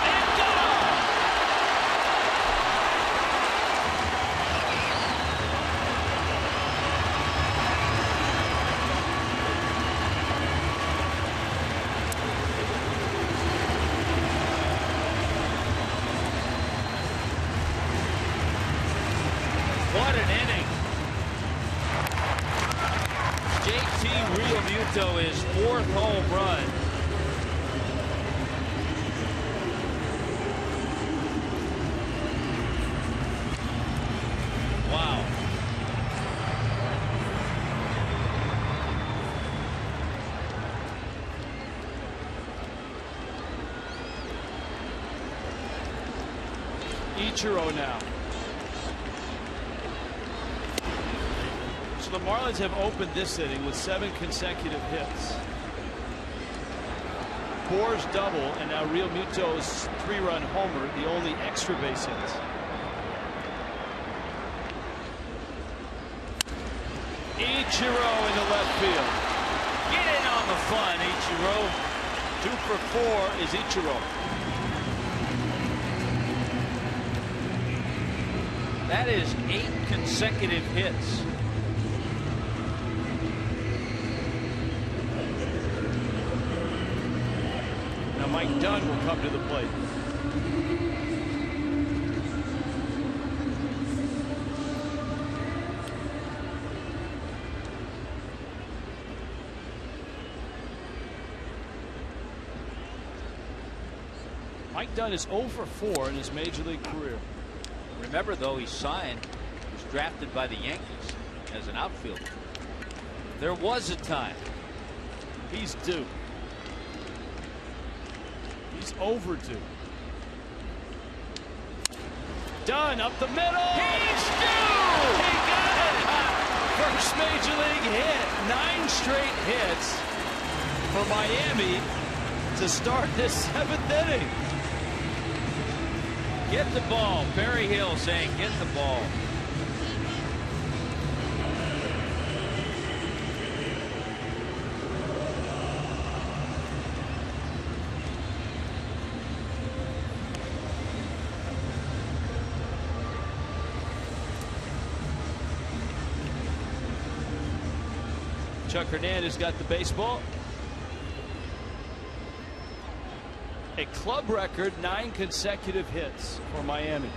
S3: And gone!
S4: What an inning. JT Realmuto is 4th home run. Wow.
S3: Ichiro now. the Marlins have opened this inning with 7 consecutive hits. Bour's double, and now Real Muto's 3-run homer, the only extra base hits. Ichiro in the left field. Get in on the fun, Ichiro. 2 for 4 is Ichiro.
S4: That is 8 consecutive hits.
S3: Now Mike Dunn will come to the plate. Mike Dunn is 0 for 4 in his major league career.
S4: Remember, though, he was drafted by the Yankees as an outfielder. There was a time.
S3: He's due. He's overdue. Dunn up the middle.
S4: He's due.
S3: He got it. First major league hit. 9 straight hits for Miami to start this 7th inning.
S4: Get the ball. Barry Hill saying, get the ball.
S3: Chuck Hernandez got the baseball. A club record 9 consecutive hits for Miami.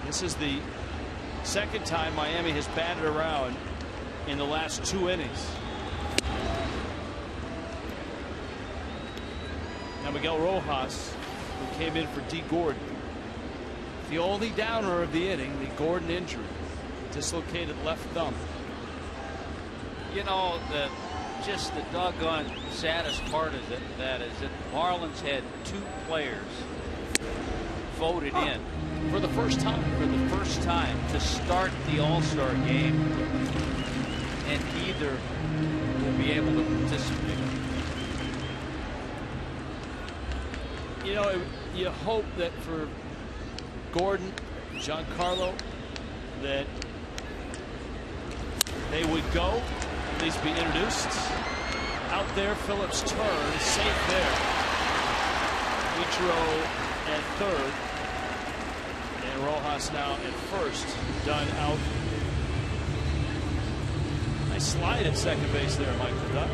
S3: This is the second time Miami has batted around in the last 2 innings. Now Miguel Rojas, who came in for D. Gordon. The only downer of the inning, the Gordon injury. Dislocated left thumb.
S4: You know, just the doggone saddest part of that is that the Marlins had 2 players voted in
S3: for the first time.
S4: To start the All-Star game, and neither will be able to participate.
S3: You know, you hope that for Gordon, Giancarlo, that they would go. At least be introduced. Out there, Phillips turn, safe there. Ichiro at third, and Rojas now at first. Dunn out. Nice slide at second base there, Michael Dunn.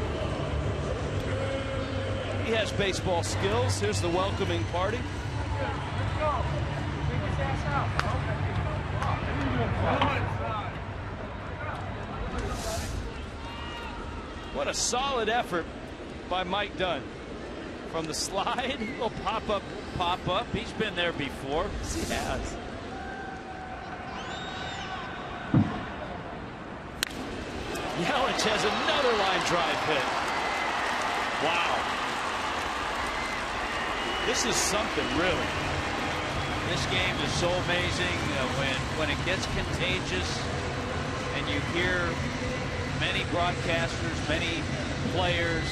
S3: He has baseball skills. Here's the welcoming party. What a solid effort by Mike Dunn. From the slide, little pop up.
S4: He's been there before.
S3: Yes, he has. Yelich has another line drive hit. Wow. This is something, really.
S4: This game is so amazing when it gets contagious, and you hear many broadcasters, many players,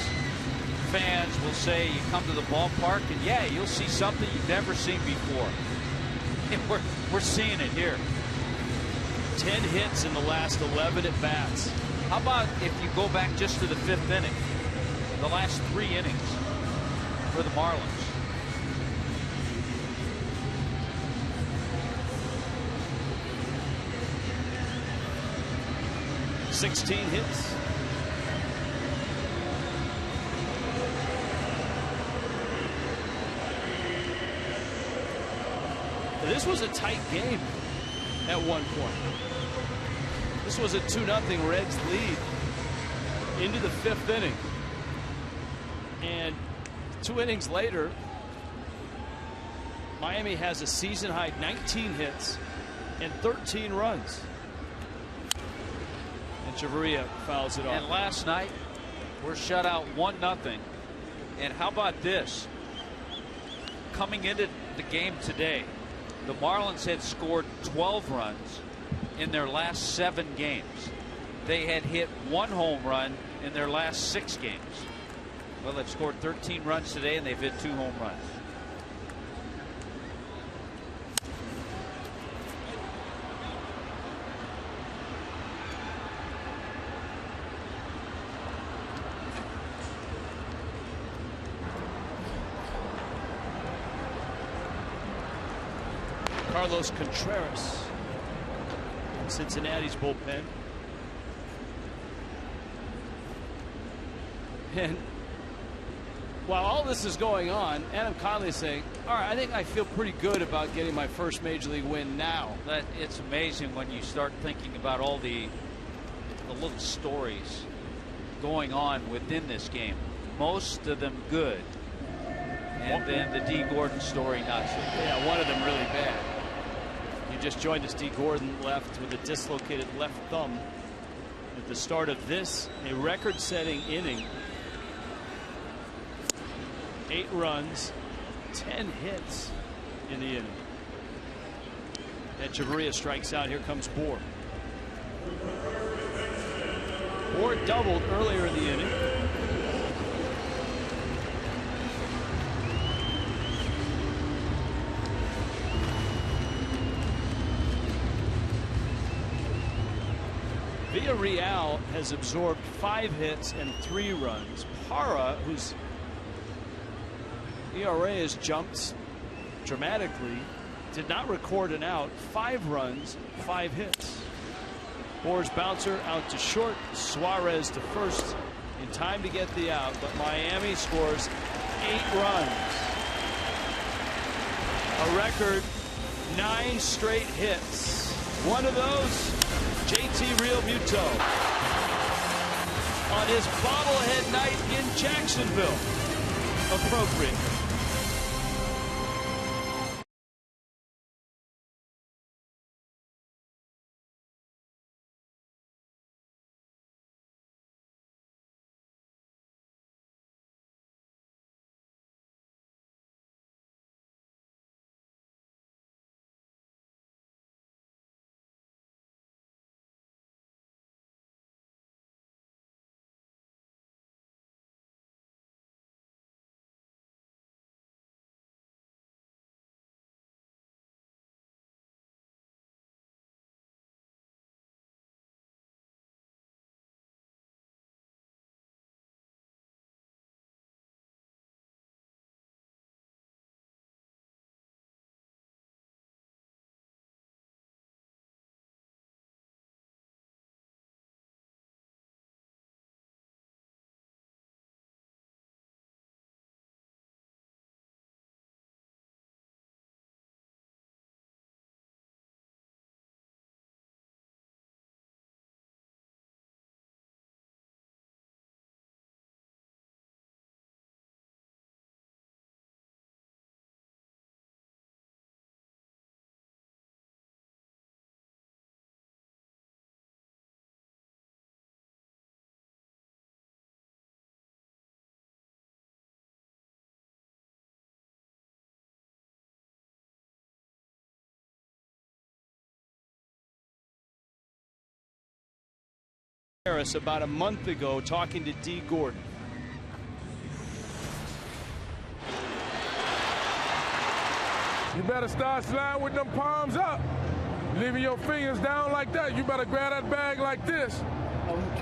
S4: fans will say you come to the ballpark and yeah, you'll see something you've never seen before. And we're seeing it here.
S3: 10 hits in the last 11 at bats.
S4: How about if you go back just to the 5th inning, the last 3 innings for the Marlins?
S3: 16 hits. This was a tight game at one point. This was a 2-0 Reds lead into the 5th inning. And 2 innings later, Miami has a season high 19 hits and 13 runs. Chavarria fouls it off.
S4: And last night, we're shut out 1-0. And how about this? Coming into the game today, The Marlins had scored 12 runs in their last 7 games. They had hit 1 home run in their last 6 games. Well, they've scored 13 runs today, and they've hit 2 home runs.
S3: Carlos Contreras, Cincinnati's bullpen. And while all this is going on, Adam Conley is saying, all right, I think I feel pretty good about getting my first major league win now.
S4: It's amazing when you start thinking about all the little stories going on within this game. Most of them good. And then the D. Gordon story not so good.
S3: Yeah, one of them really bad. You just joined us. D. Gordon left with a dislocated left thumb at the start of this, a record-setting inning. 8 runs, 10 hits in the inning. Echeverria strikes out. Here comes Bohr. Bohr doubled earlier in the inning. Villarreal has absorbed 5 hits and 3 runs. Parra, whose ERA has jumped dramatically, did not record an out. 5 runs, 5 hits. Bohr's bouncer out to short. Suarez to first in time to get the out, but Miami scores 8 runs. A record 9 straight hits. One of those, JT Realmuto on his bobblehead night in Jacksonville. Appropriate. About a month ago, talking to D. Gordon.
S6: You better start sliding with them palms up. Leaving your fingers down like that. You better grab that bag like this.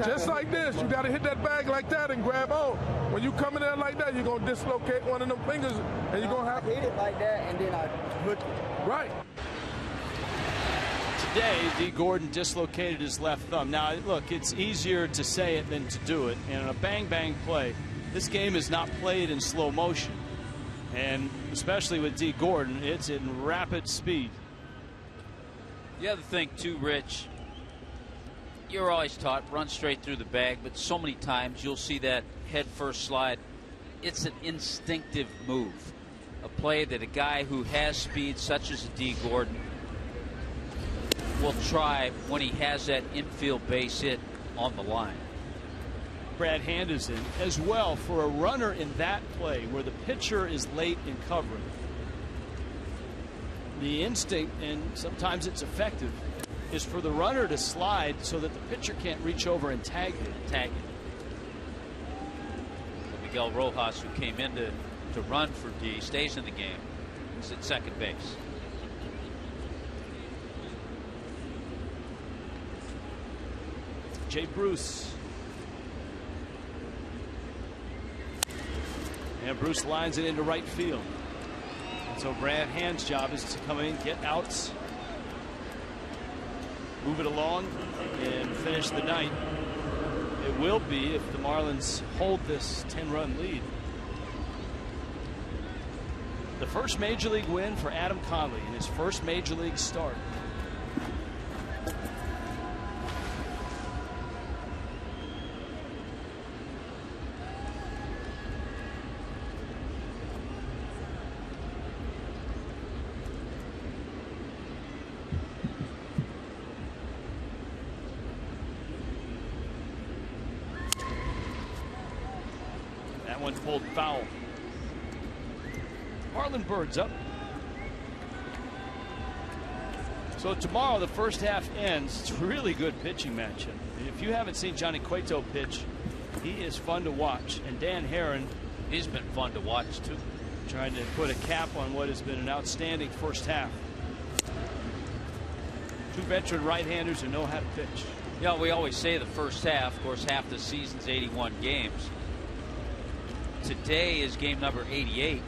S6: Just like this. You got to hit that bag like that and grab on. When you come in there like that, you're going to dislocate one of them fingers, and you're going to have to
S8: hit it like that, and then I put it.
S6: Right.
S3: Today, D. Gordon dislocated his left thumb. Now, look, it's easier to say it than to do it. And in a bang-bang play, this game is not played in slow motion. And especially with D. Gordon, it's in rapid speed.
S4: The other thing, too, Rich, you're always taught run straight through the bag, but so many times you'll see that head-first slide. It's an instinctive move. A play that a guy who has speed, such as D. Gordon, will try when he has that infield base hit on the line.
S3: Brad Hand is in as well for a runner in that play where the pitcher is late in covering. the instinct, and sometimes it's effective, is for the runner to slide so that the pitcher can't reach over and tag him.
S4: Miguel Rojas, who came in to run for D, stays in the game. He's at second base.
S3: Jay Bruce. And Bruce lines it into right field. So Brad Hand's job is to come in, get outs, move it along, and finish the night. It will be if the Marlins hold this 10-run lead. The first major league win for Adam Conley in his first major league start. Pulled foul. Marlon Bird's up. So tomorrow the first half ends. It's a really good pitching matchup. If you haven't seen Johnny Cueto pitch, he is fun to watch. And Dan Herron,
S4: he's been fun to watch too.
S3: Trying to put a cap on what has been an outstanding first half. Two veteran right-handers who know how to pitch.
S4: Yeah, we always say the first half. Of course, half the season's 81 games. Today is game number 88.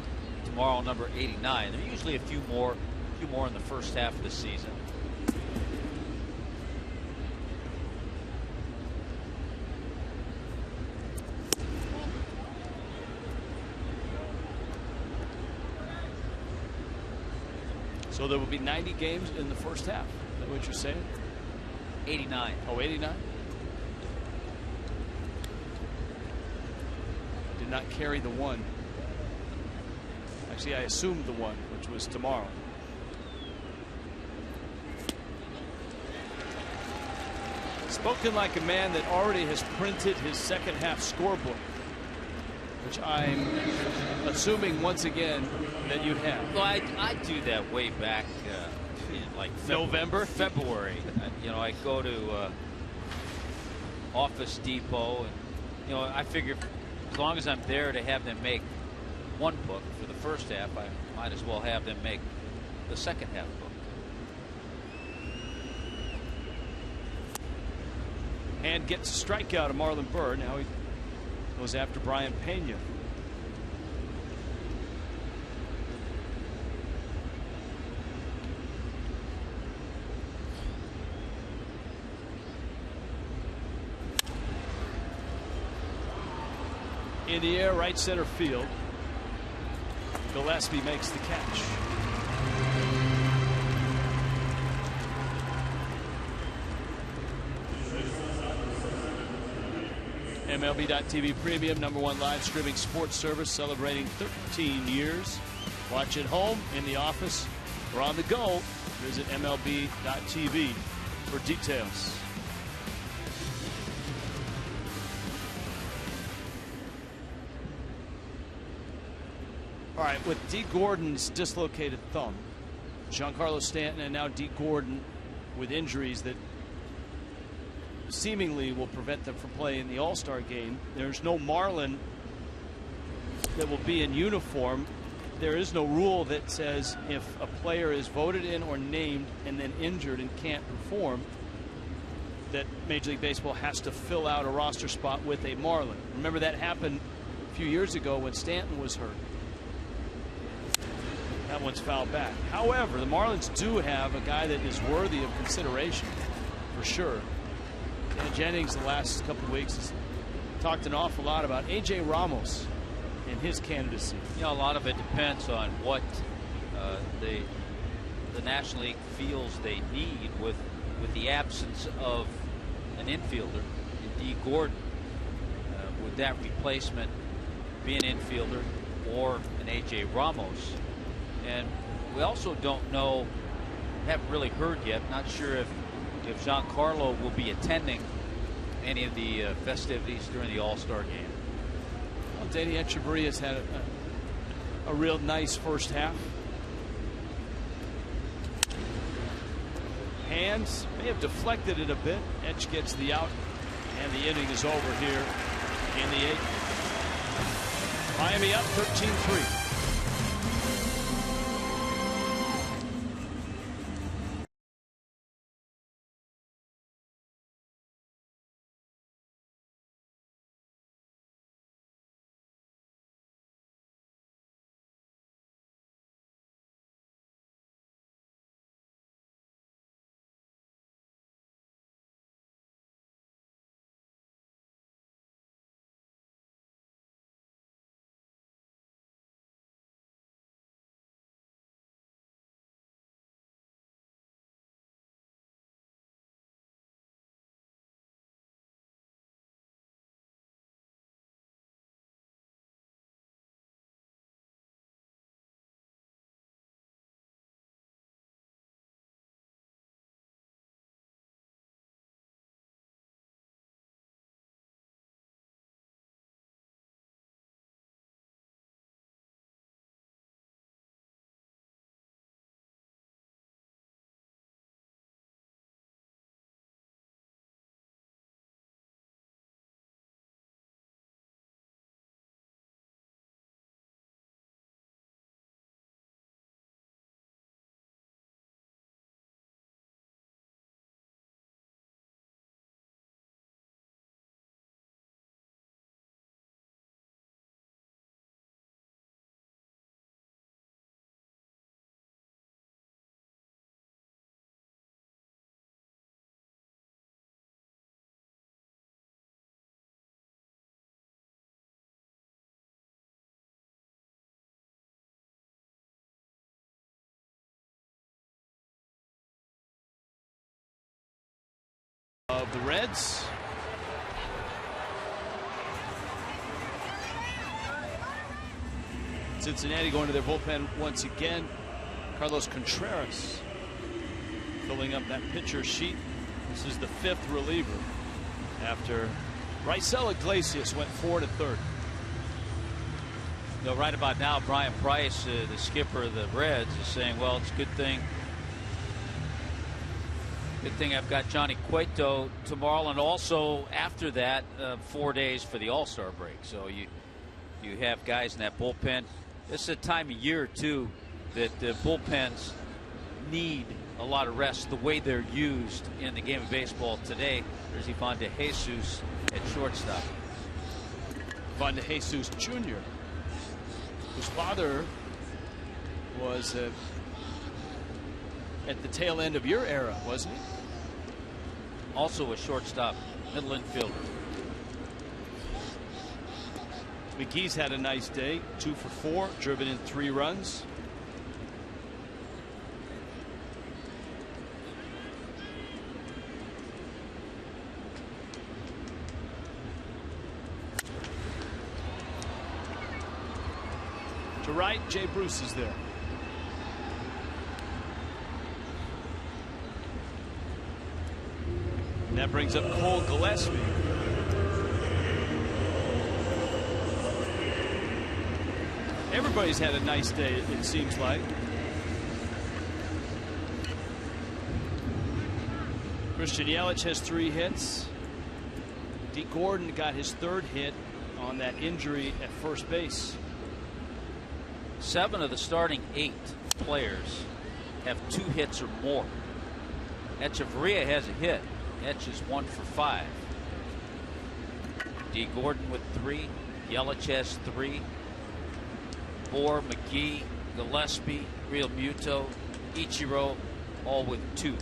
S4: Tomorrow, number 89. There are usually a few more in the first half of the season.
S3: So there will be 90 games in the first half. Is that what you're saying?
S4: 89.
S3: Oh, 89. Not carry the one. Actually, I assumed the one, which was tomorrow. Spoken like a man that already has printed his second half scorebook, which I'm assuming once again that you have.
S4: Well, I do that way back in like February. You know, I go to Office Depot, and you know, I figure as long as I'm there to have them make one book for the first half, I might as well have them make the second half book.
S3: And gets a strikeout of Marlon Byrd. Now he goes after Brian Pena. In the air, right center field. Gillespie makes the catch. MLB.TV Premium, #1 live streaming sports service, celebrating 13 years. Watch at home, in the office, or on the go. Visit MLB.TV for details. All right, with D. Gordon's dislocated thumb, Giancarlo Stanton and now D. Gordon with injuries that seemingly will prevent them from playing in the All-Star game. There's no Marlin that will be in uniform. There is no rule that says if a player is voted in or named and then injured and can't perform, that Major League Baseball has to fill out a roster spot with a Marlin. Remember that happened a few years ago when Stanton was hurt. That one's fouled back. However, the Marlins do have a guy that is worthy of consideration for sure. And Jennings the last couple of weeks has talked an awful lot about A.J. Ramos and his candidacy.
S4: You know, a lot of it depends on what the National League feels they need with the absence of an infielder in D. Gordon. Would that replacement be an infielder or an A.J. Ramos? And we also don't know, haven't really heard yet, not sure if Giancarlo will be attending any of the festivities during the All-Star game.
S3: Well, Danny Echeverria's had a real nice first half. hands, may have deflected it a bit. Etch gets the out, and the inning is over here in the 8th. Miami up 13-3. Of the Reds. Cincinnati going to their bullpen once again. Carlos Contreras filling up that pitcher sheet. This is the 5th reliever after Raisel Iglesias went 4 to 3rd.
S4: You know, right about now, Brian Price, the skipper of the Reds, is saying, well, it's a good thing. Good thing I've got Johnny Cueto tomorrow, and also after that 4 days for the All-Star break. So you have guys in that bullpen. This is a time of year too that the bullpens need a lot of rest the way they're used in the game of baseball today. There's Ivan De Jesus at shortstop.
S3: Ivan De Jesus Jr., whose father was at the tail end of your era, wasn't he?
S4: Also a shortstop, middle infielder.
S3: McGee's had a nice day, 2 for 4, driven in 3 runs. To right, Jay Bruce is there. And that brings up Cole Gillespie. Everybody's had a nice day, it seems like. Christian Yelich has 3 hits. Dee Gordon got his 3rd hit on that injury at first base.
S4: 7 of the starting 8 players have 2 hits or more. Echeverria has a hit. Etch is 1 for 5. Dee Gordon with 3. Yelich has 3. Bohr, McGee, Gillespie, Real Muto, Ichiro, all with 2.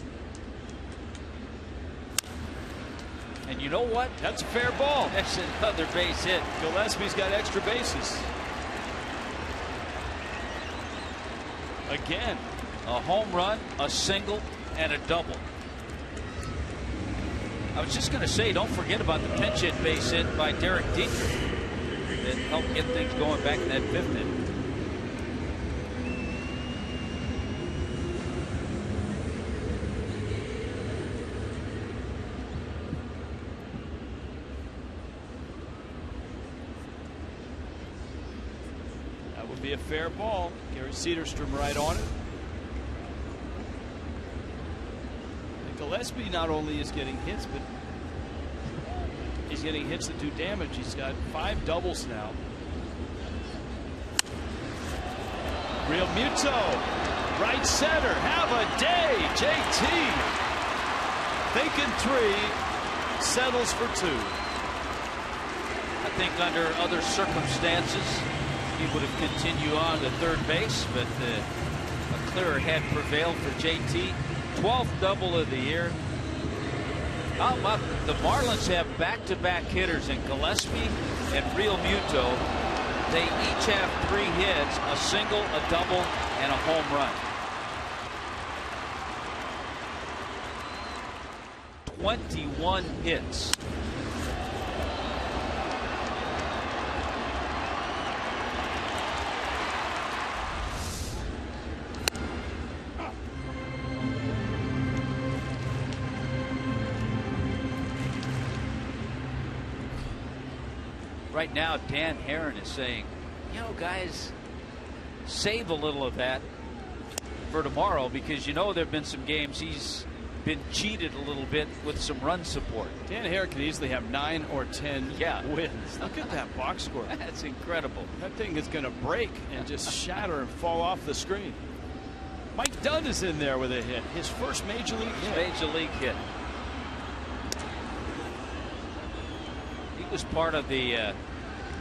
S4: And you know what?
S3: That's a fair ball.
S4: That's another base hit.
S3: Gillespie's got extra bases. Again.
S4: A home run, a single, and a double. I was just going to say, don't forget about the pinch hit base hit by Derek Dietrich that helped get things going back in that 5th inning.
S3: That would be a fair ball. Gary Cederstrom right on it. Gillespie not only is getting hits, but he's getting hits that do damage. He's got 5 doubles now. Real Muto, right center, have a day. JT thinking 3, settles for 2.
S4: I think under other circumstances he would have continued on to third base, but a clearer head prevailed for JT. 12th double of the year. How about the Marlins have back-to-back hitters in Gillespie and Real Muto. They each have 3 hits, a single, a double, and a home run. 21 hits. Right now, Dan Herron is saying, you know, guys, save a little of that for tomorrow, because you know there have been some games he's been cheated a little bit with some run support.
S3: Dan Herron could easily have 9 or 10 wins. Look at that box score.
S4: That's incredible.
S3: That thing is going to break and just shatter and fall off the screen. Mike Dunn is in there with a hit. His first major league hit.
S4: Major league hit. He was part of the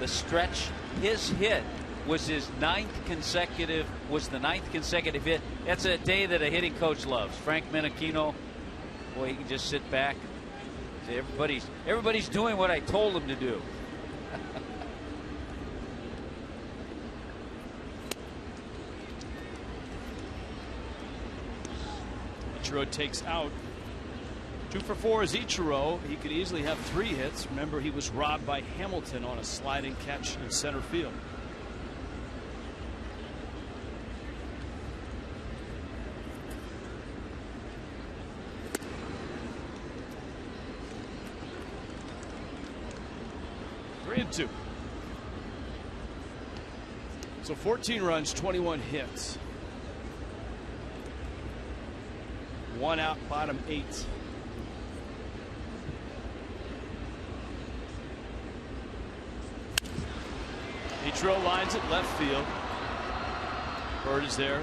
S4: stretch. His hit was his 9th consecutive. Was the 9th consecutive hit. That's a day that a hitting coach loves. Frank Menachino. Boy, he can just sit back and say, everybody's doing what I told them to do.
S3: Ichiro takes out. 2 for 4 is Ichiro. He could easily have 3 hits. Remember, he was robbed by Hamilton on a sliding catch in center field. And 2. So 14 runs, 21 hits. 1 out, bottom 8. Ichiro lines it left field. Bird is there.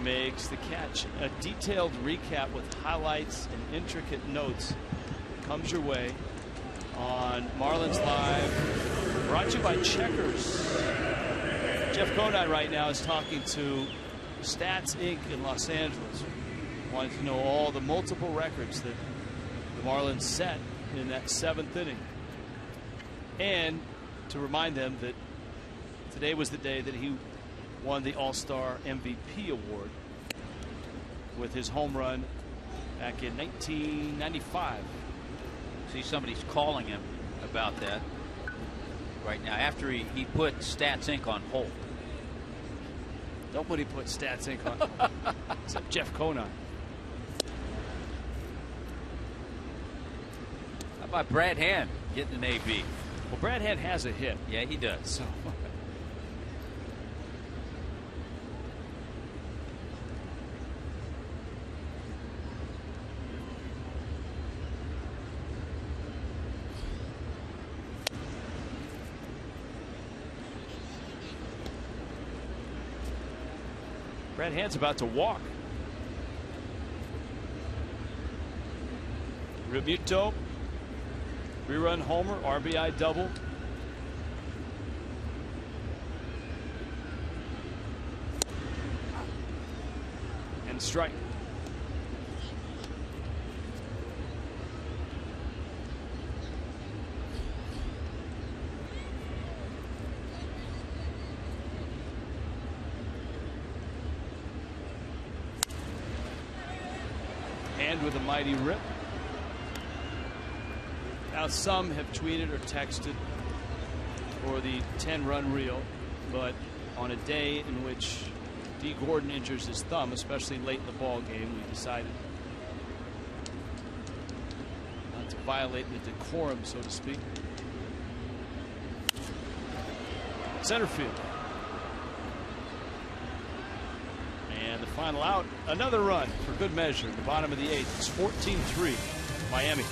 S3: Makes the catch. A detailed recap with highlights and intricate notes comes your way on Marlins Live, brought to you by Checkers. Jeff Conine right now is talking to Stats Inc. in Los Angeles. Wanted to know all the multiple records that the Marlins set in that 7th inning. And to remind them that today was the day that he won the All-Star MVP award with his home run back in 1995.
S4: See, somebody's calling him about that right now after he put Stats Inc. on hold.
S3: Nobody put Stats Inc. on hold except Jeff Conine.
S4: How about Brad Hand getting an AB?
S3: Well, Brad Hand has a hit.
S4: Yeah, he does.
S3: So Brad Hand's about to walk. Rebuto, 3-run homer, RBI double. And strike. With a mighty rip. Now some have tweeted or texted for the 10-run reel, but on a day in which D. Gordon injures his thumb, especially late in the ball game, we decided not to violate the decorum, so to speak. Center field. And the final out, another run for good measure in the bottom of the 8th. It's 14-3 Miami.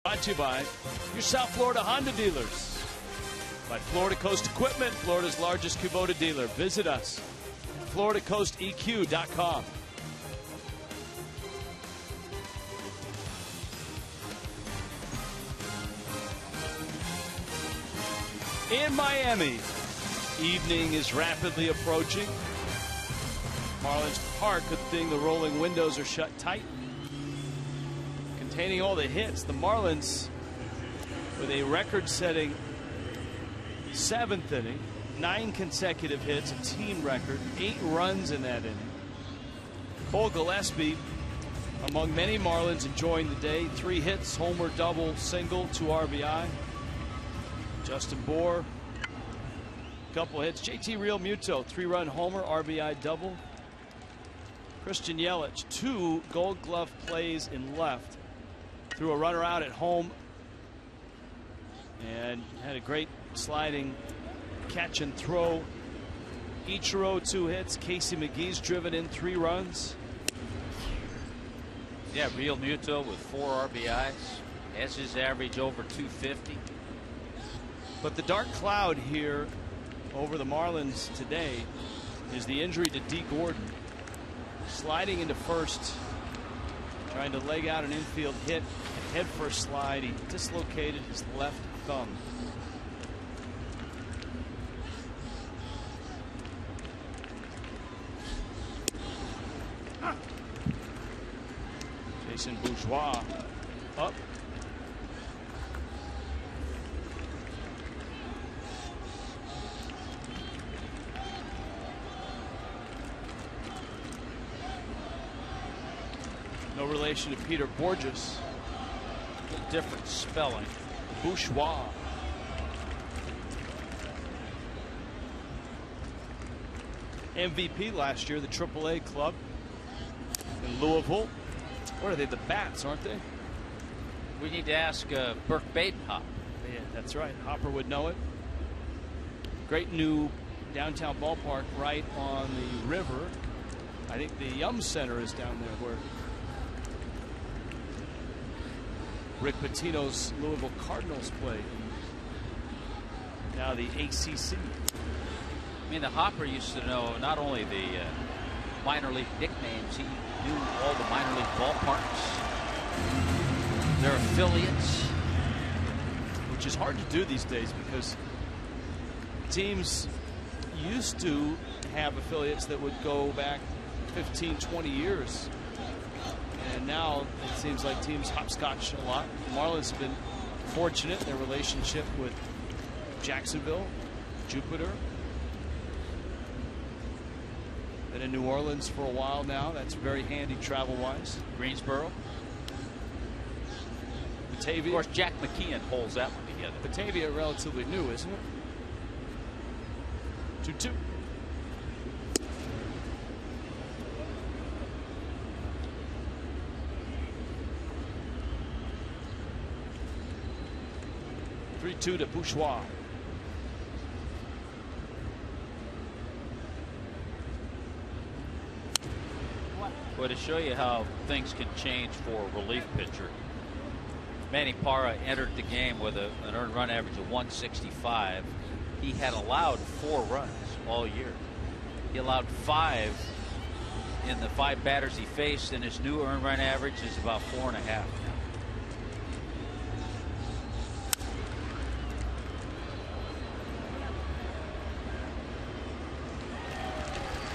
S3: Brought to you by your South Florida Honda dealers. By Florida Coast Equipment, Florida's largest Kubota dealer. Visit us, FloridaCoastEQ.com. In Miami, evening is rapidly approaching. Marlins Park, good thing the rolling windows are shut tight. Containing all the hits, the Marlins with a record-setting 7th inning, 9 consecutive hits, a team record, 8 runs in that inning. Cole Gillespie, among many Marlins enjoying the day, 3 hits, homer, double, single, 2 RBI. Justin Bour, a couple hits. JT Realmuto, 3-run homer, RBI double. Christian Yelich, 2 Gold Glove plays in left. Threw a runner out at home and had a great sliding catch and throw. Ichiro, 2 hits. Casey McGee's driven in 3 runs.
S4: Yeah, Realmuto with 4 RBIs. Has his average over 250.
S3: But the dark cloud here over the Marlins today is the injury to D. Gordon. Sliding into first, trying to leg out an infield hit, and head first slide. He dislocated his left thumb. Jason Bourgeois up. No relation to Peter Borges.
S4: Different spelling.
S3: Bourgeois. MVP last year, the AAA club in Louisville. What are they? The Bats, aren't they?
S4: We need to ask Burke Badenhop.
S3: Yeah, that's right. Hopper would know it. Great new downtown ballpark right on the river. I think the Yum Center is down there where Rick Pitino's Louisville Cardinals play. Now the ACC.
S4: I mean, the Hopper used to know not only the minor league nicknames, he knew all the minor league ballparks, their affiliates.
S3: Which is hard to do these days because teams used to have affiliates that would go back 15, 20 years. And now it seems like teams hopscotch a lot. The Marlins have been fortunate in their relationship with Jacksonville, Jupiter. Been in New Orleans for a while now. That's very handy travel-wise.
S4: Greensboro.
S3: Batavia.
S4: Of course, Jack McKeon holds that one together.
S3: Batavia relatively new, isn't it? 2-2. To Bourgeois.
S4: Well, to show you how things can change for a relief pitcher, Manny Parra entered the game with an earned run average of 165. He had allowed 4 runs all year. He allowed 5 in the 5 batters he faced, and his new earned run average is about 4.5.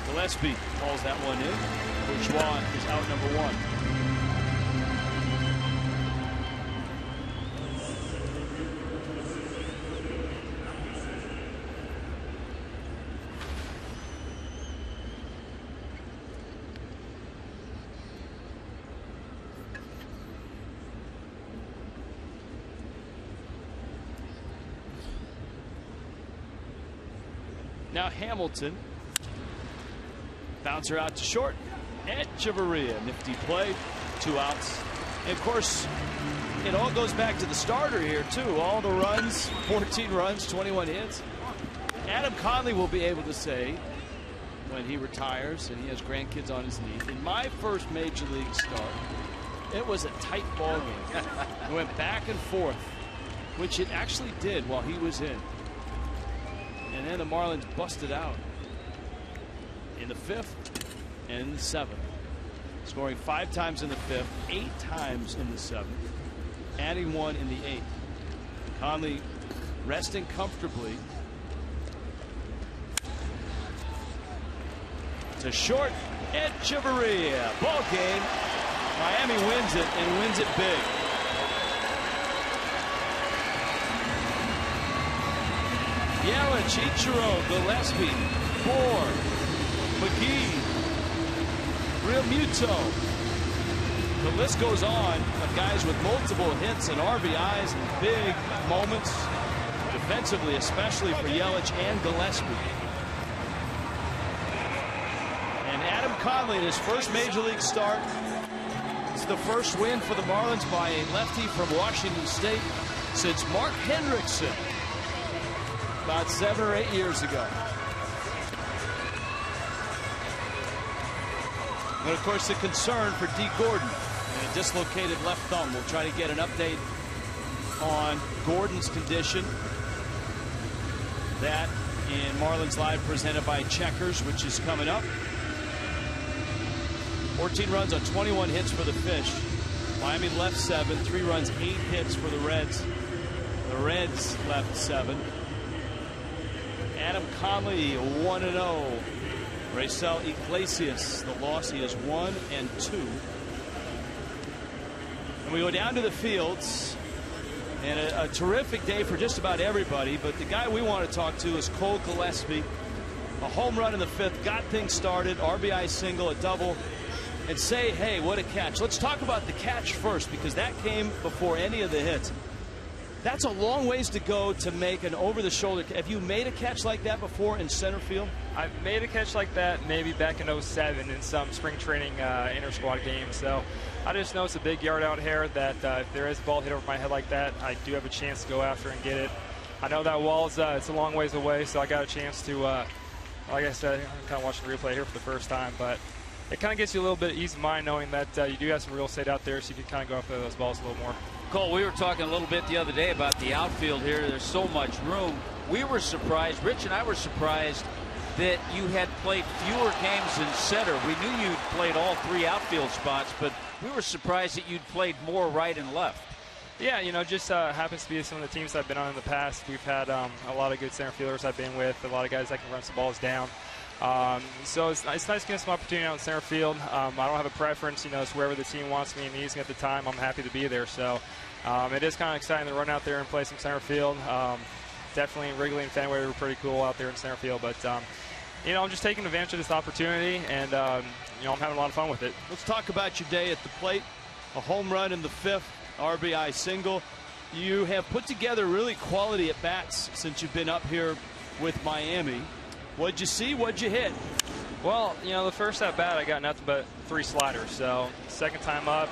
S3: Gillespie calls that one in. Bourgeois is out number 1. Now Hamilton. Bouncer out to short. Echeverria, nifty play. 2 outs. And of course, it all goes back to the starter here, too. All the runs, 14 runs, 21 hits. Adam Conley will be able to say, when he retires and he has grandkids on his knee, in my first major league start, it was a tight ball game. It went back and forth, which it actually did while he was in. And then the Marlins busted out in the 5th and in the 7th, scoring 5 times in the 5th, 8 times in the 7th, adding 1 in the 8th. Conley resting comfortably. To short, Echeverria. Ball game. Miami wins it and wins it big. Yelich, Ichiro, Gillespie, Bohr, McGee, Realmuto. The list goes on of guys with multiple hits and RBIs and big moments, defensively, especially for Yelich and Gillespie. And Adam Conley in his first major league start. It's the first win for the Marlins by a lefty from Washington State since Mark Hendrickson about 7 or 8 years ago. And of course, the concern for D. Gordon and a dislocated left thumb. We'll try to get an update on Gordon's condition. That in Marlins Live presented by Checkers, which is coming up. 14 runs on 21 hits for the Fish. Miami left 7, 3 runs, 8 hits for the Reds. The Reds left 7. Adam Conley 1-0. Raisel Iglesias, the loss, he is 1-2. And we go down to the fields, and a terrific day for just about everybody. But the guy we want to talk to is Cole Gillespie. A home run in the 5th, got things started. RBI single, a double, and say, hey, what a catch. Let's talk about the catch first, because that came before any of the hits. That's a long ways to go to make an over-the-shoulder. Have you made a catch like that before in center field?
S9: I've made a catch like that maybe back in '07 in some spring training inter-squad games. So I just know it's a big yard out here that if there is a ball hit over my head like that, I do have a chance to go after and get it. I know that wall's it's a long ways away, so I got a chance to, like I said, I'm kind of watching the replay here for the first time, but it kind of gives you a little bit of ease of mind knowing that you do have some real estate out there, so you can kind of go after those balls a little more.
S4: Cole, we were talking a little bit the other day about the outfield here. There's so much room. We were surprised, Rich and I were surprised, that you had played fewer games in center. We knew you'd played all 3 outfield spots, but we were surprised that you'd played more right and left.
S9: Yeah, you know, just happens to be some of the teams I've been on in the past. We've had a lot of good center fielders I've been with, a lot of guys that can run some balls down. So it's nice getting some opportunity out in center field. I don't have a preference, you know, it's wherever the team wants me and needs me at the time. I'm happy to be there. So it is kind of exciting to run out there and play some center field. Definitely Wrigley and Fenway were pretty cool out there in center field. But, you know, I'm just taking advantage of this opportunity, and, you know, I'm having a lot of fun with it.
S3: Let's talk about your day at the plate. A home run in the 5th, RBI single. You have put together really quality at bats since you've been up here with Miami. What'd you see? What'd you hit?
S9: Well, you know, the first at bat I got nothing but 3 sliders. So second time up,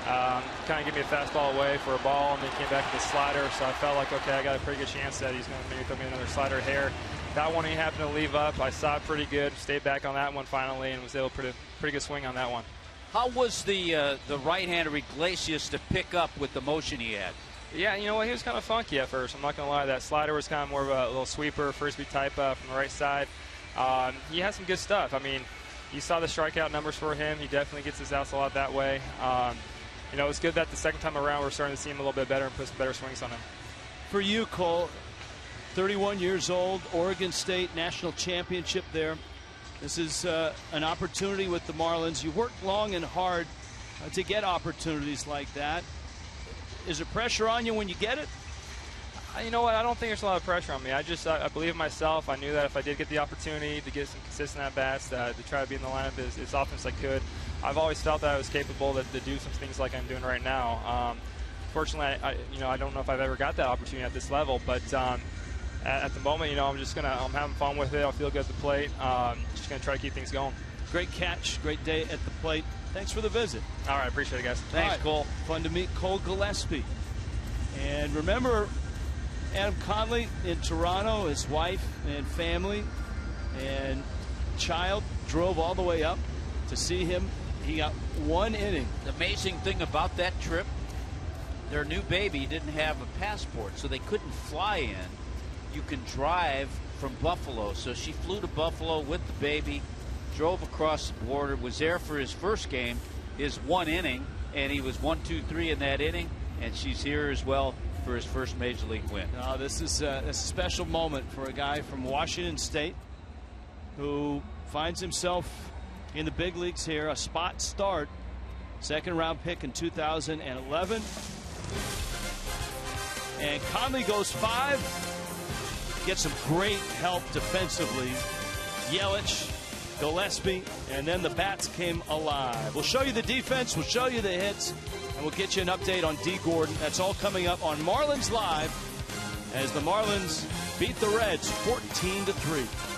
S9: kind of gave me a fastball away for a ball, and then came back with a slider. So I felt like, okay, I got a pretty good chance that he's going to maybe throw me another slider here. That one he happened to leave up. I saw it pretty good. Stayed back on that one finally, and was able to put a pretty good swing on that one.
S4: How was the right-hander Iglesias to pick up with the motion he had?
S9: Yeah, you know what? He was kind of funky at first. I'm not going to lie. That slider was kind of more of a little sweeper, frisbee type from the right side. He had some good stuff. I mean, you saw the strikeout numbers for him. He definitely gets his outs a lot that way. You know, it's good that the second time around we're starting to see him a little bit better and put some better swings on him.
S3: For you, Cole, 31 years old, Oregon State National Championship there. This is an opportunity with the Marlins. You worked long and hard to get opportunities like that. Is there pressure on you when you get it?
S9: You know what? I don't think there's a lot of pressure on me. I believe in myself. I knew that if I did get the opportunity to get some consistent at-bats, to try to be in the lineup as often as I could. I've always felt that I was capable to do some things like I'm doing right now. Fortunately, I don't know if I've ever got that opportunity at this level, but at the moment, you know, I'm having fun with it. I feel good at the plate. Just going to try to keep things going.
S3: Great catch. Great day at the plate. Thanks for the visit.
S9: All right. Appreciate it, guys.
S4: Thanks, Cole.
S3: Fun to meet Cole Gillespie. And remember, Adam Conley in Toronto, his wife and family and child drove all the way up to see him. He got 1 inning.
S4: The amazing thing about that trip, their new baby didn't have a passport, so they couldn't fly in. You can drive from Buffalo. So she flew to Buffalo with the baby, drove across the border, was there for his first game, his 1 inning, and he was 1-2-3 in that inning, and she's here as well for his first major league win.
S3: This is a special moment for a guy from Washington State who finds himself in the big leagues here. A spot start, second-round pick in 2011. And Conley goes 5. Gets some great help defensively. Yelich, Gillespie, and then the bats came alive. We'll show you the defense, we'll show you the hits, and we'll get you an update on D. Gordon. That's all coming up on Marlins Live as the Marlins beat the Reds 14-3.